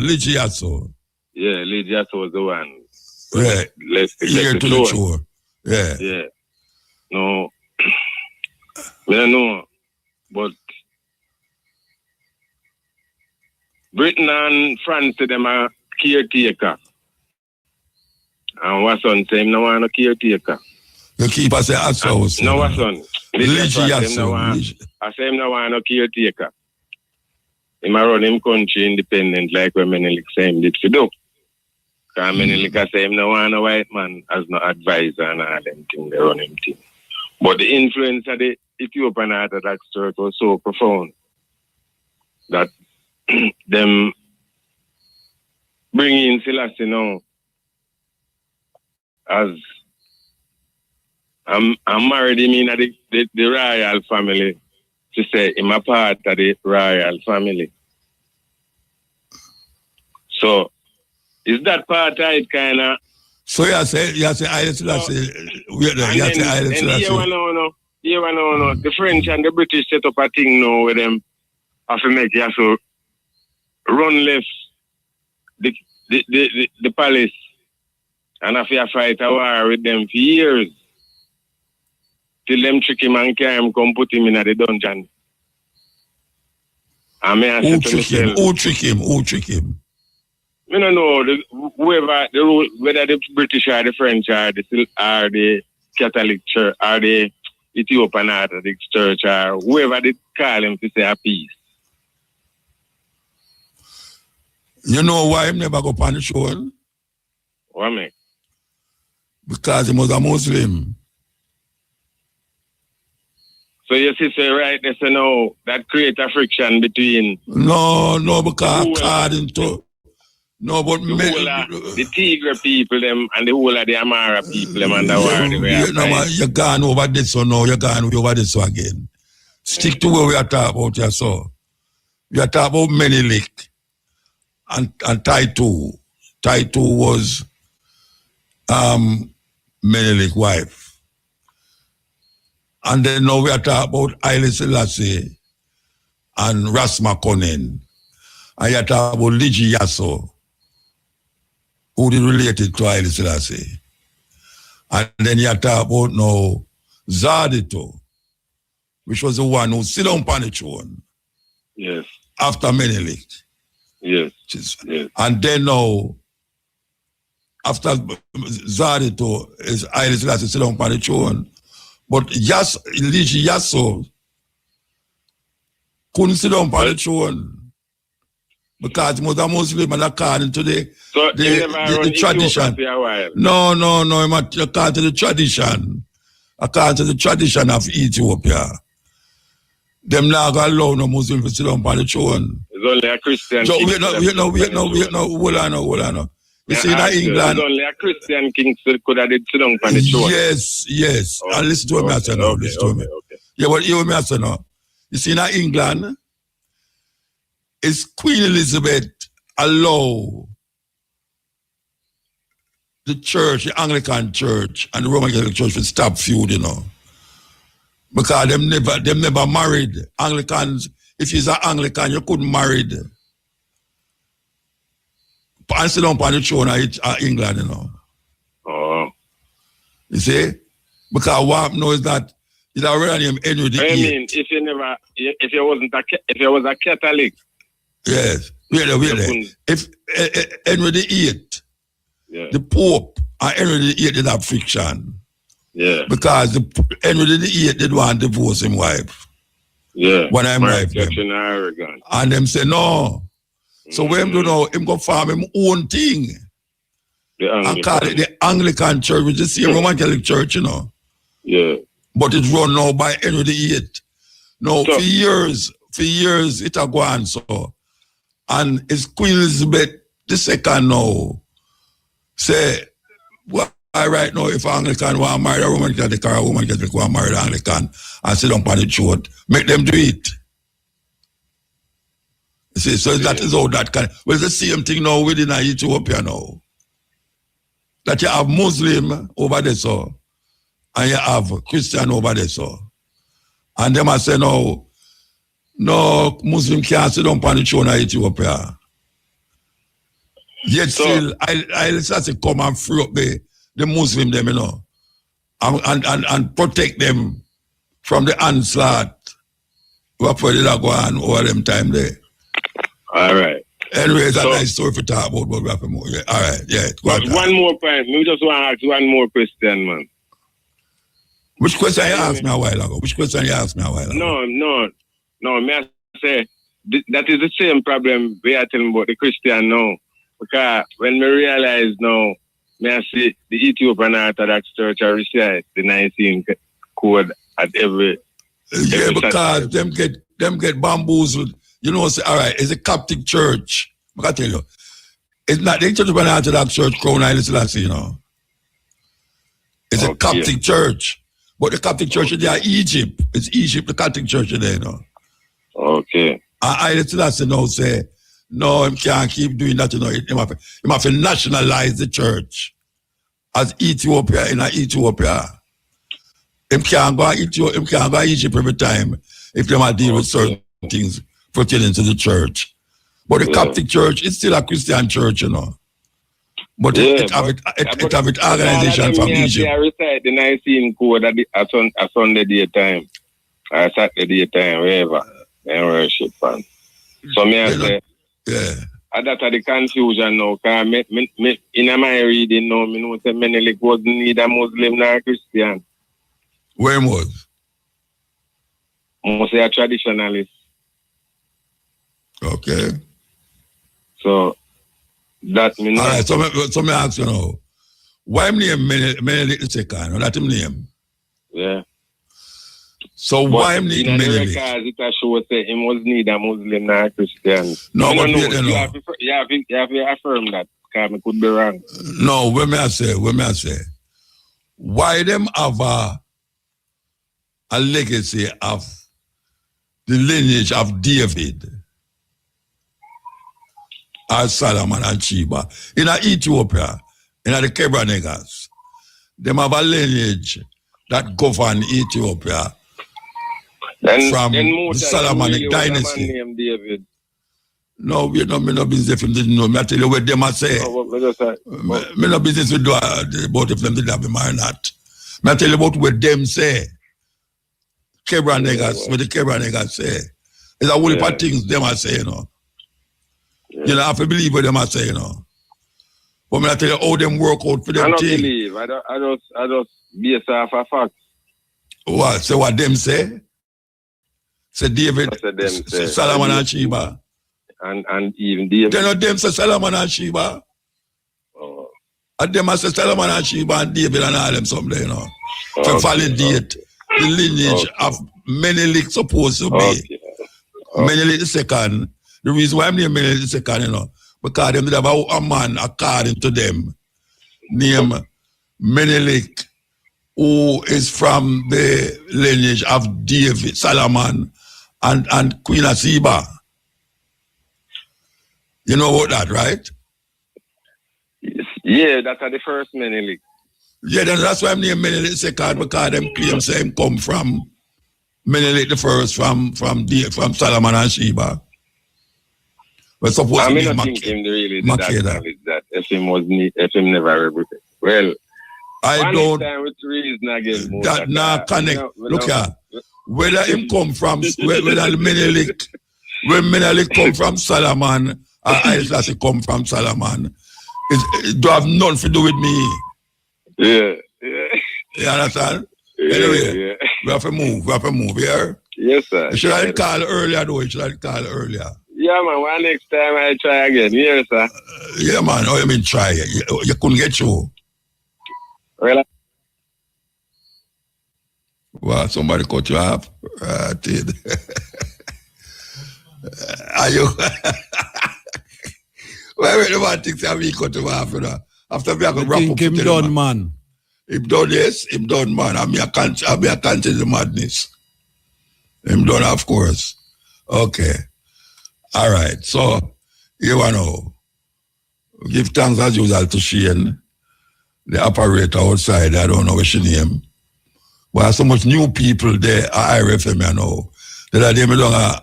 Yeah, Lijaso was the one. Yeah. Left to the shore. Yeah. Yeah. No. I don't know. But Britain and France, them are caretaker. And Watson say him no want no caretaker. You keep us saying Asfaw. No, Watson. Lijaso. I say him no want no caretaker. He might run him country independent like when Menelik say him did for do. Because Menelik say him no want no white man as no advisor and all them things, they run him thing. But the influence of the Ethiopian Orthodox Church was so profound that them bring in Selassie now as I'm married him in the royal family to say I'm a part of the royal family. So Is that part of it kind of? So you say Haile Selassie, wait there, you say Haile Selassie. The French and the British set up a thing now with them have to make you so run left the palace and have to fight a war with them for years. Till them trick him and carry him, come put him in the dungeon. Who trick him? I don't know whether the British or the French or the Catholic Church or the Ethiopian Orthodox Church or whoever they call him to say a peace. You know why him never go on the show? Why me? Because he was a Muslim. So you see, say right there, so now that create a friction between. No, because according to but the Tigre people them and the whole of the Amara people them and the war. You're gone over this or no, you're gone over this again. Stick to where we are talking about you so. We are talking about Menelik and Taitu. Taitu was Menelik's wife. And then now we are talking about Haile Selassie and Ras Makonnen. And you are talking about Liji Yasso, who is related to Haile Selassie. And then you are talking about now Zardito, which was the one who sit on the throne. Yes. After Menelik. Yes. And then now, after Zardito, is Haile Selassie sit on the throne. But Liji Yasso couldn't sit down on the throne because he was a Muslim and according to the tradition. No, according to the tradition. According to the tradition of Ethiopia. Them not going to allow no Muslim to sit down on the throne. It's only a Christian king. Hold on. You see, in England. It's only a Christian king could have sit down on the throne. Yes. Oh, and listen to what I say now. Listen to me. Yeah, but hear what I say now. You see, in England, is Queen Elizabeth allow the church, the Anglican church, and the Roman Catholic church to stop feud, because them never married. Anglicans, if you're an Anglican, you couldn't marry them. And sit down on the throne in England, Oh. You see? Because what knows that it already named Henry the VIII. I mean, if you was a Catholic. Yes. Wait there. If Henry the VIII, the Pope and Henry the VIII did have friction. Yeah. Because Henry the VIII did want to divorce his wife. Yeah. When I'm wife them. And them say no. So when him do now, him go farm him own thing. And call it the Anglican church, which is the Roman Catholic church, Yeah. But it's run now by Henry the VIII. Now, for years, it a go on so. And it's Queen Elizabeth II now say, well, right now, if an Anglican want to marry a Roman Catholic or a Roman Catholic want to marry an Anglican and sit down on the throne, make them do it. You see, so that is how that can. Well, it's the same thing now within Ethiopia now. That you have Muslim over there, so, and you have Christian over there, so. And them are saying, no, Muslim can't sit down on the throne in Ethiopia. Yet still, I'll say come and free up the Muslim them, and protect them from the onslaught. What for did I go on over them time there? All right. Anyway, it's a nice story for talk about, but we have to more. Yeah. All right, yeah. One more point. We just want to ask one more question, man. Which question you asked me a while ago? No, may I say, that is the same problem we are telling about the Christian now. Because when we realize now, may I say, the Ethiopian Orthodox Church are recite the 19 code at every because them get bamboozled. Say, all right, it's a Coptic church. I can tell you, it's not the Ethiopian Orthodox Church, Crown Haile Selassie, It's a Coptic church. But the Coptic church is there, Egypt. It's Egypt, the Coptic church is there, Okay. And Haile Selassie now say, No, him can't keep doing that, you know. Him have to nationalize the church as Ethiopia in Ethiopia. Him can't go to Egypt every time if they might deal with certain things pertaining to the church. But the Coptic church is still a Christian church, you know. But it have it organization from Egypt. I recite the Nicene Code at Sunday daytime, or Saturday daytime, wherever they worship. So me I say, that's the confusion now. Cause me, in my reading now, me know say Menelik wasn't neither Muslim nor Christian. Where was? Mostly a traditionalist. Okay. So that me know. Alright, so me ask you now, why name Menelik the second? That him name? Yeah. So but why him name Menelik? Because it a show say he was neither Muslim nor Christian. No, but you have to affirm that, because I could be wrong. No, when me I say, why them have a legacy of the lineage of David as Solomon and Sheba in Ethiopia, in the Kebranegas, them have a lineage that govern Ethiopia from the Solomonic dynasty. No, we don't me no business if them didn't know. Me I tell you what them a say. Me no business with about if them did have him or not. Me I tell you about what them say. Kebranegas, what the Kebranegas say. It's a whole heap of things them a say, you know. You know, I have to believe what them are saying, you know. But me I tell you how them work out for them. I don't believe. I just base off a fact. What? So what them say? Say David, say Solomon and Sheba. And even David. They know them say Solomon and Sheba. And them say Solomon and Sheba and David and all them something, you know. To validate the lineage of Menelik supposed to be. Menelik the second. The reason why I'm named Menelik the second, you know, because them did have a man according to them named Menelik, who is from the lineage of David, Solomon, and Queen of Sheba. You know about that, right? Yeah, that's the first Menelik. Yeah, that's why I'm named Menelik the second, because them claim say him come from Menelik the first from Solomon and Sheba. But suppose I mean, I think him really did that if him never well. I don't. Time with reason again. That now connect. Look here, whether him come from whether Menelik, when Menelik come from Solomon or Isaac come from Solomon, it do have nothing to do with me. Yeah. You understand? Yeah, anyway, we have to move here. Yes, sir. Should I call earlier though? Yeah, man. Why next time I try again? Yes, sir. Yeah, man. Oh, you mean try? You couldn't get through. Well, well, somebody cut you off. Are you? Why the man thinks that we cut him off, you know? After we have to wrap up. Him done, man. Him done, yes. Him done, man. I can't the madness. Him done, of course. Okay. All right, so you want to give thanks as usual to Shane, the operator outside. I don't know what she name. But there's so much new people there at IRFM, you know. The other day, I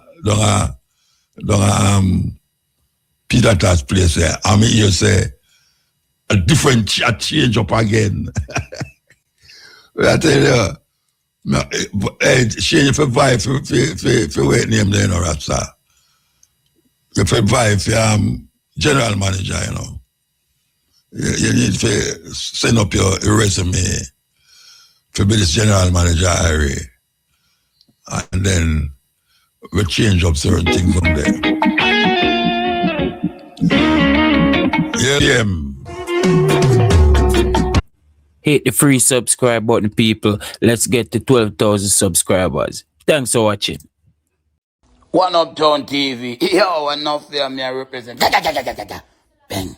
don't Peter Tass place there. I mean, you say a change up again. I tell you, Shane, if you buy for wait name there, you know, that's if you buy for general manager, you know, you need to send up your resume to be this general manager area, and then we change up certain things from there. Yeah. Hit the free subscribe button, people. Let's get to 12,000 subscribers. Thanks for watching. One Uptown TV. Yo, enough there, me I represent. Bang.